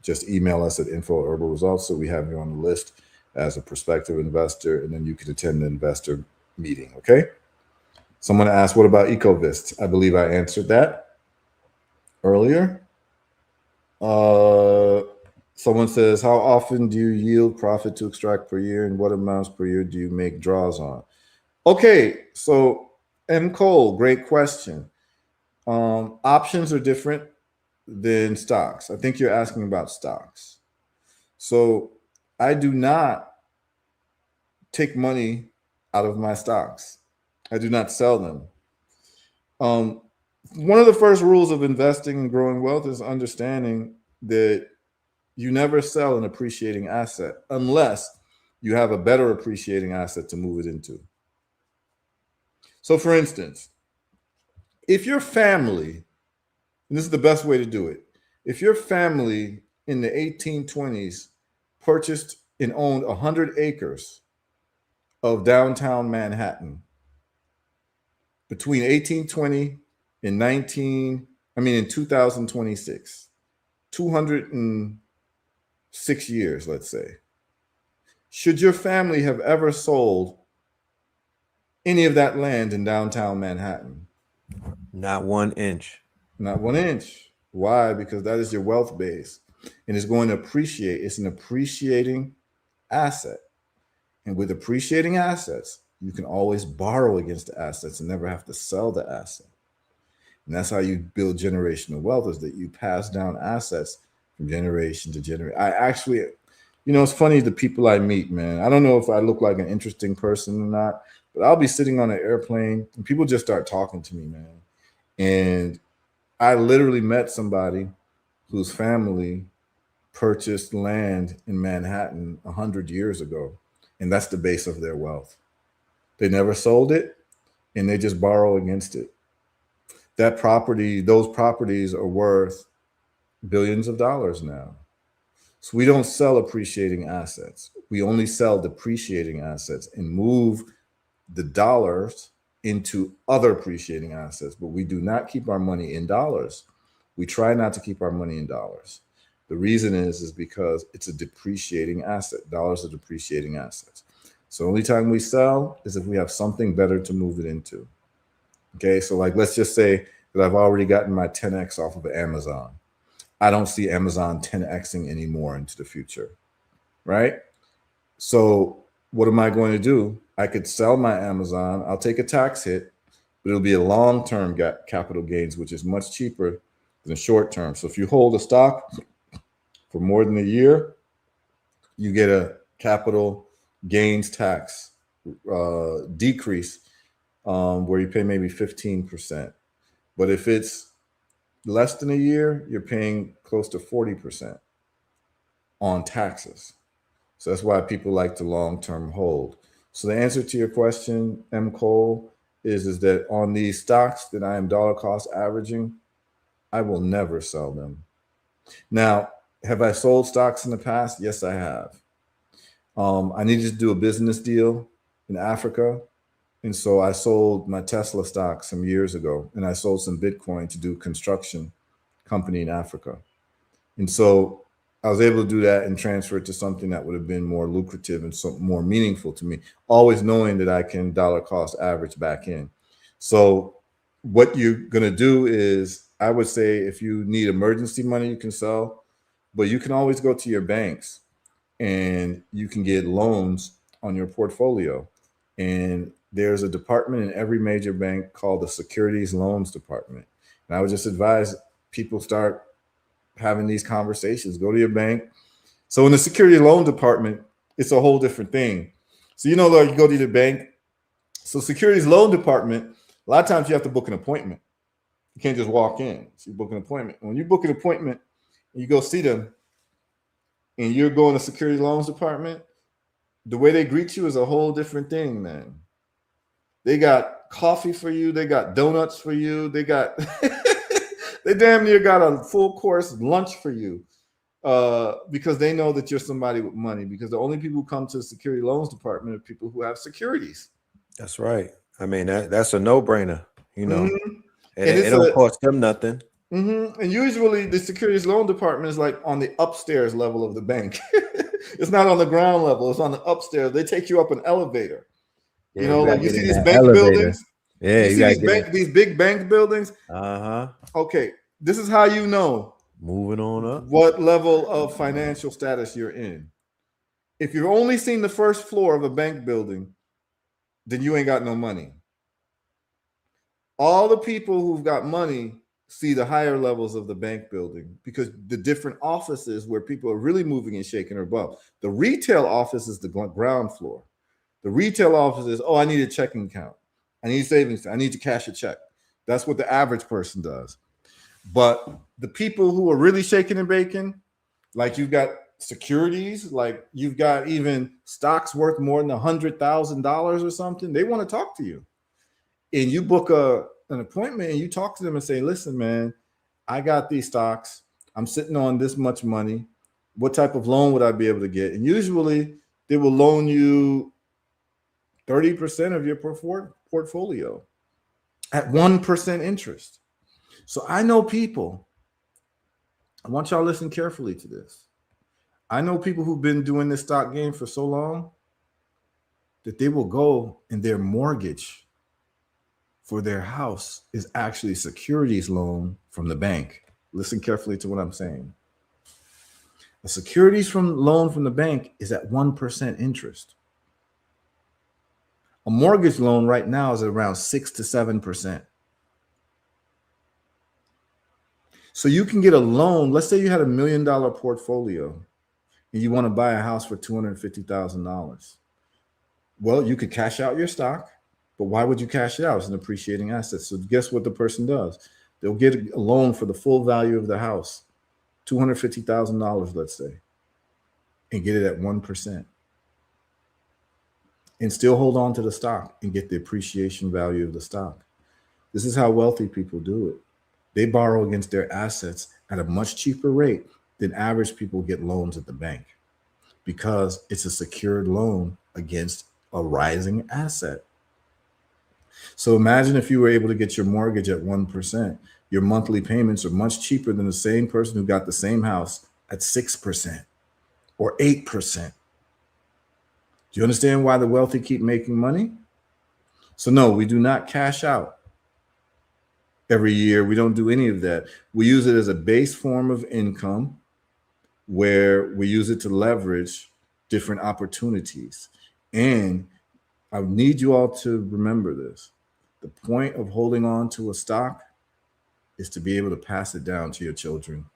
Speaker 1: just email us at info@herbalresults so we have you on the list as a prospective investor, and then you can attend the investor meeting, okay? Someone asked, what about EcoVist? I believe I answered that earlier. Someone says, how often do you yield profit to extract per year, and what amounts per year do you make draws on? Okay, so M. Cole, great question. Options are different than stocks. I think you're asking about stocks. So I do not take money out of my stocks. I do not sell them. One of the first rules of investing and growing wealth is understanding that you never sell an appreciating asset unless you have a better appreciating asset to move it into. So for instance, if your family, and this is the best way to do it, if your family in the 1820s purchased and owned 100 acres of downtown Manhattan between 1820 and 2026, 206 years, let's say. Should your family have ever sold any of that land in downtown Manhattan?
Speaker 3: Not 1 inch.
Speaker 1: Not 1 inch. Why? Because that is your wealth base, and it's going to appreciate. It's an appreciating asset. And with appreciating assets, you can always borrow against the assets and never have to sell the asset. And that's how you build generational wealth, is that you pass down assets from generation to generation. I actually, it's funny, the people I meet, man. I don't know if I look like an interesting person or not, but I'll be sitting on an airplane and people just start talking to me, man. And I literally met somebody whose family purchased land in Manhattan 100 years ago. And that's the base of their wealth. They never sold it, and they just borrow against it. That property, those properties are worth billions of dollars now. So we don't sell appreciating assets. We only sell depreciating assets and move the dollars into other appreciating assets, but we do not keep our money in dollars. We try not to keep our money in dollars. The reason is because it's a depreciating asset. Dollars are depreciating assets. So the only time we sell is if we have something better to move it into. Okay, so like, let's just say that I've already gotten my 10x off of Amazon. I don't see Amazon 10xing anymore into the future, right? So what am I going to do? I could sell my Amazon. I'll take a tax hit, but it'll be a long-term capital gains, which is much cheaper than short-term. So if you hold a stock for more than a year, you get a capital gains tax decrease where you pay maybe 15%. But if it's less than a year, you're paying close to 40% on taxes. So that's why people like to long-term hold. So the answer to your question, M. Cole, is that on these stocks that I am dollar cost averaging, I will never sell them. Now, have I sold stocks in the past? Yes, I have. I needed to do a business deal in Africa. And so I sold my Tesla stock some years ago, and I sold some Bitcoin to do construction company in Africa. And so I was able to do that and transfer it to something that would have been more lucrative and so more meaningful to me, always knowing that I can dollar cost average back in. So what you're going to do is, I would say, if you need emergency money, you can sell, but you can always go to your banks and you can get loans on your portfolio. And there's a department in every major bank called the Securities Loans Department. And I would just advise people start having these conversations. Go to your bank. So in the Securities Loan Department, it's a whole different thing. So, like you go to the bank. So Securities Loan Department, a lot of times you have to book an appointment. You can't just walk in. So you book an appointment. When you book an appointment and you go see them and you're going to Securities Loans Department, the way they greet you is a whole different thing, man. They got coffee for you. They got donuts for you. They got, they damn near got a full course lunch for you because they know that you're somebody with money. Because the only people who come to the security loans department are people who have securities.
Speaker 3: That's right. I mean, that's a no-brainer, you know.
Speaker 1: Mm-hmm.
Speaker 3: And it don't cost them nothing.
Speaker 1: Mm-hmm. And usually the securities loan department is like on the upstairs level of the bank. It's not on the ground level. It's on the upstairs. They take you up an elevator.
Speaker 3: Yeah,
Speaker 1: you know, like you
Speaker 3: get
Speaker 1: see
Speaker 3: in
Speaker 1: these
Speaker 3: that
Speaker 1: bank
Speaker 3: elevator.
Speaker 1: buildings.
Speaker 3: Yeah,
Speaker 1: you see these big bank buildings. Okay, this is how you know
Speaker 3: moving on up
Speaker 1: what level of financial status you're in. If you've only seen the first floor of a bank building, then you ain't got no money. All the people who've got money see the higher levels of the bank building because the different offices where people are really moving and shaking are above. The retail office is the ground floor. The retail office is, oh, I need a checking account. I need savings. I need to cash a check. That's what the average person does. But the people who are really shaking and baking, like you've got securities, like you've got even stocks worth more than $100,000 or something, they want to talk to you. And you book an appointment and you talk to them and say, listen, man, I got these stocks. I'm sitting on this much money. What type of loan would I be able to get? And usually they will loan you 30% of your portfolio at 1% interest. So I know people, I want y'all to listen carefully to this. I know people who've been doing this stock game for so long that they will go and their mortgage for their house is actually a securities loan from the bank. Listen carefully to what I'm saying. A securities loan from the bank is at 1% interest. A mortgage loan right now is around 6 to 7%. So you can get a loan. Let's say you had $1 million portfolio and you want to buy a house for $250,000. Well, you could cash out your stock, but why would you cash it out? It's an appreciating asset. So guess what the person does? They'll get a loan for the full value of the house, $250,000, let's say, and get it at 1%. And still hold on to the stock and get the appreciation value of the stock. This is how wealthy people do it. They borrow against their assets at a much cheaper rate than average people get loans at the bank because it's a secured loan against a rising asset. So imagine if you were able to get your mortgage at 1%, your monthly payments are much cheaper than the same person who got the same house at 6% or 8%. Do you understand why the wealthy keep making money? So no, we do not cash out every year. We don't do any of that. We use it as a base form of income where we use it to leverage different opportunities. And I need you all to remember this. The point of holding on to a stock is to be able to pass it down to your children.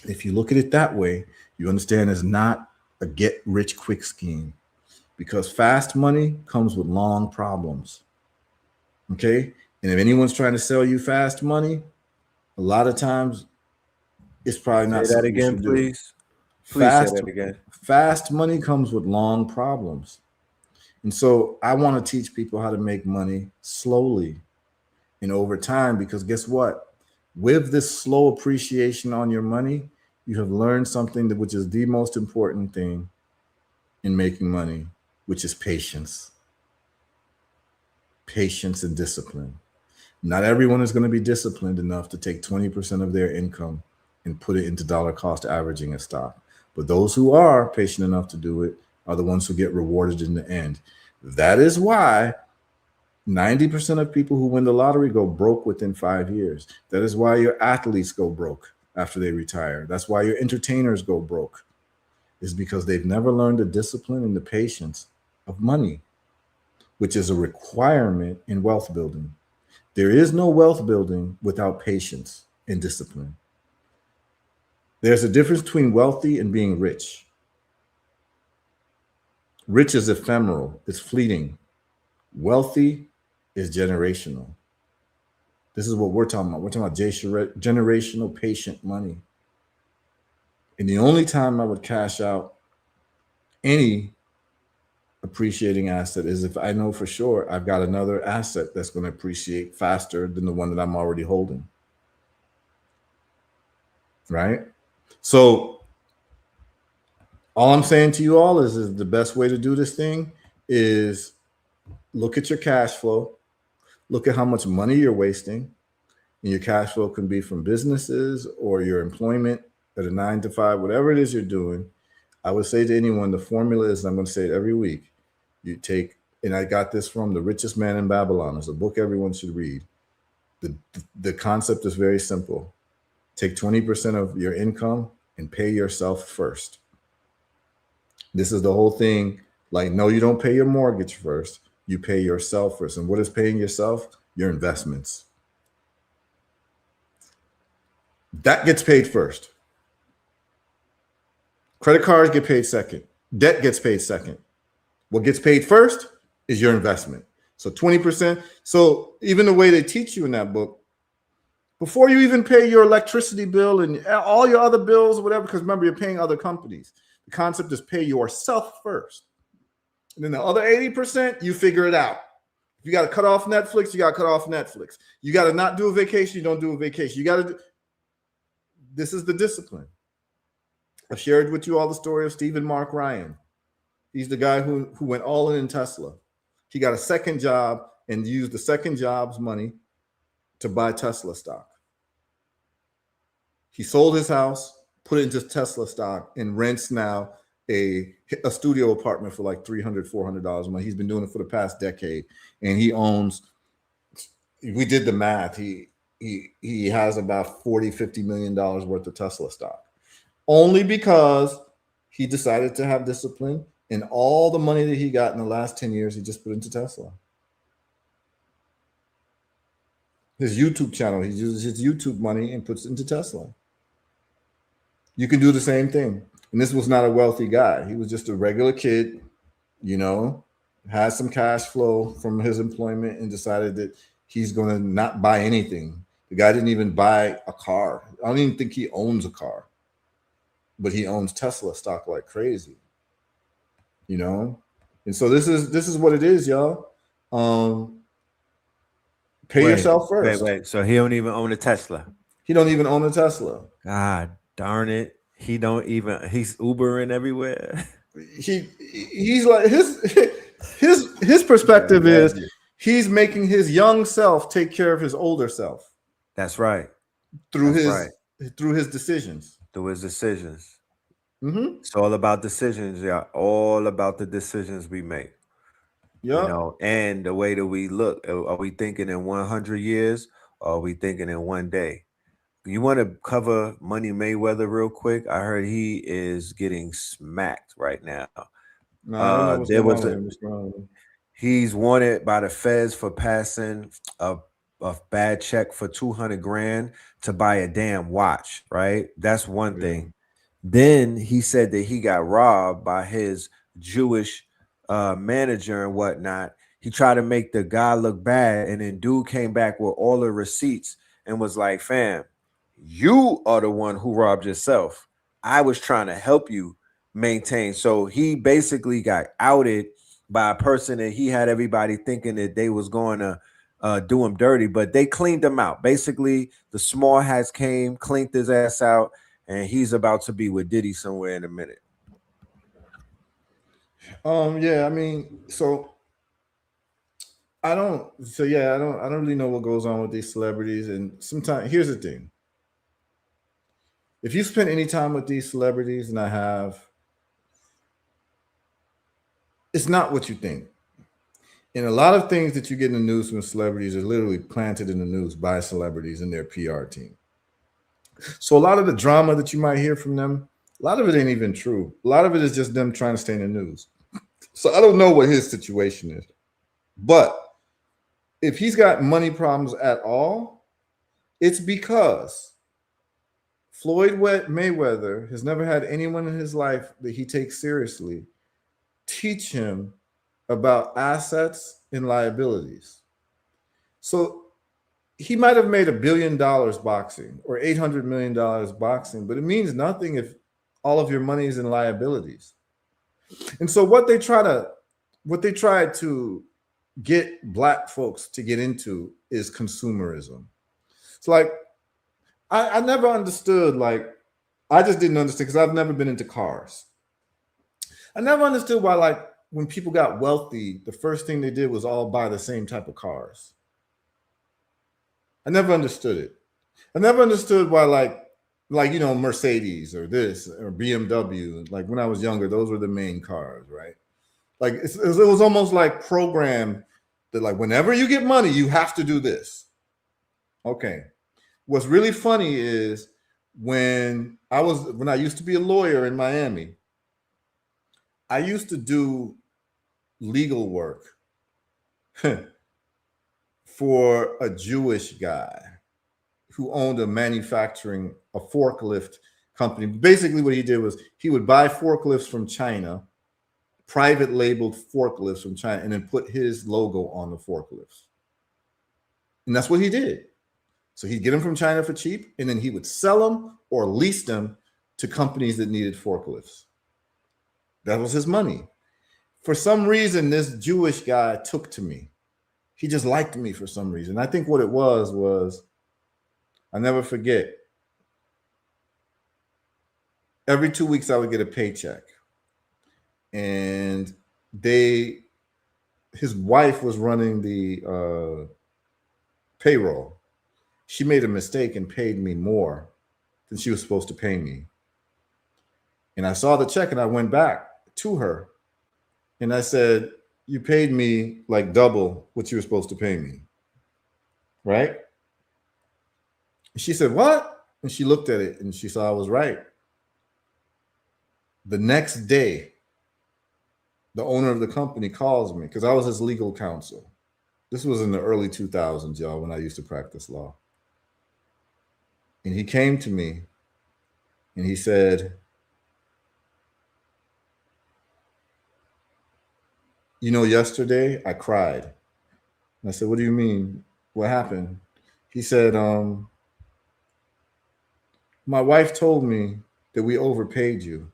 Speaker 1: If you look at it that way, you understand it's not a get rich quick scheme because fast money comes with long problems. Okay. And if anyone's trying to sell you fast money, a lot of times it's probably not.
Speaker 3: Say that again, please. Please say that again.
Speaker 1: Fast money comes with long problems. And so I want to teach people how to make money slowly and over time, because guess what? With this slow appreciation on your money, you have learned something which is the most important thing in making money, which is patience. Patience and discipline. Not everyone is going to be disciplined enough to take 20% of their income and put it into dollar cost averaging a stock. But those who are patient enough to do it are the ones who get rewarded in the end. That is why 90% of people who win the lottery go broke within 5 years. That is why your athletes go broke after they retire. That's why your entertainers go broke. Is because they've never learned the discipline and the patience of money, which is a requirement in wealth building. There is no wealth building without patience and discipline. There's a difference between wealthy and being rich. Rich is ephemeral, it's fleeting. Wealthy is generational. This is what we're talking about. We're talking about generational patient money. And the only time I would cash out any appreciating asset is if I know for sure I've got another asset that's going to appreciate faster than the one that I'm already holding. Right? So all I'm saying to you all is the best way to do this thing is look at your cash flow, look at how much money you're wasting. And your cash flow can be from businesses or your employment at a 9 to 5, whatever it is you're doing. I would say to anyone, the formula is, and I'm going to say it every week, you take, and I got this from The Richest Man in Babylon. It's a book everyone should read. The concept is very simple. Take 20% of your income and pay yourself first. This is the whole thing. Like, no, you don't pay your mortgage first. You pay yourself first. And what is paying yourself? Your investments. That gets paid first. Credit cards get paid second. Debt gets paid second. What gets paid first is your investment. So 20%. So even the way they teach you in that book, before you even pay your electricity bill and all your other bills, whatever, because remember, you're paying other companies. The concept is pay yourself first. And then the other 80%, you figure it out. If you got to cut off Netflix, you got to cut off Netflix. You got to not do a vacation, you don't do a vacation. You got to do. This is the discipline. I've shared with you all the story of Stephen Mark Ryan. He's the guy who went all in Tesla. He got a second job and used the second job's money to buy Tesla stock. He sold his house, put it into Tesla stock, and rents now a studio apartment for like $300, $400 a month. He's been doing it for the past decade, and he owns. We did the math. He has about $40-50 million worth of Tesla stock, only because he decided to have discipline, and all the money that he got in the last 10 years, he just put into Tesla. His YouTube channel, he uses his YouTube money and puts it into Tesla. You can do the same thing. And this was not a wealthy guy. He was just a regular kid, had some cash flow from his employment and decided that he's going to not buy anything. The guy didn't even buy a car. I don't even think he owns a car, but he owns Tesla stock like crazy, And so this is what it is, y'all. Pay yourself first.
Speaker 3: Wait. So he don't even own a Tesla.
Speaker 1: He don't even own a Tesla.
Speaker 3: God darn it. He's Ubering everywhere.
Speaker 1: He's like his perspective is he's making his young self take care of his older self.
Speaker 3: That's right.
Speaker 1: Through his decisions.
Speaker 3: Through his decisions.
Speaker 1: Mm-hmm.
Speaker 3: It's all about decisions, yeah. All about the decisions we make.
Speaker 1: Yeah.
Speaker 3: And the way that we look. Are we thinking in 100 years or are we thinking in one day? You want to cover Money Mayweather real quick? I heard he is getting smacked right now.
Speaker 1: No, I don't know what's going on.
Speaker 3: He's wanted by the feds for passing a bad check for $200,000 to buy a damn watch, right? That's one thing. Then he said that he got robbed by his Jewish manager and whatnot. He tried to make the guy look bad, and then dude came back with all the receipts and was like, fam, you are the one who robbed yourself. I was trying to help you maintain. So he basically got outed by a person that he had everybody thinking that they was going to do him dirty, but they cleaned him out. Basically, the small hats came, cleaned his ass out, and he's about to be with Diddy somewhere in a minute.
Speaker 1: Yeah, I mean, I don't really know what goes on with these celebrities. And sometimes, here's the thing. If you spend any time with these celebrities, and I have, it's not what you think. And a lot of things that you get in the news from celebrities are literally planted in the news by celebrities and their PR team. So a lot of the drama that you might hear from them, a lot of it ain't even true. A lot of it is just them trying to stay in the news. So I don't know what his situation is. But if he's got money problems at all, it's because Floyd Mayweather has never had anyone in his life that he takes seriously teach him about assets and liabilities. So he might have made $1 billion boxing or $800 million boxing, but it means nothing if all of your money is in liabilities. And so what they try to what they tried to get Black folks to get into is consumerism. It's like, I never understood, like, I just didn't understand because I've never been into cars. I never understood why, like, when people got wealthy, the first thing they did was all buy the same type of cars. I never understood it. I never understood why, like, you know, Mercedes or this or BMW. Like when I was younger, those were the main cars, right? Like it was almost like programmed that like whenever you get money, you have to do this. Okay. What's really funny is when I used to be a lawyer in Miami, I used to do legal work for a Jewish guy who owned a forklift company. Basically what he did was he would buy forklifts from China, private labeled forklifts from China, and then put his logo on the forklifts. And that's what he did. So he'd get them from China for cheap, and then he would sell them or lease them to companies that needed forklifts. That was his money. For some reason, this Jewish guy took to me. He just liked me for some reason. I think what it was I'll never forget. Every 2 weeks, I would get a paycheck. And his wife was running the payroll. She made a mistake and paid me more than she was supposed to pay me. And I saw the check and I went back to her and I said, you paid me like double what you were supposed to pay me, right? She said, what? And she looked at it and she saw I was right. The next day, the owner of the company calls me because I was his legal counsel. This was in the early 2000s, y'all, when I used to practice law. And he came to me and he said, you know, yesterday I cried. And I said, what do you mean? What happened? He said, my wife told me that we overpaid you.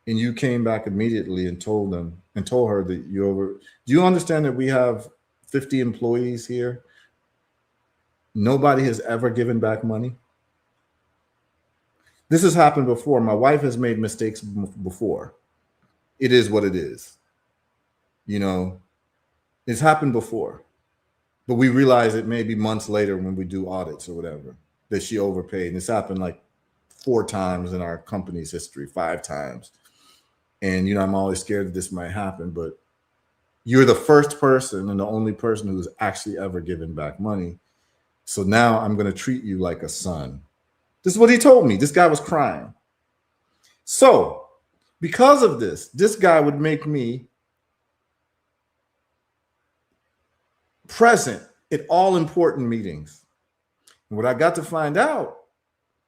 Speaker 1: And you came back immediately and told her that do you understand that we have 50 employees here? Nobody has ever given back money. This has happened before. My wife has made mistakes before. It is what it is. You know, it's happened before. But we realize it maybe months later when we do audits or whatever that she overpaid. And it's happened like 4 times in our company's history, 5 times. And, you know, I'm always scared that this might happen, but you're the first person and the only person who's actually ever given back money. So now I'm going to treat you like a son. This is what he told me. This guy was crying. So because of this guy would make me present at all important meetings. And what I got to find out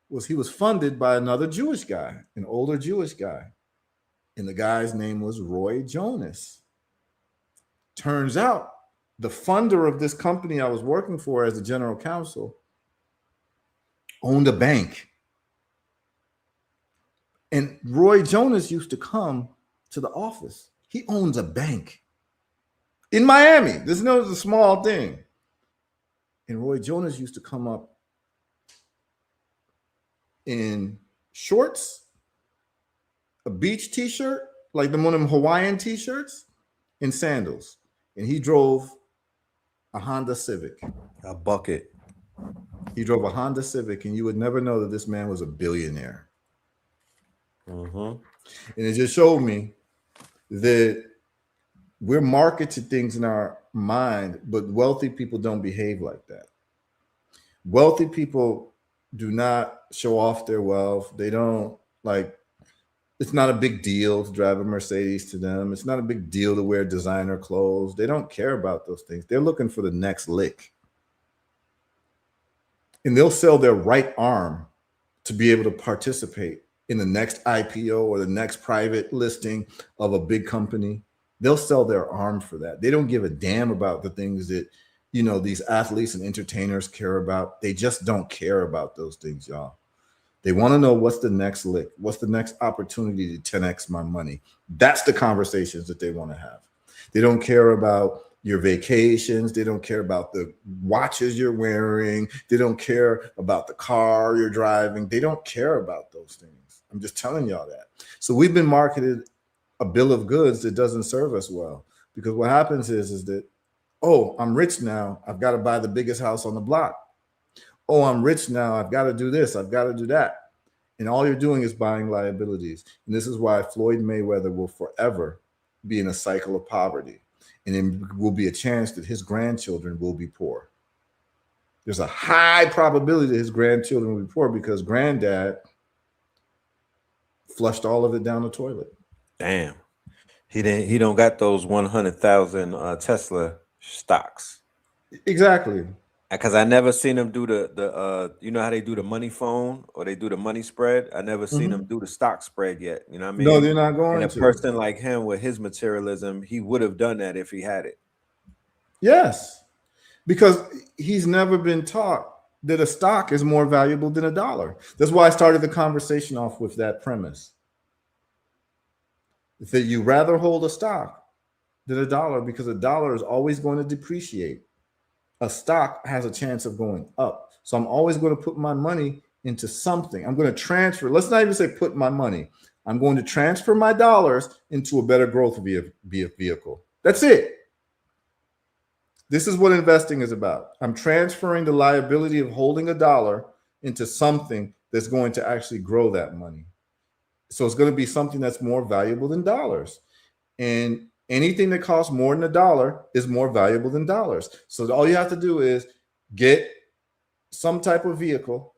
Speaker 1: was he was funded by another Jewish guy, an older Jewish guy. And the guy's name was Roy Jonas. Turns out the funder of this company I was working for as the general counsel owned a bank. And Roy Jonas used to come to the office. He owns a bank in Miami. This is a small thing. And Roy Jonas used to come up in shorts, a beach t-shirt, like one of them Hawaiian t-shirts, and sandals. And he drove a Honda Civic.
Speaker 3: A bucket.
Speaker 1: He drove a Honda Civic, and you would never know that this man was a billionaire.
Speaker 3: Mm-hmm.
Speaker 1: And it just showed me that we're marketed things in our mind, but wealthy people don't behave like that. Wealthy people do not show off their wealth. They don't it's not a big deal to drive a Mercedes to them. It's not a big deal to wear designer clothes. They don't care about those things. They're looking for the next lick. And they'll sell their right arm to be able to participate in the next IPO or the next private listing of a big company. They'll sell their arm for that. They don't give a damn about the things that, you know, these athletes and entertainers care about. They just don't care about those things, y'all. They want to know what's the next lick, what's the next opportunity to 10x my money. That's the conversations that they want to have. They don't care about your vacations. They don't care about the watches you're wearing. They don't care about the car you're driving. They don't care about those things. I'm just telling y'all that. So we've been marketed a bill of goods that doesn't serve us well, because what happens is that, oh, I'm rich now, I've got to buy the biggest house on the block. Oh, I'm rich now, I've got to do this, I've got to do that. And all you're doing is buying liabilities. And this is why Floyd Mayweather will forever be in a cycle of poverty. And then will be a chance that his grandchildren will be poor. There's a high probability that his grandchildren will be poor because granddad flushed all of it down the toilet.
Speaker 3: Damn. He don't got those 100,000 Tesla stocks.
Speaker 1: Exactly.
Speaker 3: Because I never seen him do the you know how they do the money phone or they do the money spread. I never seen him do the stock spread yet. You know what I mean?
Speaker 1: No, they're not going
Speaker 3: and
Speaker 1: to.
Speaker 3: A person like him with his materialism, he would have done that if he had it.
Speaker 1: Yes, because he's never been taught that a stock is more valuable than a dollar. That's why I started the conversation off with that premise. That you rather hold a stock than a dollar because a dollar is always going to depreciate. A stock has a chance of going up. So I'm always going to put my money into something. I'm going to transfer. Let's not even say put my money. I'm going to transfer my dollars into a better growth vehicle. That's it. This is what investing is about. I'm transferring the liability of holding a dollar into something that's going to actually grow that money. So it's going to be something that's more valuable than dollars. And anything that costs more than a dollar is more valuable than dollars. So all you have to do is get some type of vehicle,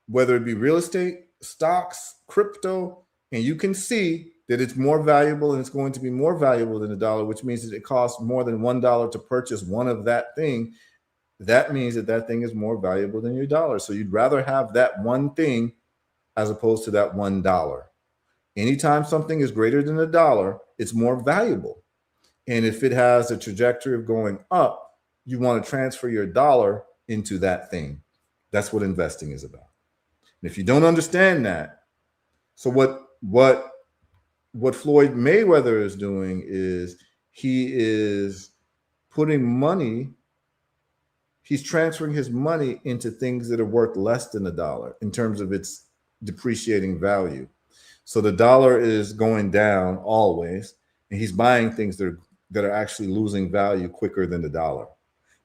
Speaker 1: whether it be real estate, stocks, crypto, and you can see that it's more valuable and it's going to be more valuable than a dollar, which means that it costs more than $1 to purchase one of that thing. That means that that thing is more valuable than your dollar. So you'd rather have that one thing as opposed to that $1. Anytime something is greater than a dollar, it's more valuable. And if it has a trajectory of going up, you want to transfer your dollar into that thing. That's what investing is about. And if you don't understand that, so what Floyd Mayweather is doing is he is putting money, he's transferring his money into things that are worth less than a dollar in terms of its depreciating value. So the dollar is going down always, and he's buying things that are actually losing value quicker than the dollar,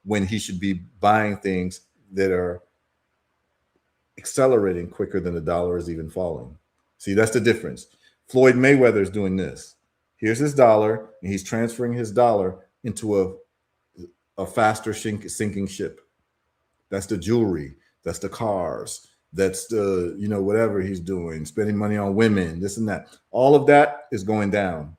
Speaker 1: when he should be buying things that are accelerating quicker than the dollar is even falling. See, that's the difference. Floyd Mayweather is doing this. Here's his dollar, and he's transferring his dollar into a faster sinking ship. That's the jewelry. That's the cars. That's the, whatever he's doing, spending money on women, this and that. All of that is going down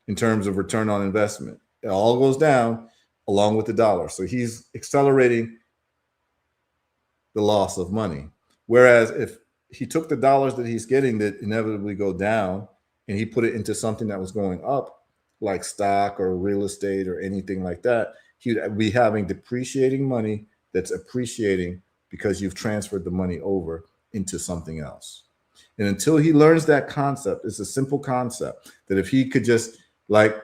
Speaker 1: in terms of return on investment. It all goes down along with the dollar. So he's accelerating the loss of money. Whereas if he took the dollars that he's getting that inevitably go down and he put it into something that was going up, like stock or real estate or anything like that, he'd be having depreciating money that's appreciating because you've transferred the money over into something else. And until he learns that concept, it's a simple concept that if he could just, like,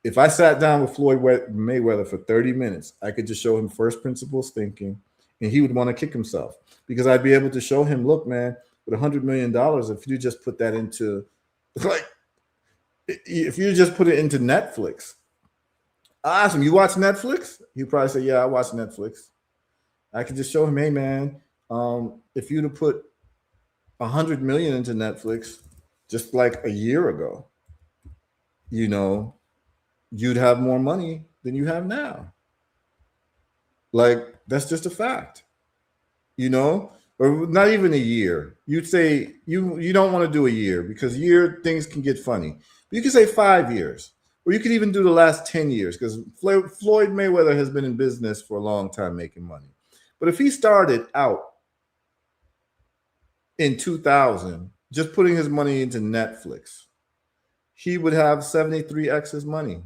Speaker 1: if I sat down with Floyd Mayweather for 30 minutes, I could just show him first principles thinking, and he would want to kick himself because I'd be able to show him, look, man, with $100 million, if you just put that into, like, if you just put it into Netflix, I ask him, you watch Netflix? He'd probably say, yeah, I watch Netflix. I could just show him, hey, man, if you'd have put 100 million into Netflix just like a year ago, you'd have more money than you have now. Like, that's just a fact, or not even a year. You'd say you don't want to do a year because things can get funny. But you could say 5 years, or you could even do the last 10 years because Floyd Mayweather has been in business for a long time making money. But if he started out in 2000, just putting his money into Netflix, he would have 73x his money.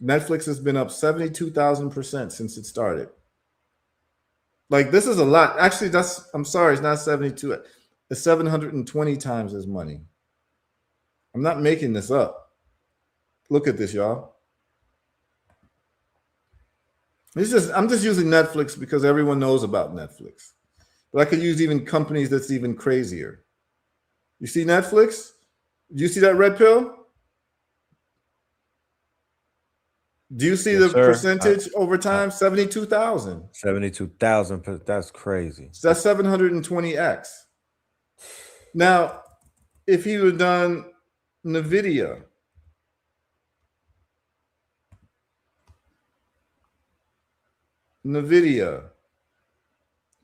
Speaker 1: Netflix has been up 72,000% since it started. Like, this is a lot. Actually, I'm sorry, it's not 72. It's 720 times his money. I'm not making this up. Look at this, y'all. I'm just using Netflix because everyone knows about Netflix. But I could use even companies that's even crazier. You see Netflix? Do you see that red pill? Do you see
Speaker 3: Yes,
Speaker 1: the
Speaker 3: sir.
Speaker 1: percentage over time? 72,000.
Speaker 3: 72,000. That's crazy.
Speaker 1: So that's 720x. Now, if he would have done NVIDIA,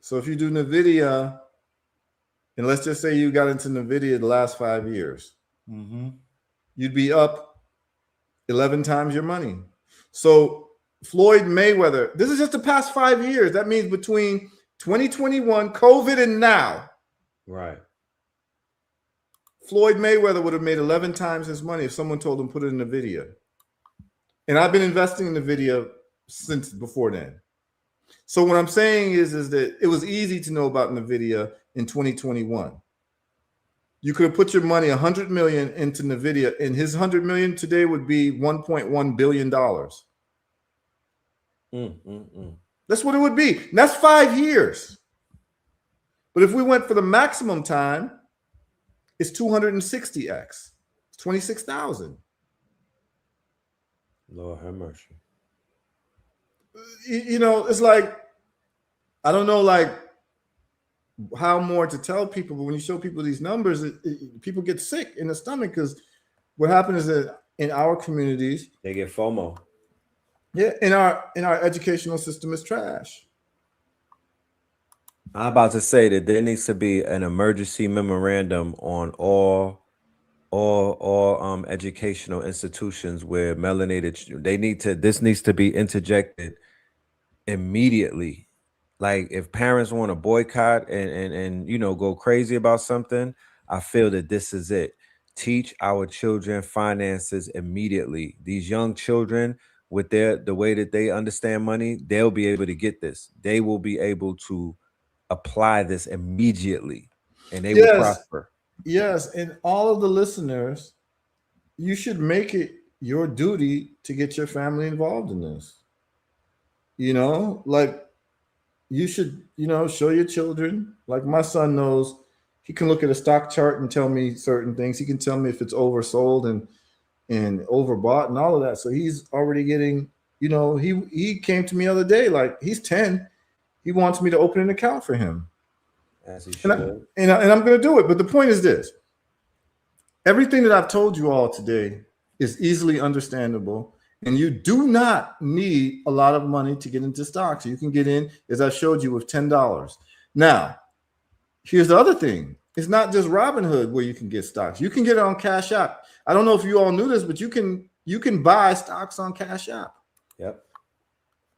Speaker 1: so if you do NVIDIA, and let's just say you got into NVIDIA the last 5 years, you'd be up 11 times your money. So Floyd Mayweather, this is just the past 5 years. That means between 2021, COVID, and now,
Speaker 3: Right.
Speaker 1: Floyd Mayweather would have made 11 times his money if someone told him put it in NVIDIA. And I've been investing in NVIDIA since before then. So what I'm saying is that it was easy to know about NVIDIA in 2021. You could have put your money 100 million into NVIDIA, and his 100 million today would be $1.1 billion. That's what it would be. And that's 5 years. But if we went for the maximum time, it's 260x. It's 26,000.
Speaker 3: Lord have mercy.
Speaker 1: You know, it's like, I don't know, like how more to tell people, but when you show people these numbers, people get sick in the stomach because what happens is that in our communities,
Speaker 3: They get FOMO.
Speaker 1: yeah, in our educational system is trash.
Speaker 3: I'm about to say that there needs to be an emergency memorandum on all educational institutions where melanated. This needs to be interjected immediately. Like if parents want to boycott and go crazy about something, I feel that this is it. Teach our children finances immediately. These young children, with the way that they understand money, they'll be able to get this. They will be able to apply this immediately, and they will prosper.
Speaker 1: Yes, and all of the listeners, you should make it your duty to get your family involved in this. Like you should, show your children. Like my son knows, he can look at a stock chart and tell me certain things. He can tell me if it's oversold and overbought and all of that. So he's already getting, he came to me the other day, like he's 10. He wants me to open an account for him.
Speaker 3: As he should.
Speaker 1: And I'm going to do it. But the point is this. Everything that I've told you all today is easily understandable. And you do not need a lot of money to get into stocks. You can get in, as I showed you, with $10. Now, here's the other thing. It's not just Robinhood where you can get stocks. You can get it on Cash App. I don't know if you all knew this, but you can buy stocks on Cash App.
Speaker 3: Yep.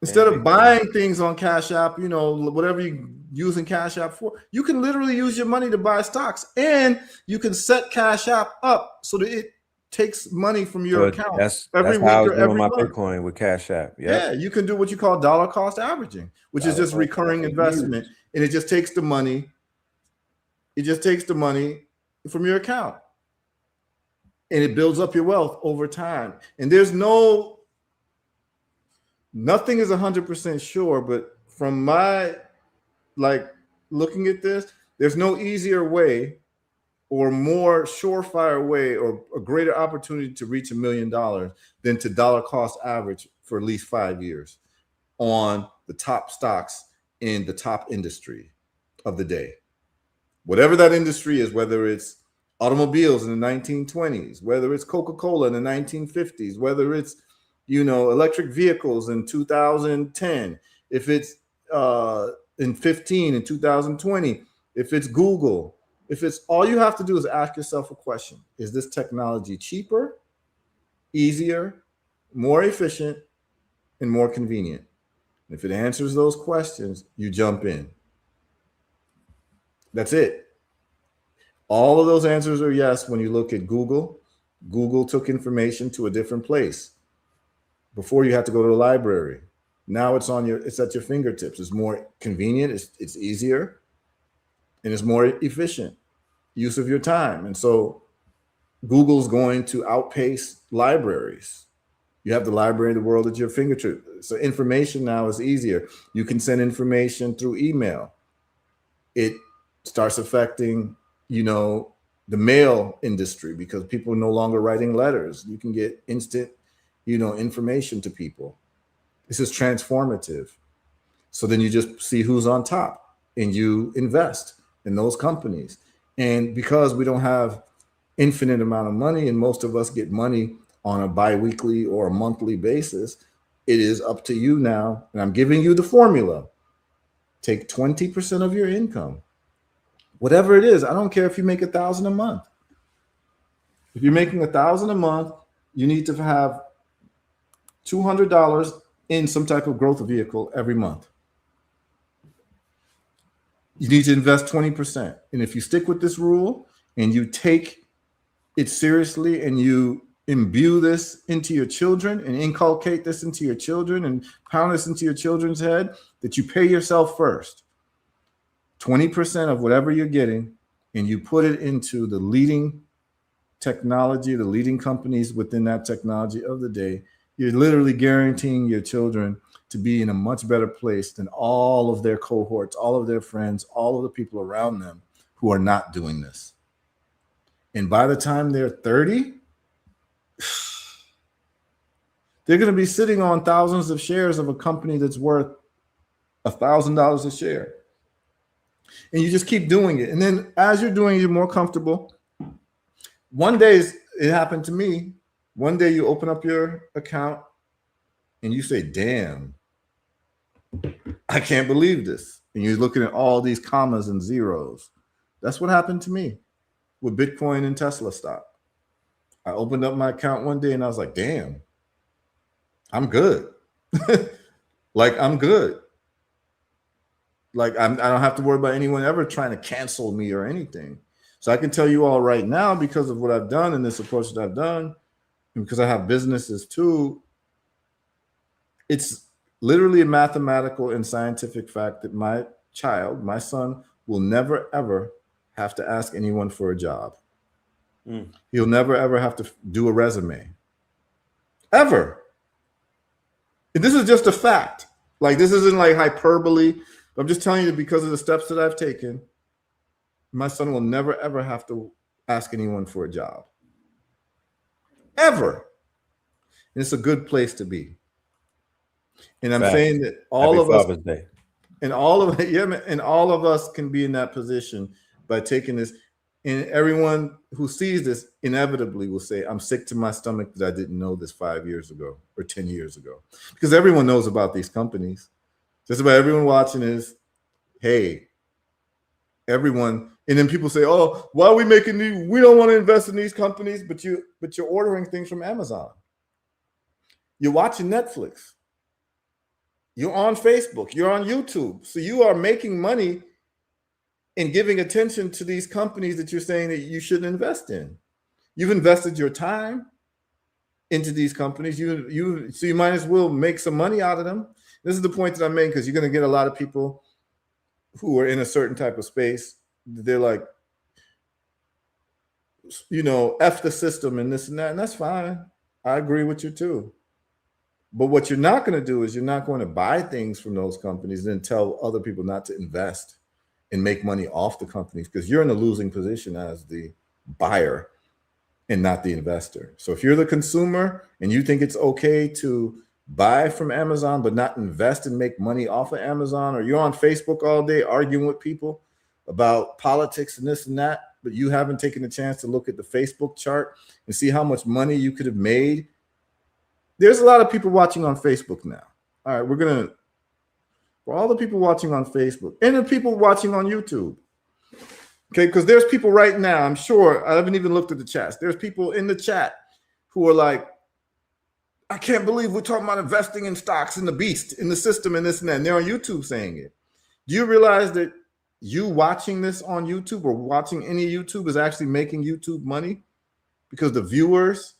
Speaker 1: Instead of buying things on Cash App, whatever you using Cash App for, you can literally use your money to buy stocks, and you can set Cash App up so that it takes money from your account every week
Speaker 3: how I was
Speaker 1: or
Speaker 3: doing
Speaker 1: every
Speaker 3: my
Speaker 1: month.
Speaker 3: Bitcoin with Cash App. Yep.
Speaker 1: Yeah, you can do what you call dollar cost averaging, which is just recurring investment, and it just takes the money. It just takes the money from your account, and it builds up your wealth over time. And there's nothing is 100% sure, but from my looking at this, there's no easier way or more surefire way or a greater opportunity to reach $1 million than to dollar cost average for at least 5 years on the top stocks in the top industry of the day. Whatever that industry is, whether it's automobiles in the 1920s, whether it's Coca-Cola in the 1950s, whether it's electric vehicles in 2010, if it's in 15 in 2020, if it's Google, if it's all you have to do is ask yourself a question. Is this technology cheaper, easier, more efficient, and more convenient? And if it answers those questions, you jump in. That's it. All of those answers are yes. When you look at Google, Google took information to a different place. Before you had to go to the library. Now it's at your fingertips. It's more convenient, it's easier, and it's more efficient use of your time. And so Google's going to outpace libraries. You have the library of the world at your fingertips. So information now is easier. You can send information through email. It starts affecting, the mail industry because people are no longer writing letters. You can get instant, information to people. This is transformative. So then you just see who's on top and you invest in those companies. And because we don't have infinite amount of money and most of us get money on a biweekly or a monthly basis, it is up to you now. And I'm giving you the formula. Take 20% of your income, whatever it is. I don't care if you make $1,000 a month. If you're making $1,000 a month, you need to have $200 in some type of growth vehicle every month. You need to invest 20%. And if you stick with this rule and you take it seriously and you imbue this into your children and inculcate this into your children and pound this into your children's head, that you pay yourself first 20% of whatever you're getting, and you put it into the leading technology, the leading companies within that technology of the day, you're literally guaranteeing your children to be in a much better place than all of their cohorts, all of their friends, all of the people around them who are not doing this. And by the time they're 30, they're going to be sitting on thousands of shares of a company that's worth $1,000 a share. And you just keep doing it. And then as you're doing it, you're more comfortable. One day, it happened to me. One day you open up your account and you say, damn, I can't believe this. And you're looking at all these commas and zeros. That's what happened to me with Bitcoin and Tesla stock. I opened up my account one day and I was like, damn, I'm good. Like, I'm good. Like, I don't have to worry about anyone ever trying to cancel me or anything. So I can tell you all right now, because of what I've done and this approach that I've done, and because I have businesses too, it's literally a mathematical and scientific fact that my child, my son, will never, ever have to ask anyone for a job. He'll never, ever have to do a resume. Ever. And this is just a fact. Like, this isn't like hyperbole. I'm just telling you that because of the steps that I've taken, my son will never, ever have to ask anyone for a job. Ever. And it's a good place to be. And I'm saying that all of us, and all of it, yeah, and all of us can be in that position by taking this. And everyone who sees this inevitably will say, I'm sick to my stomach that I didn't know this 5 years ago or 10 years ago. Because everyone knows about these companies. Just about everyone watching is, hey, everyone. And then people say, oh, why are we making these? We don't want to invest in these companies, but you're ordering things from Amazon. You're watching Netflix. You're on Facebook. You're on YouTube. So you are making money and giving attention to these companies that you're saying that you shouldn't invest in. You've invested your time into these companies. So you might as well make some money out of them. This is the point that I'm making, because you're going to get a lot of people who are in a certain type of space. They're like, F the system and this and that. And that's fine. I agree with you too. But what you're not going to do is you're not going to buy things from those companies and then tell other people not to invest and make money off the companies, because you're in a losing position as the buyer and not the investor. So if you're the consumer and you think it's okay to buy from Amazon but not invest and make money off of Amazon, or you're on Facebook all day arguing with people about politics and this and that, but you haven't taken the chance to look at the Facebook chart and see how much money you could have made. There's a lot of people watching on Facebook now. All right, for all the people watching on Facebook and the people watching on YouTube, okay, because there's people right now, I'm sure, I haven't even looked at the chats. There's people in the chat who are like, I can't believe we're talking about investing in stocks, in the beast, in the system, and this and that. And they're on YouTube saying it. Do you realize that you watching this on YouTube or watching any YouTube is actually making YouTube money? Because the viewers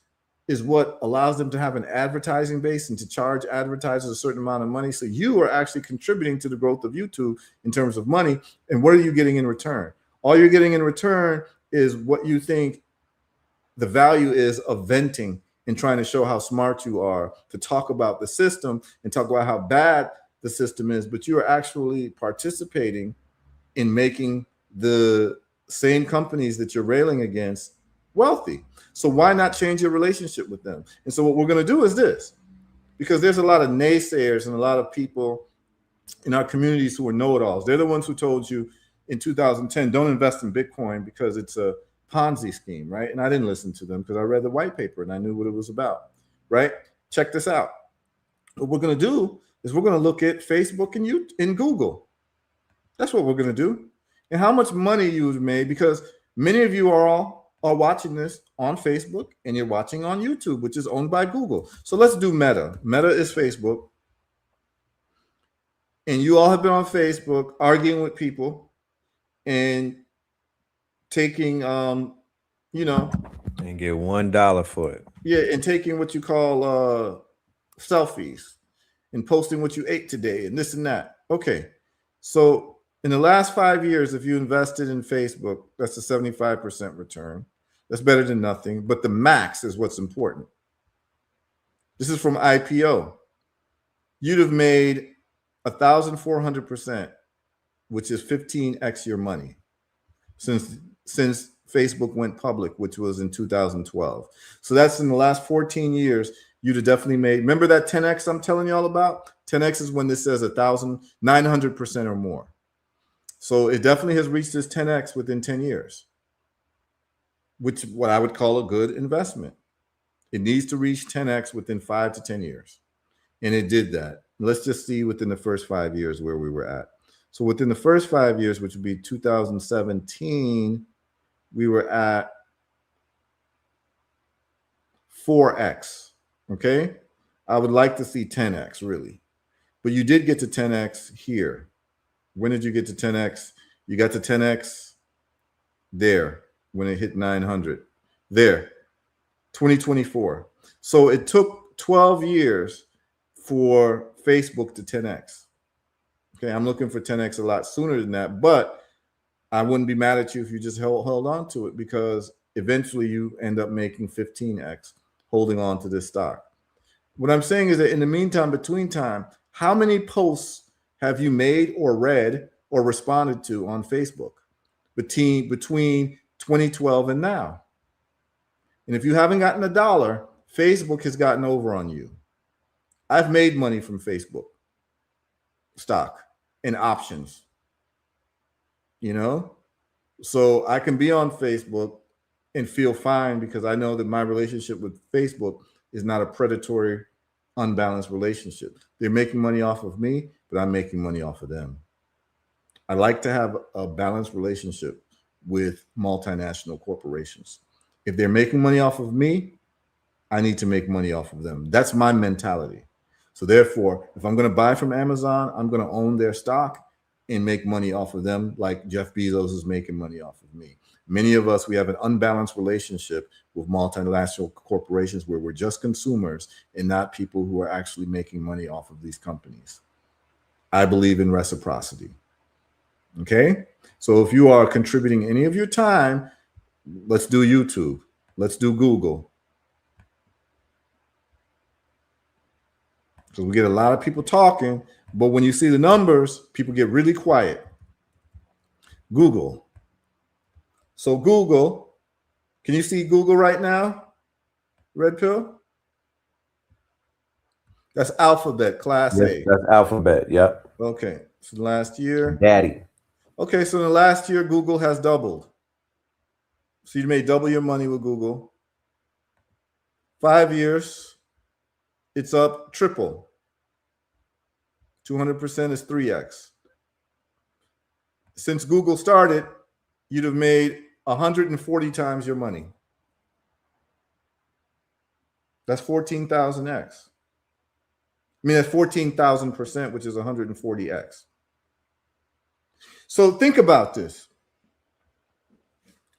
Speaker 1: is what allows them to have an advertising base and to charge advertisers a certain amount of money. So you are actually contributing to the growth of YouTube in terms of money. And what are you getting in return? All you're getting in return is what you think the value is of venting and trying to show how smart you are, to talk about the system and talk about how bad the system is, but you are actually participating in making the same companies that you're railing against wealthy. So why not change your relationship with them? And so what we're going to do is this, because there's a lot of naysayers and a lot of people in our communities who are know-it-alls. They're the ones who told you in 2010, don't invest in Bitcoin because it's a Ponzi scheme, right? And I didn't listen to them because I read the white paper and I knew what it was about, right? Check this out. What we're going to do is we're going to look at Facebook and Google. That's what we're going to do. And how much money you've made, because many of you are watching this on Facebook and you're watching on YouTube, which is owned by Google. So let's do Meta. Meta is Facebook. And you all have been on Facebook arguing with people and taking, and
Speaker 3: get $1 for it.
Speaker 1: Yeah, and taking what you call selfies and posting what you ate today and this and that. Okay, so in the last 5 years, if you invested in Facebook, that's a 75% return. That's better than nothing, but the max is what's important. This is from IPO. You'd have made 1,400%, which is 15x your money since Facebook went public, which was in 2012. So that's in the last 14 years, you'd have definitely made, remember that 10x I'm telling you all about? 10x is when this says 1,900% or more. So it definitely has reached this 10x within 10 years, which what I would call a good investment. It needs to reach 10x within 5 to 10 years. And it did that. Let's just see within the first 5 years where we were at. So within the first 5 years, which would be 2017, we were at 4x. Okay. I would like to see 10x really, but you did get to 10x here. When did you get to 10x? You got to 10x there when it hit 900 there, 2024. So it took 12 years for Facebook to 10x. Okay, I'm looking for 10x a lot sooner than that, but I wouldn't be mad at you if you just held on to it, because eventually you end up making 15x holding on to this stock. What I'm saying is that in the meantime, between time, how many posts have you made or read or responded to on Facebook between 2012 and now? And if you haven't gotten $1, Facebook has gotten over on you. I've made money from Facebook stock and options, so I can be on Facebook and feel fine because I know that my relationship with Facebook is not a predatory, unbalanced relationship. They're making money off of me, but I'm making money off of them. I like to have a balanced relationship with multinational corporations. If they're making money off of me, I need to make money off of them. That's my mentality. So therefore, if I'm going to buy from Amazon, I'm going to own their stock and make money off of them like Jeff Bezos is making money off of me. Many of us, we have an unbalanced relationship with multinational corporations where we're just consumers and not people who are actually making money off of these companies. I believe in reciprocity. Okay? So if you are contributing any of your time, let's do YouTube. Let's do Google. So we get a lot of people talking, but when you see the numbers, people get really quiet. Google. So Google, can you see Google right now? Red pill? That's Alphabet, Class A.
Speaker 3: That's Alphabet, yep.
Speaker 1: Okay, so last year.
Speaker 3: Daddy.
Speaker 1: Okay, so in the last year, Google has doubled. So you made double your money with Google. 5 years, it's up triple. 200% is 3x. Since Google started, you'd have made 140 times your money. That's 14,000x. I mean, that's 14,000%, which is 140x. So think about this.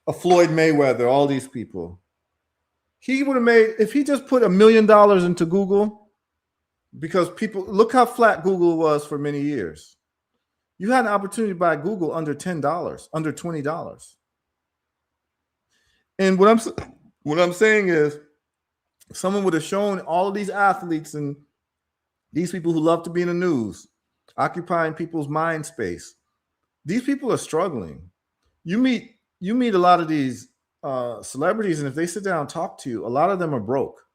Speaker 1: A Floyd Mayweather, all these people. He would have made, if he just put $1 million into Google, because people, look how flat Google was for many years. You had an opportunity to buy Google under $10, under $20. And what What I'm saying is, if someone would have shown all of these athletes and these people who love to be in the news, occupying people's mind space, these people are struggling. You meet a lot of these celebrities, and if they sit down and talk to you, a lot of them are broke.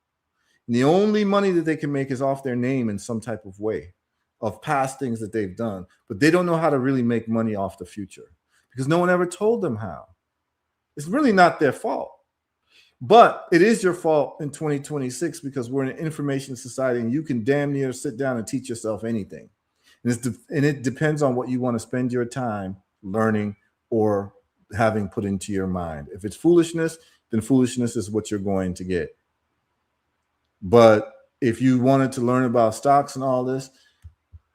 Speaker 1: And the only money that they can make is off their name in some type of way, of past things that they've done. But they don't know how to really make money off the future because no one ever told them how. It's really not their fault. But it is your fault in 2026 because we're in an information society and you can damn near sit down and teach yourself anything. And it depends on what you want to spend your time learning or having put into your mind. If it's foolishness, then foolishness is what you're going to get. But if you wanted to learn about stocks and all this,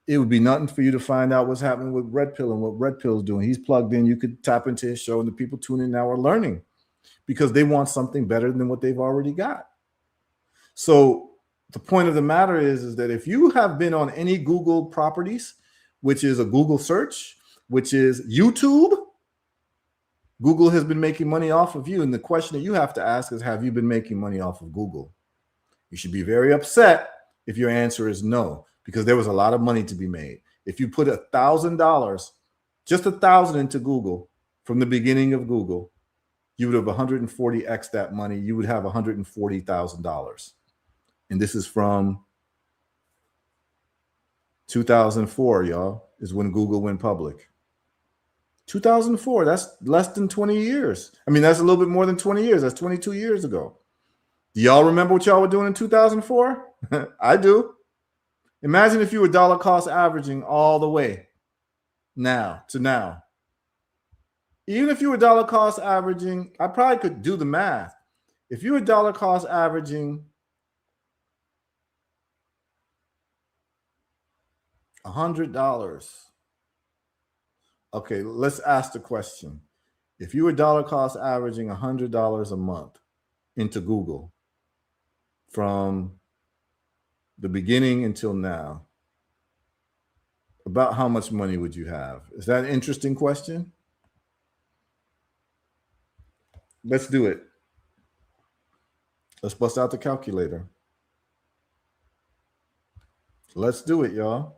Speaker 1: it would be nothing for you to find out what's happening with Red Pill and what Red Pill is doing. He's plugged in. You could tap into his show, and the people tuning in now are learning because they want something better than what they've already got. So the point of the matter is that if you have been on any Google properties, which is a Google search, which is YouTube, Google has been making money off of you. And the question that you have to ask is, have you been making money off of Google? You should be very upset if your answer is no, because there was a lot of money to be made. If you put $1,000, just $1,000 into Google from the beginning of Google, you would have 140x that money. You would have $140,000. And this is from 2004, y'all, is when Google went public. 2004, that's less than 20 years. I mean, that's a little bit more than 20 years. That's 22 years ago. Do y'all remember what y'all were doing in 2004? I do. Imagine if you were dollar cost averaging all the way now to now. Even if you were dollar cost averaging, I probably could do the math. If you were dollar cost averaging $100, okay, let's ask the question. If you were dollar cost averaging $100 a month into Google from the beginning until now, about how much money would you have? Is that an interesting question? Let's do it. Let's bust out the calculator. Let's do it, y'all.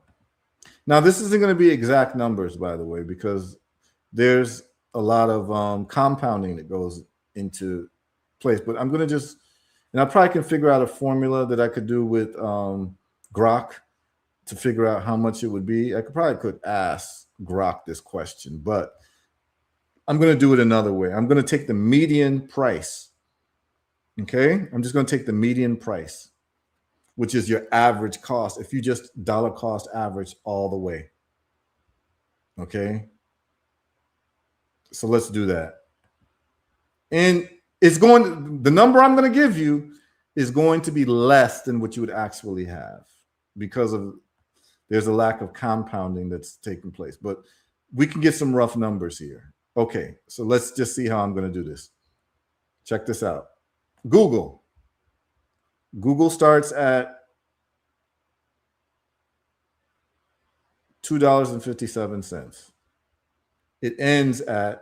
Speaker 1: Now, this isn't going to be exact numbers, by the way, because there's a lot of compounding that goes into place. But I'm going to just, and I probably can figure out a formula that I could do with Grok to figure out how much it would be. I could ask Grok this question, but I'm going to do it another way. I'm going to take the median price. Okay? I'm just going to take the median price, which is your average cost. If you just dollar cost average all the way. Okay? So let's do that. And the number I'm going to give you is going to be less than what you would actually have because there's a lack of compounding that's taking place. But we can get some rough numbers here. Okay, so let's just see how I'm going to do this. Check this out. Google starts at $2.57. It ends at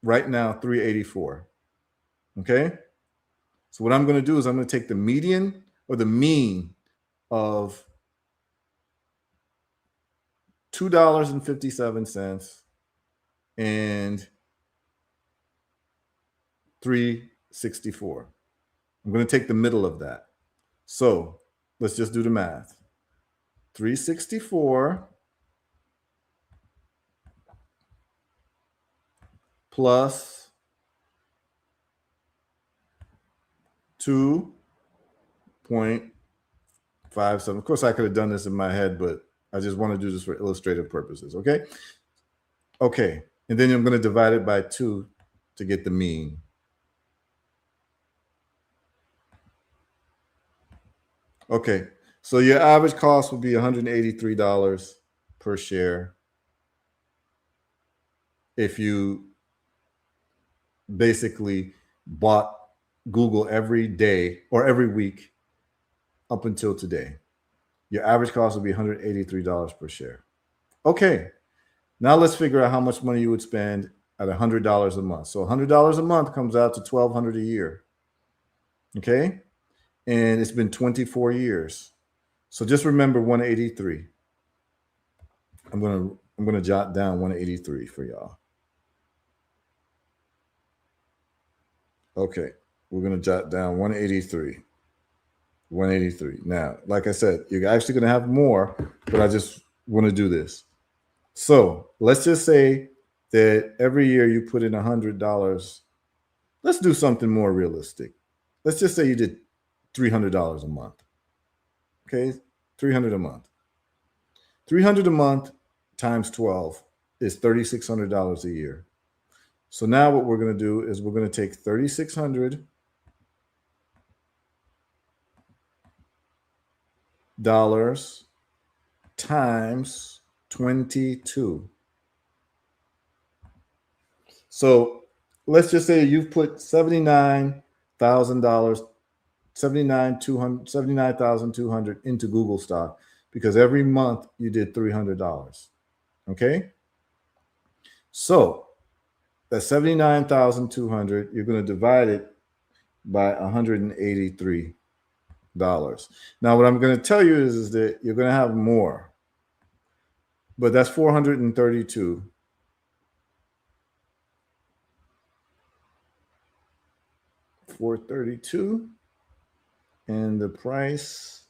Speaker 1: right now $3.84. Okay? So what I'm going to do is I'm going to take the median or the mean of $2.57 and $3.64. I'm going to take the middle of that. So let's just do the math. $3.64 plus 2.57. Of course, I could have done this in my head, but I just want to do this for illustrative purposes. Okay. Okay. And then I'm going to divide it by 2 to get the mean. Okay. So your average cost would be $183 per share if you basically bought Google every day or every week up until today. Your average cost would be $183 per share. Okay. Now let's figure out how much money you would spend at $100 a month. So $100 a month comes out to $1,200 a year. Okay. And it's been 24 years. So just remember 183. I'm gonna jot down 183 for y'all. Okay, we're gonna jot down 183. 183. Now, like I said, you're actually gonna have more, but I just want to do this. So let's just say that every year you put in $100. Let's do something more realistic. Let's just say you did $300 a month. Okay, $300 a month. $300 a month times 12 is $3,600 a year. So now what we're going to do is we're going to take 3,600 dollars times 22. So let's just say you've put $79,000, $79,200 into Google stock because every month you did $300. Okay. So that's $79,200. You're going to divide it by $183. Now, what I'm going to tell you is that you're going to have more, but that's 432. 432, and the price.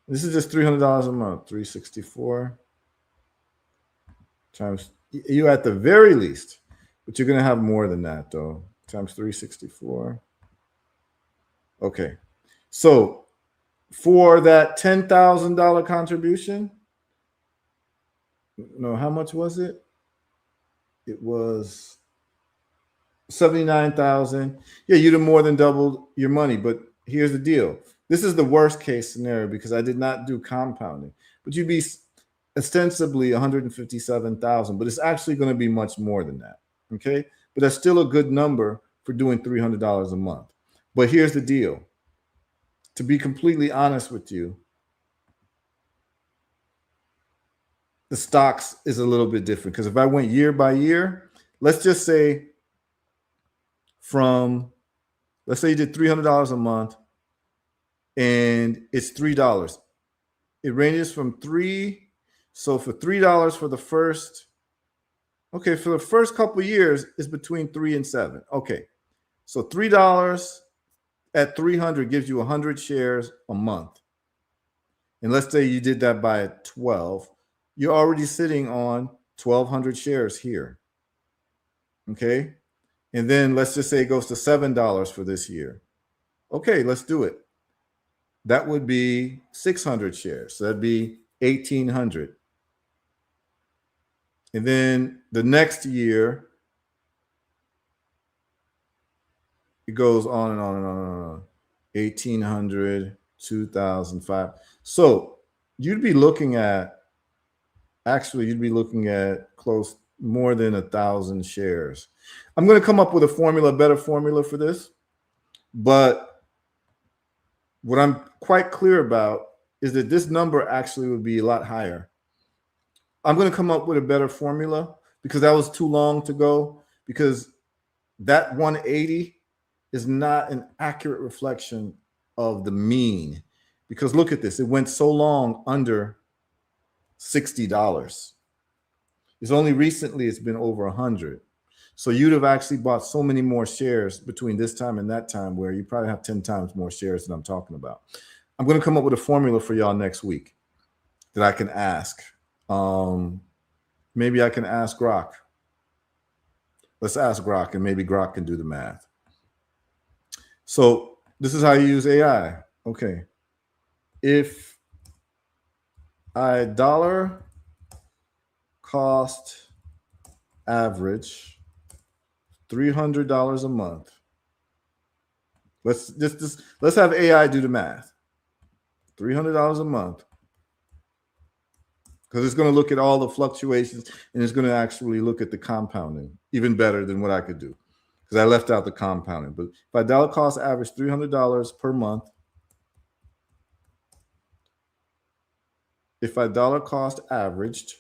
Speaker 1: This is just $300 a month. 364 times. You at the very least, but you're going to have more than that though. Times 364. Okay, so for that $10,000 contribution, no, how much was it? It was 79,000. Yeah, you'd have more than doubled your money. But here's the deal. This is the worst case scenario because I did not do compounding. But you'd be ostensibly 157,000, but it's actually going to be much more than that. Okay, but that's still a good number for doing $300 a month. But here's the deal. To be completely honest with you, the stocks is a little bit different because if I went year by year, let's just say let's say you did $300 a month and it's $3. It ranges from $3. So for $3 for the first, okay, for the first couple of years, it's between 3 and 7. Okay. So $3 at 300 gives you 100 shares a month. And let's say you did that by 12. You're already sitting on 1,200 shares here. Okay. And then let's just say it goes to $7 for this year. Okay, let's do it. That would be 600 shares. So that'd be 1,800. And then the next year, it goes on and on and on and on. 1,800, 2,005. So you'd be looking at close more than 1,000 shares. I'm going to come up with a better formula for this. But what I'm quite clear about is that this number actually would be a lot higher. I'm going to come up with a better formula because that was too long to go, because that 180 is not an accurate reflection of the mean. Because look at this. It went so long under $60. It's only recently it's been over 100. So you'd have actually bought so many more shares between this time and that time where you probably have 10 times more shares than I'm talking about. I'm going to come up with a formula for y'all next week that I can ask. Maybe I can ask Grok. Let's ask Grok, and maybe Grok can do the math. So this is how you use AI. Okay. If I dollar cost average $300 a month. Let's have AI do the math. $300 a month. Because it's going to look at all the fluctuations and it's going to actually look at the compounding even better than what I could do. Because I left out the compounding. But if I dollar cost average $300 per month, if I dollar cost averaged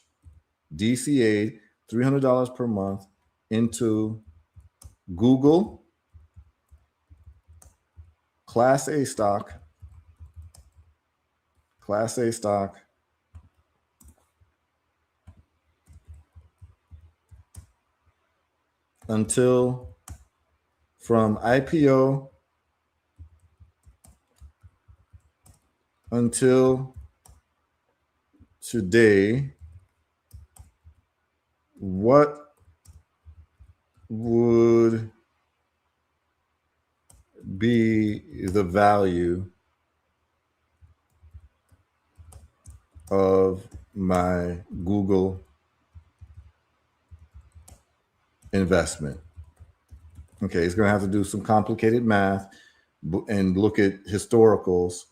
Speaker 1: DCA $300 per month into Google Class A stock, until from IPO until today, what would be the value of my Google investment? Okay, he's going to have to do some complicated math and look at historicals.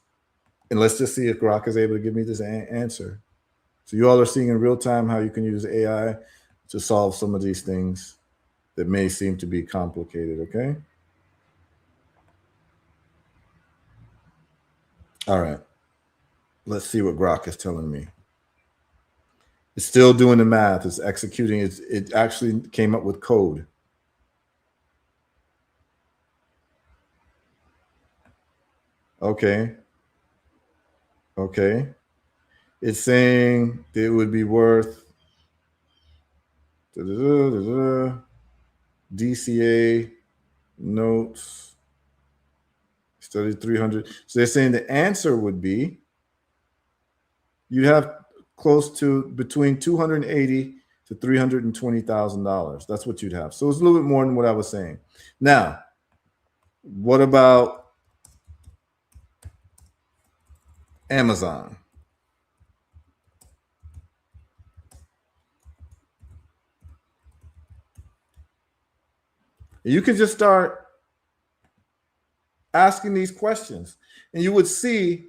Speaker 1: And let's just see if Grok is able to give me this answer. So you all are seeing in real time how you can use AI to solve some of these things that may seem to be complicated, okay? All right. Let's see what Grok is telling me. It's still doing the math. It's executing. It actually came up with code. Okay. It's saying that it would be worth DCA notes study 300. So they're saying the answer would be you'd have close to between $280,000 to $320,000. That's what you'd have. So it's a little bit more than what I was saying. Now, what about Amazon? You can just start asking these questions, and you would see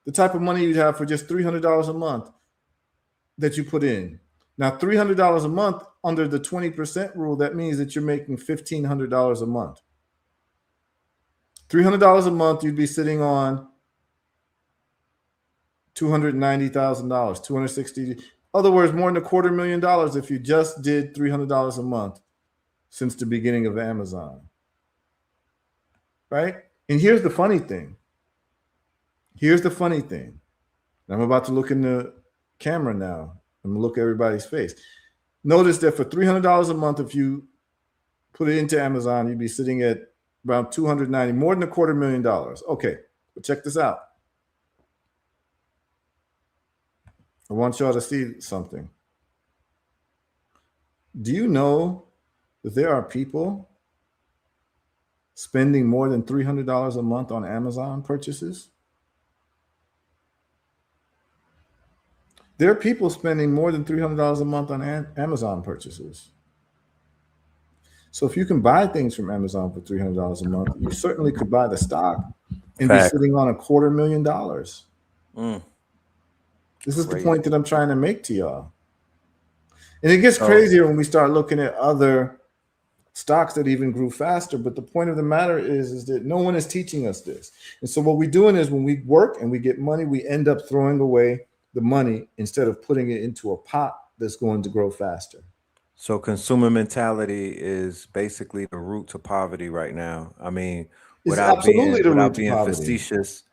Speaker 1: the type of money you'd have for just $300 a month that you put in. Now, $300 a month under the 20% rule, that means that you're making $1,500 a month. $300 a month, you'd be sitting on $290,000, $260,000. In other words, more than $250,000 if you just did $300 a month since the beginning of Amazon, right? And here's the funny thing. I'm about to look in the camera now. I'm gonna look at everybody's face. Notice that for $300 a month, if you put it into Amazon, you'd be sitting at around $290,000, more than $250,000. Okay, but check this out. I want y'all to see something. Do you know that there are people spending more than $300 a month on Amazon purchases? There are people spending more than $300 a month on Amazon purchases. So if you can buy things from Amazon for $300 a month, you certainly could buy the stock and be sitting on $250,000. This is the point that I'm trying to make to y'all. And it gets crazier when we start looking at other stocks that even grew faster. But the point of the matter is that no one is teaching us this. And so what we're doing is when we work and we get money, we end up throwing away the money instead of putting it into a pot that's going to grow faster.
Speaker 3: So consumer mentality is basically the root to poverty right now. I mean, without being facetious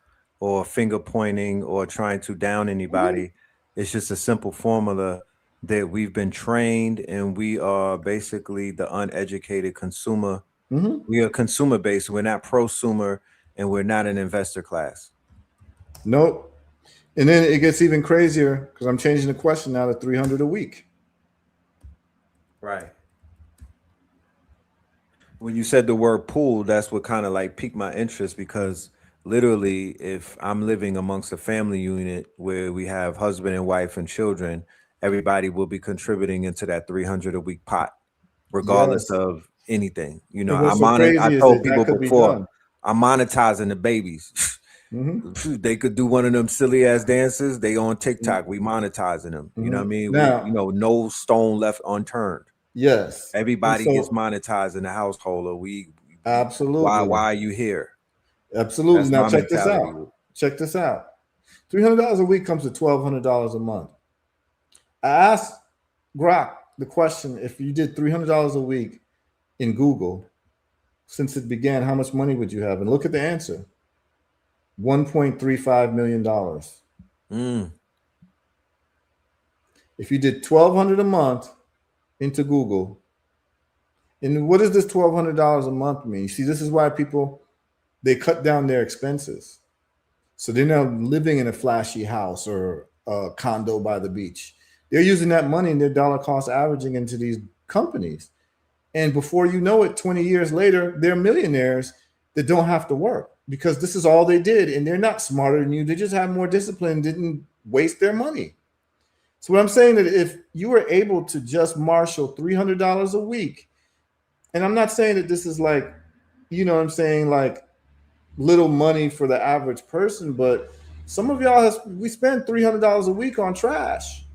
Speaker 3: or finger pointing or trying to down anybody, it's just a simple formula that we've been trained, and we are basically the uneducated consumer. We are consumer based. We're not prosumer, and we're not an investor class.
Speaker 1: Nope. And then it gets even crazier because I'm changing the question now to 300 a week.
Speaker 3: Right. When you said the word pool, that's what kind of like piqued my interest, because literally, if I'm living amongst a family unit where we have husband and wife and children, everybody will be contributing into that 300 a week pot, regardless of anything. You know, I told people before, I'm monetizing the babies. They could do one of them silly ass dances. They on TikTok. We monetizing them. You know what I mean?
Speaker 1: Now,
Speaker 3: no stone left unturned.
Speaker 1: Yes.
Speaker 3: Everybody gets monetized in the household. Or
Speaker 1: absolutely.
Speaker 3: Why are you here?
Speaker 1: Absolutely. Now check this out. $300 a week comes to $1,200 a month. I asked Grok the question: if you did $300 a week in Google since it began, how much money would you have? And look at the answer. $1.35 million.
Speaker 3: Mm.
Speaker 1: If you did $1,200 a month into Google, and what does this $1,200 a month mean? See, this is why people, they cut down their expenses. So they're now living in a flashy house or a condo by the beach. They're using that money and their dollar cost averaging into these companies. And before you know it, 20 years later, they're millionaires that don't have to work because this is all they did. And they're not smarter than you. They just have more discipline, didn't waste their money. So what I'm saying that if you were able to just marshal $300 a week, and I'm not saying that this is like, you know what I'm saying, like little money for the average person, but some of y'all we spend $300 a week on trash,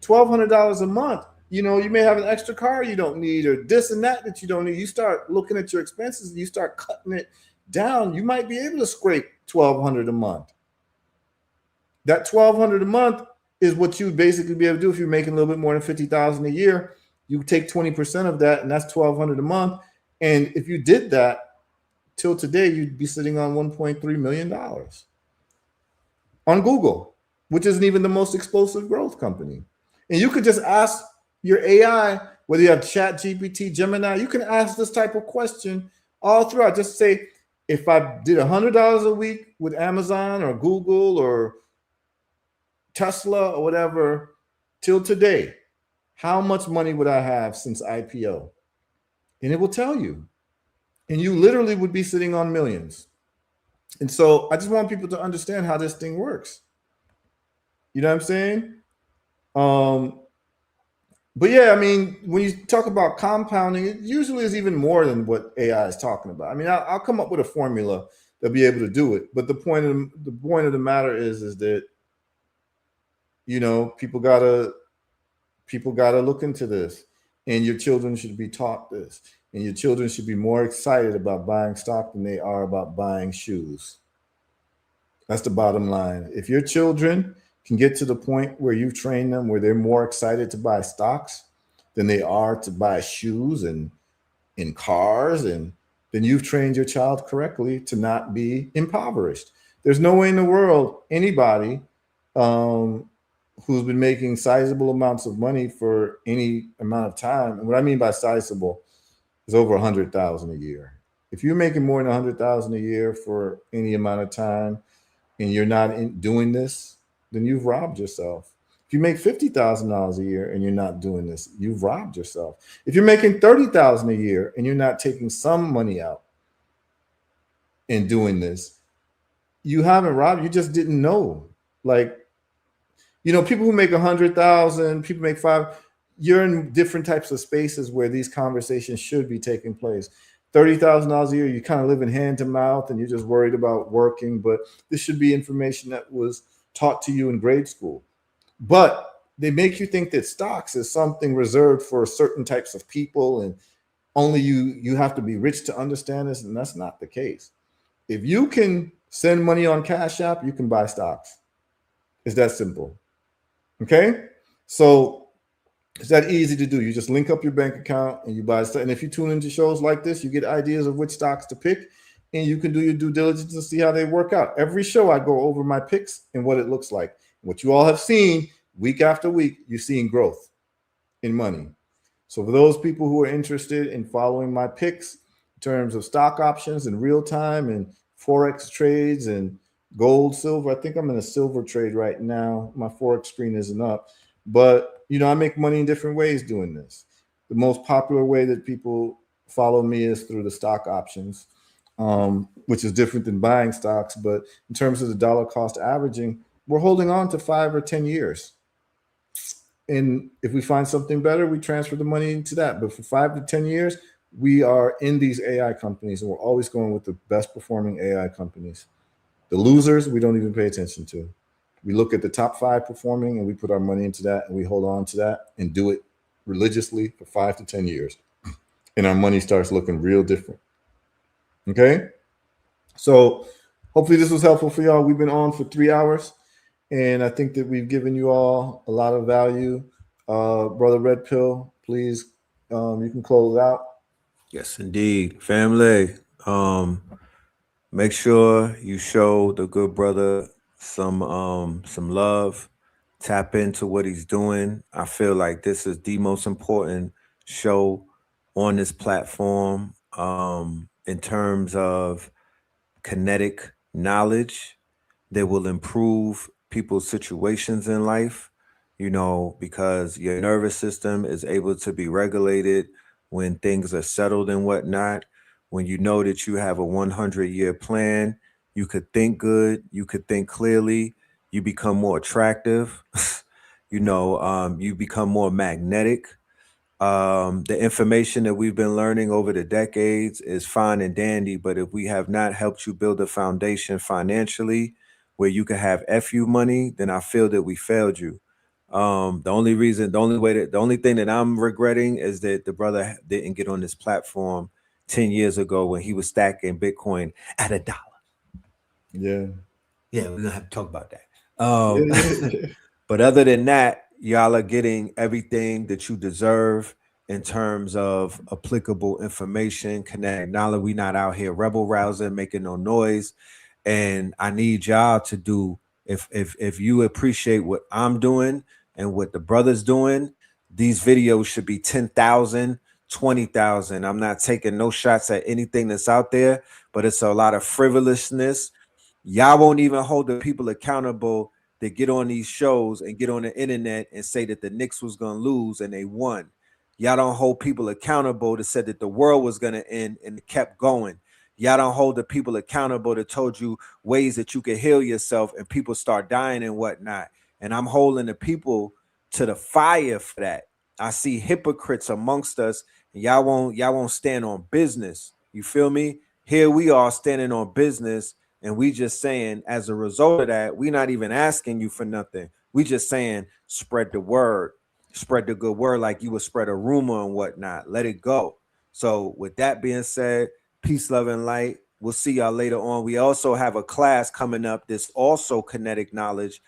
Speaker 1: $1,200 a month. You know, you may have an extra car you don't need or this and that you don't need. You start looking at your expenses and you start cutting it down. You might be able to scrape $1,200 a month. That $1,200 a month is what you basically be able to do if you're making a little bit more than $50,000 a year. You take 20% of that, and that's $1,200 a month. And if you did that till today, you'd be sitting on $1.3 million on Google, which isn't even the most explosive growth company. And you could just ask your AI, whether you have Chat GPT, Gemini, you can ask this type of question all throughout. Just say, if I did $100 a week with Amazon or Google or Tesla or whatever till today, how much money would I have since IPO? And it will tell you. And you literally would be sitting on millions. And so I just want people to understand how this thing works. You know what I'm saying? But yeah, I mean, when you talk about compounding, it usually is even more than what AI is talking about. I mean, I'll come up with a formula that'll be able to do it. But the point of the matter is that, you know, people gotta look into this, and your children should be taught this, and your children should be more excited about buying stock than they are about buying shoes. That's the bottom line. If your children can get to the point where you've trained them where they're more excited to buy stocks than they are to buy shoes and in cars, and then you've trained your child correctly to not be impoverished. There's no way in the world anybody who's been making sizable amounts of money for any amount of time, and what I mean by sizable is over 100,000 a year. If you're making more than 100,000 a year for any amount of time and you're not doing this, then you've robbed yourself. If you make $50,000 a year and you're not doing this, you've robbed yourself. If you're making $30,000 a year and you're not taking some money out and doing this, you haven't robbed. You just didn't know. Like, you know, people who make 100,000, people make 5. You're in different types of spaces where these conversations should be taking place. $30,000 a year, you kind of live in hand to mouth and you're just worried about working, but this should be information that was taught to you in grade school. But they make you think that stocks is something reserved for certain types of people and only you have to be rich to understand this, and that's not the case. If you can send money on Cash App, you can buy stocks. It's that simple. Okay? So it's that easy to do. You just link up your bank account and you buy stuff. And if you tune into shows like this, you get ideas of which stocks to pick, and you can do your due diligence to see how they work out. Every show I go over my picks and what it looks like. What you all have seen week after week, you're seeing growth in money. So for those people who are interested in following my picks in terms of stock options in real time and Forex trades and gold, silver, I think I'm in a silver trade right now. My Forex screen isn't up, but you know, I make money in different ways doing this. The most popular way that people follow me is through the stock options, which is different than buying stocks. But in terms of the dollar cost averaging, we're holding on to 5 or 10 years. And if we find something better, we transfer the money into that. But for 5 to 10 years, we are in these AI companies, and we're always going with the best performing AI companies. The losers, we don't even pay attention to. We look at the top 5 performing and we put our money into that, and we hold on to that and do it religiously for 5 to 10 years. And our money starts looking real different. Okay? So hopefully this was helpful for y'all. We've been on for 3 hours, and I think that we've given you all a lot of value. Brother Red Pill, please, you can close out.
Speaker 3: Yes, indeed. Family. Make sure you show the good brother some love. Tap into what he's doing. I feel like this is the most important show on this platform in terms of kinetic knowledge that will improve people's situations in life, because your nervous system is able to be regulated when things are settled and whatnot. When you know that you have a 100-year plan, you could think good, you could think clearly, you become more attractive, you become more magnetic. The information that we've been learning over the decades is fine and dandy, but if we have not helped you build a foundation financially where you can have FU money, then I feel that we failed you. The only thing that I'm regretting is that the brother didn't get on this platform 10 years ago when he was stacking Bitcoin at $1.
Speaker 1: Yeah.
Speaker 3: Yeah, we're gonna have to talk about that.
Speaker 1: Yeah.
Speaker 3: But other than that, y'all are getting everything that you deserve in terms of applicable information, kinetic knowledge. We not out here rebel rousing, making no noise. And I need y'all to do, if you appreciate what I'm doing and what the brother's doing, these videos should be 10,000, 20,000. I'm not taking no shots at anything that's out there, but it's a lot of frivolousness. Y'all won't even hold the people accountable that get on these shows and get on the internet and say that the Knicks was going to lose and they won. Y'all don't hold people accountable that said that the world was going to end and it kept going. Y'all don't hold the people accountable that told you ways that you could heal yourself and people start dying and whatnot. And I'm holding the people to the fire for that. I see hypocrites amongst us, and y'all won't stand on business. You feel me? Here we are standing on business, and we just saying, as a result of that, we not even asking you for nothing. We just saying, spread the word, spread the good word like you would spread a rumor and whatnot. Let it go. So with that being said, peace, love, and light. We'll see y'all later on. We also have a class coming up that's also kinetic knowledge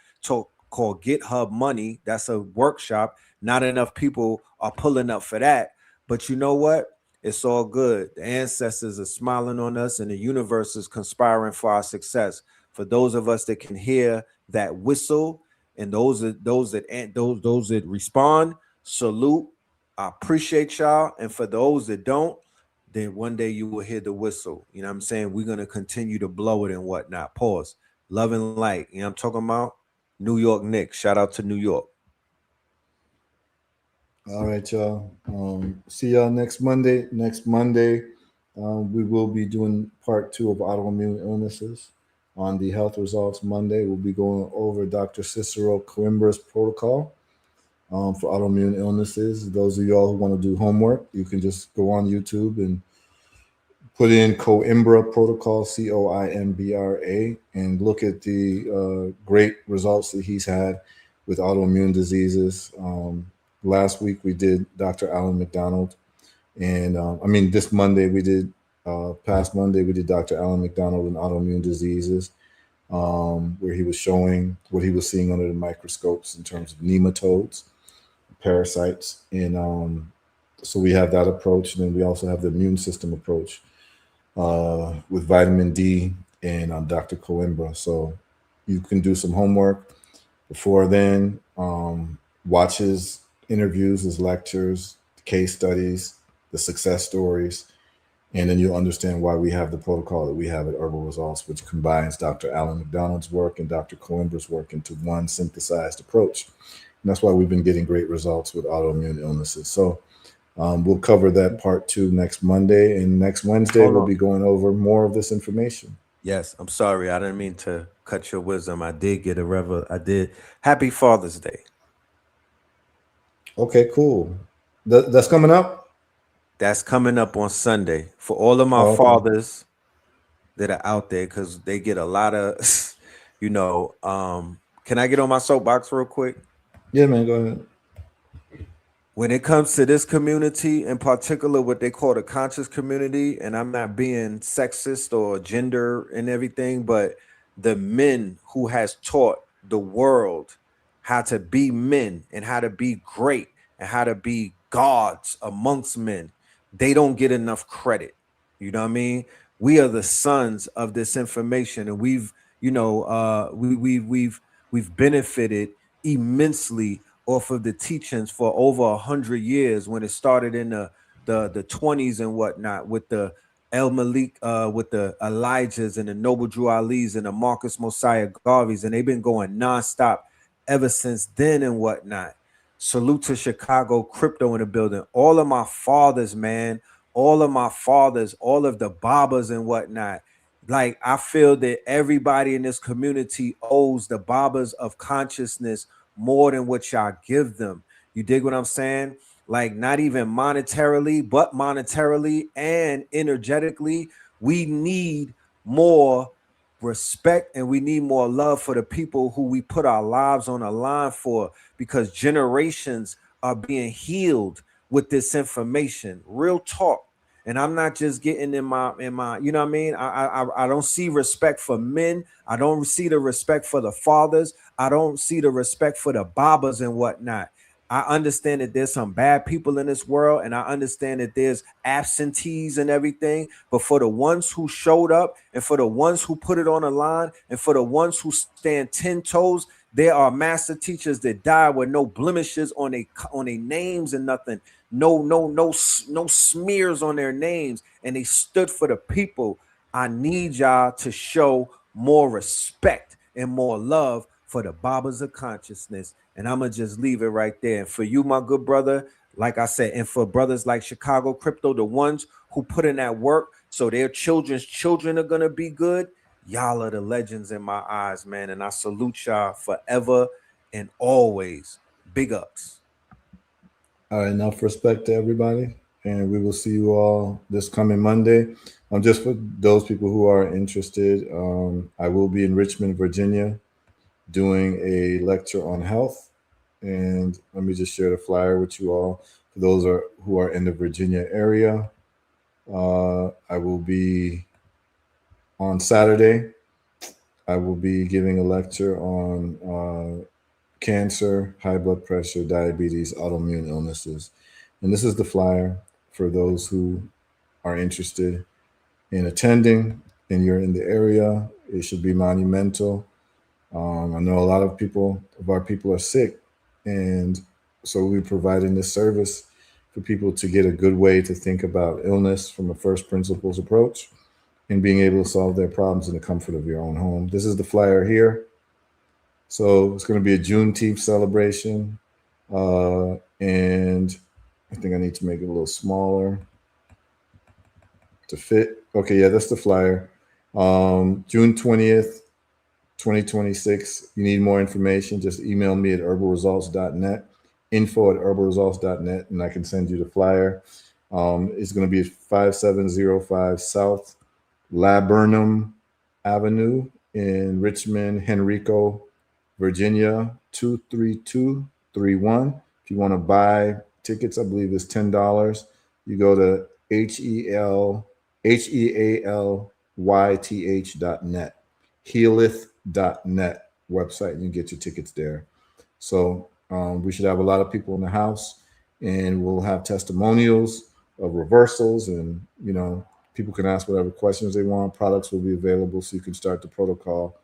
Speaker 3: called GitHub Money. That's a workshop. Not enough people are pulling up for that. But you know what? It's all good. The ancestors are smiling on us and the universe is conspiring for our success. For those of us that can hear that whistle and those that respond, salute. I appreciate y'all. And for those that don't, then one day you will hear the whistle. You know what I'm saying? We're going to continue to blow it and whatnot. Pause. Love and light. You know what I'm talking about? New York Knicks. Shout out to New York.
Speaker 1: All right, y'all. See y'all next Monday. Next Monday, we will be doing part 2 of autoimmune illnesses. On the Health Results Monday, we'll be going over Dr. Cicero Coimbra's protocol for autoimmune illnesses. Those of y'all who want to do homework, you can just go on YouTube and put in Coimbra protocol, Coimbra, and look at the great results that he's had with autoimmune diseases. Last week we did Dr. Alan McDonald, and this Monday we did, past Monday we did Dr. Alan McDonald and autoimmune diseases, where he was showing what he was seeing under the microscopes in terms of nematodes, parasites, and so we have that approach, and then we also have the immune system approach with vitamin D and Dr. Coimbra. So you can do some homework before then. Watch his interviews, his lectures, case studies, the success stories, and then you'll understand why we have the protocol that we have at Herbal Results, which combines Dr. Alan McDonald's work and Dr. Coimbra's work into one synthesized approach. And that's why we've been getting great results with autoimmune illnesses. So we'll cover that part 2 next Monday, and next Wednesday we'll be going over more of this information.
Speaker 3: Yes, I'm sorry. I didn't mean to cut your wisdom. I did get I did. Happy Father's Day.
Speaker 1: Okay, cool. That's coming up?
Speaker 3: That's coming up on Sunday for all of my fathers that are out there, because they get a lot of, can I get on my soapbox real quick?
Speaker 1: Yeah, man, go ahead.
Speaker 3: When it comes to this community, in particular, what they call the conscious community, and I'm not being sexist or gender and everything, but the men who has taught the world how to be men and how to be great and how to be gods amongst men, they don't get enough credit. You know what I mean? We are the sons of this information, and we've, you know, we've benefited immensely off of the teachings for over 100 years. When it started in the 20s and whatnot, with the El Malik, with the Elijahs and the Noble Drew Ali's and the Marcus Mosiah Garveys, and they've been going nonstop ever since then and whatnot. Salute to Chicago Crypto in the building. All of my fathers, man, all of my fathers, all of the Babas and whatnot. Like, I feel that everybody in this community owes the Babas of consciousness more than what y'all give them. You dig what I'm saying? Like, not even monetarily, but monetarily and energetically, we need more respect and we need more love for the people who we put our lives on the line for, because generations are being healed with this information. Real talk. And I'm not just getting in my, you know what I mean? I don't see respect for men. I don't see the respect for the fathers. I don't see the respect for the Babas and whatnot. I understand that there's some bad people in this world, and I understand that there's absentees and everything. But for the ones who showed up, and for the ones who put it on the line, and for the ones who stand 10 toes, there are master teachers that die with no blemishes on their names and nothing, no smears on their names, and they stood for the people. I need y'all to show more respect and more love for the Babas of consciousness. And I'm gonna just leave it right there. And for you, my good brother, like I said, and for brothers like Chicago Crypto, the ones who put in that work so their children's children are gonna be good, y'all are the legends in my eyes, man. And I salute y'all forever and always. Big ups.
Speaker 1: All right, enough respect to everybody, and we will see you all this coming Monday. Just for those people who are interested, I will be in Richmond, Virginia, doing a lecture on health. And let me just share the flyer with you all. For those who are in the Virginia area, I will be on Saturday. I will be giving a lecture on cancer, high blood pressure, diabetes, autoimmune illnesses. And this is the flyer for those who are interested in attending and you're in the area. It should be monumental. I know a lot of our people are sick, and so we're providing this service for people to get a good way to think about illness from a first principles approach and being able to solve their problems in the comfort of your own home. This is the flyer here. So it's going to be a Juneteenth celebration, and I think I need to make it a little smaller to fit. Okay, yeah, that's the flyer. June 20th, 2026. You need more information, just email me at herbalresults.net, info@herbalresults.net, and I can send you the flyer. It's going to be at 5705 South Laburnum Avenue in Richmond, Henrico, Virginia, 23231. If you want to buy tickets, I believe it's $10. You go to heallyth.net, healith.net website, and you get your tickets there. So we should have a lot of people in the house, and we'll have testimonials of reversals, and people can ask whatever questions they want. Products will be available, so you can start the protocol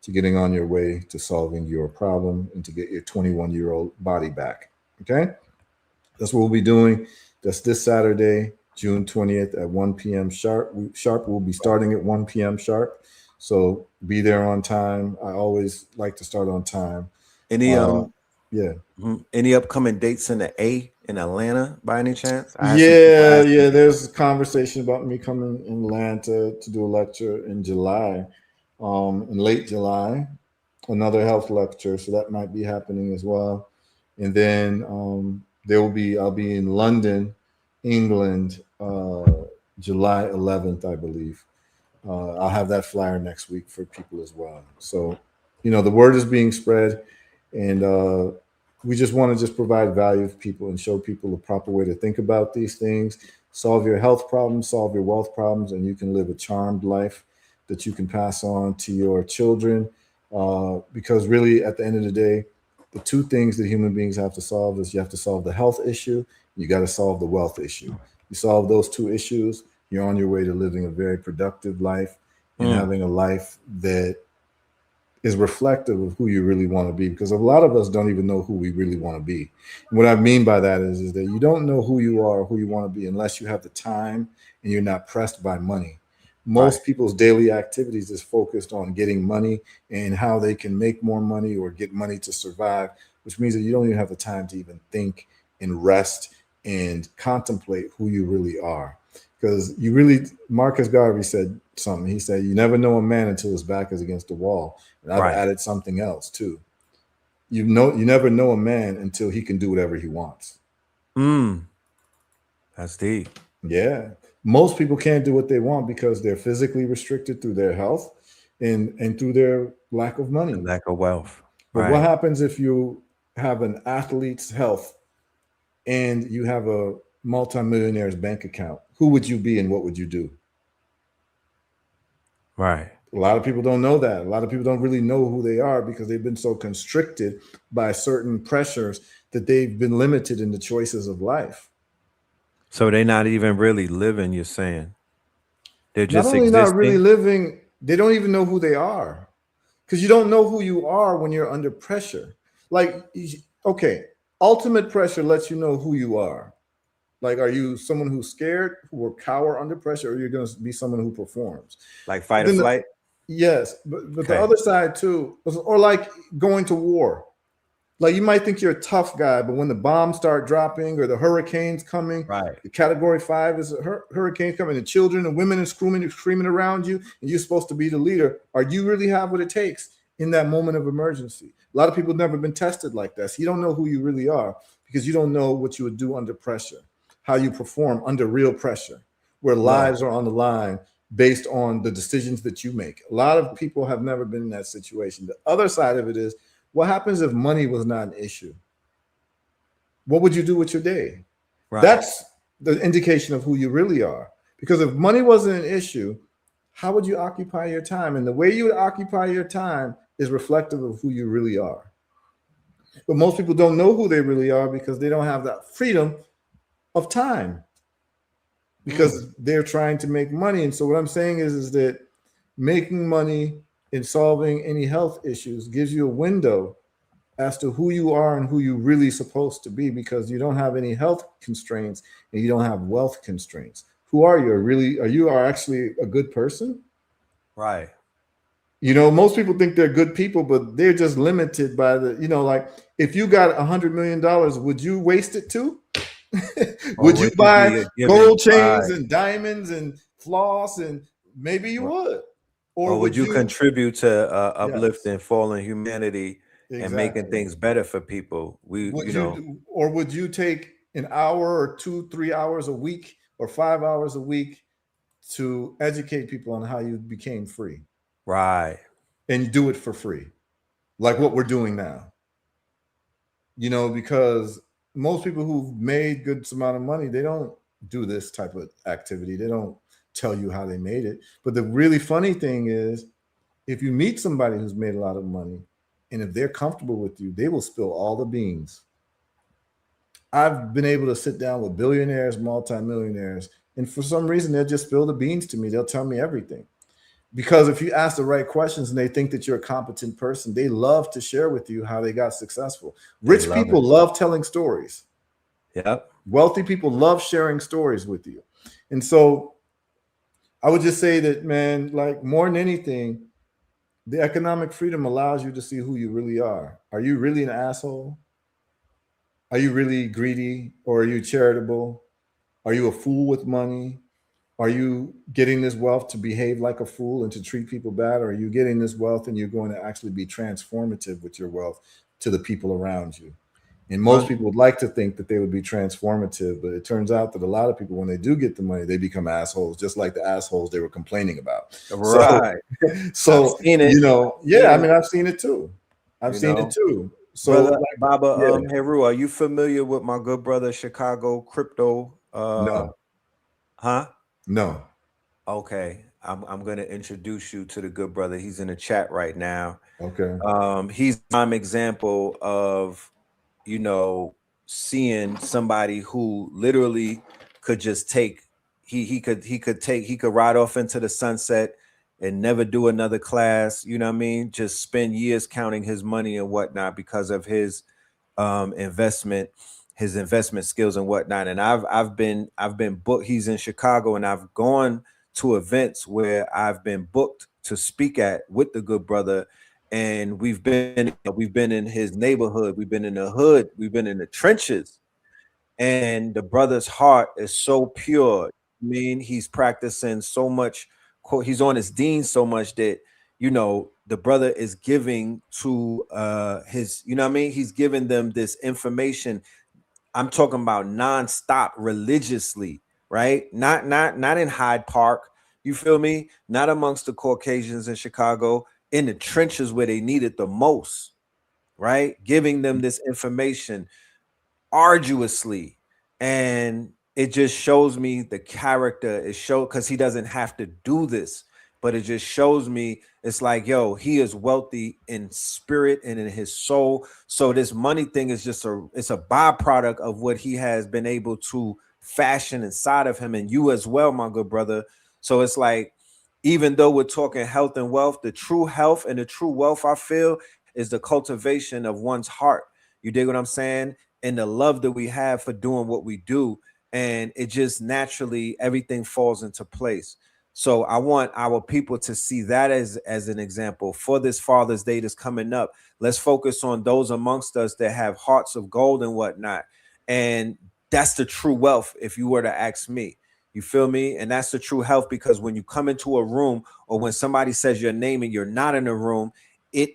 Speaker 1: to getting on your way to solving your problem and to get your 21-year-old body back. Okay, that's what we'll be doing. That's this Saturday, June 20th at 1 p.m. sharp. We'll be starting at 1 p.m. sharp. So be there on time. I always like to start on time.
Speaker 3: Any
Speaker 1: Any
Speaker 3: upcoming dates in Atlanta by any chance?
Speaker 1: There's a conversation about me coming in Atlanta to do a lecture in July, in late July, another health lecture. So that might be happening as well. And then I'll be in London, England, July 11th, I believe. I'll have that flyer next week for people as well. So, the word is being spread, and we just want to provide value for people and show people the proper way to think about these things. Solve your health problems, solve your wealth problems, and you can live a charmed life that you can pass on to your children. Because really, at the end of the day, the two things that human beings have to solve is you have to solve the health issue, you got to solve the wealth issue. You solve those two issues, you're on your way to living a very productive life and having a life that is reflective of who you really want to be, because a lot of us don't even know who we really want to be. And what I mean by that is that you don't know who you are, who you want to be, unless you have the time and you're not pressed by money. Most people's daily activities is focused on getting money and how they can make more money or get money to survive, which means that you don't even have the time to even think and rest and contemplate who you really are. Because you really, Marcus Garvey said something. He said, you never know a man until his back is against the wall. And I've added something else too. You never know a man until he can do whatever he wants.
Speaker 3: That's deep.
Speaker 1: Yeah. Most people can't do what they want because they're physically restricted through their health and through their lack of money.
Speaker 3: Lack of wealth.
Speaker 1: But what happens if you have an athlete's health and you have a multimillionaire's bank account? Who would you be and what would you do?
Speaker 3: Right.
Speaker 1: A lot of people don't know that. A lot of people don't really know who they are because they've been so constricted by certain pressures that they've been limited in the choices of life.
Speaker 3: So they're not even really living, you're saying? They're just
Speaker 1: not only
Speaker 3: existing?
Speaker 1: Not really living, they don't even know who they are. Because you don't know who you are when you're under pressure. Like, okay, ultimate pressure lets you know who you are. Like, are you someone who's scared, who will cower under pressure, or you're going to be someone who performs?
Speaker 3: Like fight or flight?
Speaker 1: Yes, but the other side too, or like going to war. Like, you might think you're a tough guy, but when the bombs start dropping or the hurricane's coming, the Category 5 is a hurricane coming, the children and women are screaming around you, and you're supposed to be the leader. Are you really have what it takes in that moment of emergency? A lot of people have never been tested like that. So you don't know who you really are because you don't know what you would do under pressure, how you perform under real pressure, where lives are on the line based on the decisions that you make. A lot of people have never been in that situation. The other side of it is, what happens if money was not an issue? What would you do with your day? That's the indication of who you really are. Because if money wasn't an issue, how would you occupy your time? And the way you would occupy your time is reflective of who you really are. But most people don't know who they really are because they don't have that freedom of time, because they're trying to make money. And so what I'm saying is that making money and solving any health issues gives you a window as to who you are and who you're really supposed to be, because you don't have any health constraints and you don't have wealth constraints. Who are you? Are you actually a good person?
Speaker 3: Right.
Speaker 1: You know, most people think they're good people, but they're just limited by the, you know, like, if you got $100 million, would you waste it too? Would you buy gold chains and diamonds and floss? And maybe you would.
Speaker 3: Or would you contribute to uplifting fallen humanity and making things better for people?
Speaker 1: Or would you take an hour or 2-3 hours a week or 5 hours a week to educate people on how you became free?
Speaker 3: Right.
Speaker 1: And do it for free, like what we're doing now. You know, because most people who've made good amount of money, they don't do this type of activity. They don't tell you how they made it. But the really funny thing is, if you meet somebody who's made a lot of money, and if they're comfortable with you, they will spill all the beans. I've been able to sit down with billionaires, multimillionaires, and for some reason, they'll just spill the beans to me. They'll tell me everything. Because if you ask the right questions and they think that you're a competent person, they love to share with you how they got successful. Rich people love telling stories.
Speaker 3: Yep.
Speaker 1: Wealthy people love sharing stories with you. And so I would just say that, man, like, more than anything, the economic freedom allows you to see who you really are. Are you really an asshole? Are you really greedy? Or are you charitable? Are you a fool with money? Are you getting this wealth to behave like a fool and to treat people bad? Or are you getting this wealth and you're going to actually be transformative with your wealth to the people around you? And most people would like to think that they would be transformative, but it turns out that a lot of people, when they do get the money, they become assholes, just like the assholes they were complaining about.
Speaker 3: Right.
Speaker 1: So you know, I mean, I've seen it too. I've seen it too. So,
Speaker 3: brother, Baba, HERU, are you familiar with my good brother Chicago Crypto?
Speaker 1: No.
Speaker 3: Huh?
Speaker 1: No.
Speaker 3: Okay. I'm going to introduce you to the good brother. He's in the chat right now.
Speaker 1: Okay.
Speaker 3: He's an example of, you know, seeing somebody who literally could just take he could ride off into the sunset and never do another class, you know what I mean? Just spend years counting his money and whatnot because of his investment skills and whatnot. And I've been booked. He's in Chicago, and I've gone to events where I've been booked to speak at with the good brother. And we've been in his neighborhood, we've been in the hood, we've been in the trenches, and the brother's heart is so pure. I mean, he's practicing so much, he's on his dean so much that, you know, the brother is giving to his, you know what I mean? He's giving them this information. I'm talking about nonstop, religiously, right? Not in Hyde Park. You feel me? Not amongst the Caucasians in Chicago, in the trenches where they need it the most, right? Giving them this information arduously, and it just shows me the character. It shows, because he doesn't have to do this, but it just shows me it's like, yo, he is wealthy in spirit and in his soul. So this money thing is just it's a byproduct of what he has been able to fashion inside of him, and you as well, my good brother. So it's like, even though we're talking health and wealth, the true health and the true wealth, I feel, is the cultivation of one's heart. You dig what I'm saying? And the love that we have for doing what we do. And it just naturally, everything falls into place. So I want our people to see that as an example for this Father's Day that's coming up. Let's focus on those amongst us that have hearts of gold and whatnot. And that's the true wealth, if you were to ask me. You feel me? And that's the true health, because when you come into a room, or when somebody says your name and you're not in a room, it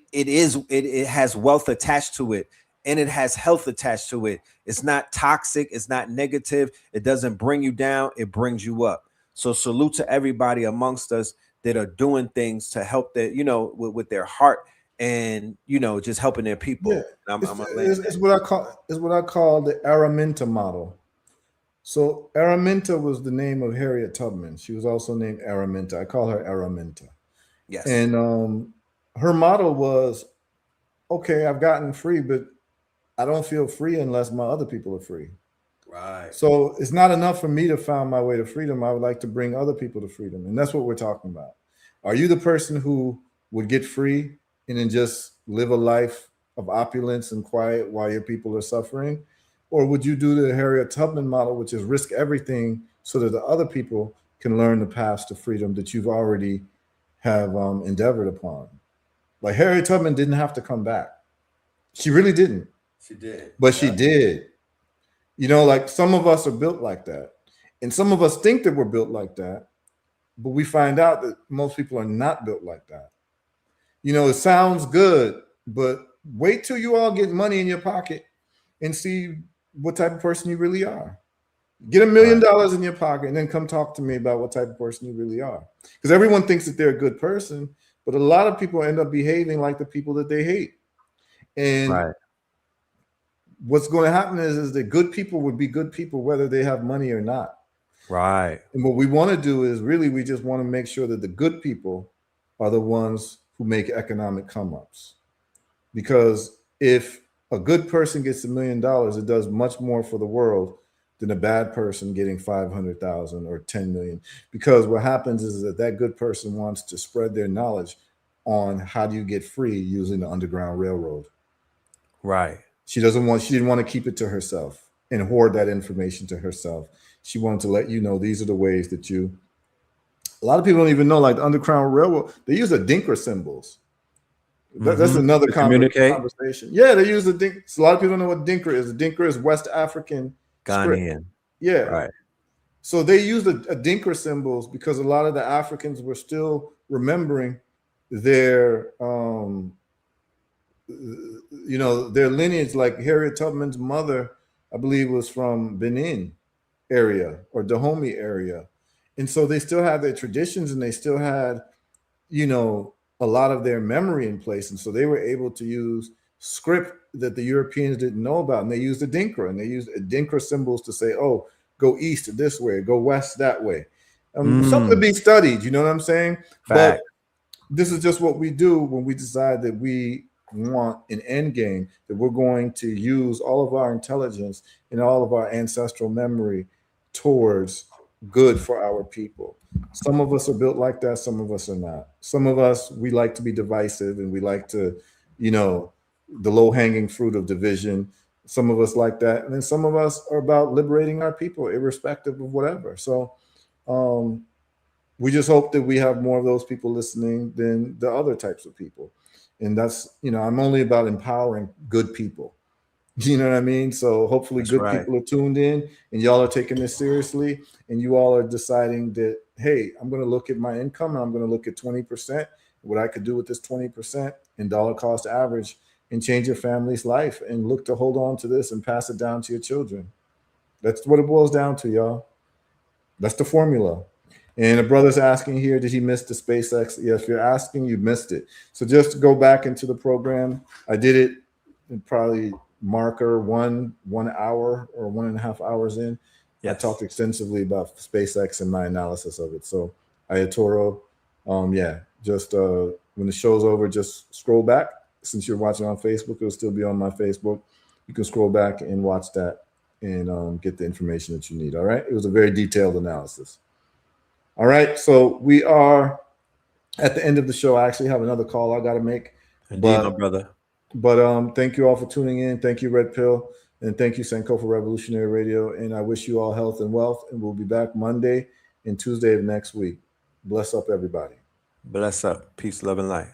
Speaker 3: has wealth attached to it, and it has health attached to it. It's not toxic, it's not negative, it doesn't bring you down, it brings you up. So salute to everybody amongst us that are doing things to help their, you know, with their heart, and, you know, just helping their people.
Speaker 1: Yeah,
Speaker 3: It's
Speaker 1: what I call the Araminta model. So Araminta was the name of Harriet Tubman. She was also named Araminta. I call her Araminta.
Speaker 3: Yes.
Speaker 1: And her motto was, okay, I've gotten free, but I don't feel free unless my other people are free.
Speaker 3: Right.
Speaker 1: So it's not enough for me to find my way to freedom. I would like to bring other people to freedom. And that's what we're talking about. Are you the person who would get free and then just live a life of opulence and quiet while your people are suffering? Or would you do the Harriet Tubman model, which is risk everything so that the other people can learn the paths to freedom that you've already have endeavored upon? Like Harriet Tubman didn't have to come back. She really didn't.
Speaker 3: She did.
Speaker 1: But she did. You know, like some of us are built like that. And some of us think that we're built like that. But we find out that most people are not built like that. You know, it sounds good, but wait till you all get money in your pocket and see what type of person you really are. Get $1 million in your pocket and then come talk to me about what type of person you really are. Because everyone thinks that they're a good person, but a lot of people end up behaving like the people that they hate. And what's going to happen is that good people would be good people whether they have money or not.
Speaker 3: Right.
Speaker 1: And what we want to do is really, we just want to make sure that the good people are the ones who make economic come-ups. Because if a good person gets $1 million, it does much more for the world than a bad person getting 500,000 or 10 million. Because what happens is that good person wants to spread their knowledge on how do you get free using the Underground Railroad.
Speaker 3: Right.
Speaker 1: She didn't want to keep it to herself and hoard that information to herself. She wanted to let you know these are the ways that a lot of people don't even know, like the Underground Railroad, they use the Dinka symbols. That's another conversation. Yeah, they use the Dinka. So a lot of people don't know what Dinka is. The Dinka is West African
Speaker 3: Ghanaian.
Speaker 1: Yeah.
Speaker 3: Right.
Speaker 1: So they used a Dinka symbols because a lot of the Africans were still remembering their their lineage. Like Harriet Tubman's mother, I believe, was from Benin area or Dahomey area. And so they still have their traditions, and they still had, a lot of their memory in place. And so they were able to use script that the Europeans didn't know about. And they used the Dinka, and they used Dinka symbols to say, oh, go east this way, go west that way. Something to be studied, you know what I'm saying?
Speaker 3: Fact.
Speaker 1: But this is just what we do when we decide that we want an end game, that we're going to use all of our intelligence and all of our ancestral memory towards
Speaker 7: good for our people. Some of us are built like that. Some of us are not. Some of us, we like to be divisive and we like to, you know, the low hanging fruit of division. Some of us like that. And then some of us are about liberating our people, irrespective of whatever. So we just hope that we have more of those people listening than the other types of people. And that's, you know, I'm only about empowering good people. You know what I mean? So hopefully
Speaker 3: That's
Speaker 7: good
Speaker 3: right.
Speaker 7: people are tuned in and y'all are taking this seriously and you all are deciding that, hey, I'm going to look at my income and I'm going to look at 20%, what I could do with this 20% in dollar cost average and change your family's life and look to hold on to this and pass it down to your children. That's what it boils down to, y'all. That's the formula. And a brother's asking here, did he miss the SpaceX? Yeah, if you're asking, you missed it. So just go back into the program. I did it in probably marker 1 hour or 1.5 hours in.
Speaker 3: Yes.
Speaker 7: I talked extensively about SpaceX and my analysis of it. So Ayatoro, yeah, just when the show's over, just scroll back. Since you're watching on Facebook, it'll still be on my Facebook. You can scroll back and watch that and get the information that you need. All right. It was a very detailed analysis. All right. So we are at the end of the show. I actually have another call I got to make.
Speaker 3: Indeed, my brother.
Speaker 7: But thank you all for tuning in. Thank you, Red Pill. And thank you, SANKOFA Revolutionary Radio. And I wish you all health and wealth. And we'll be back Monday and Tuesday of next week. Bless up, everybody.
Speaker 3: Bless up. Peace, love, and light.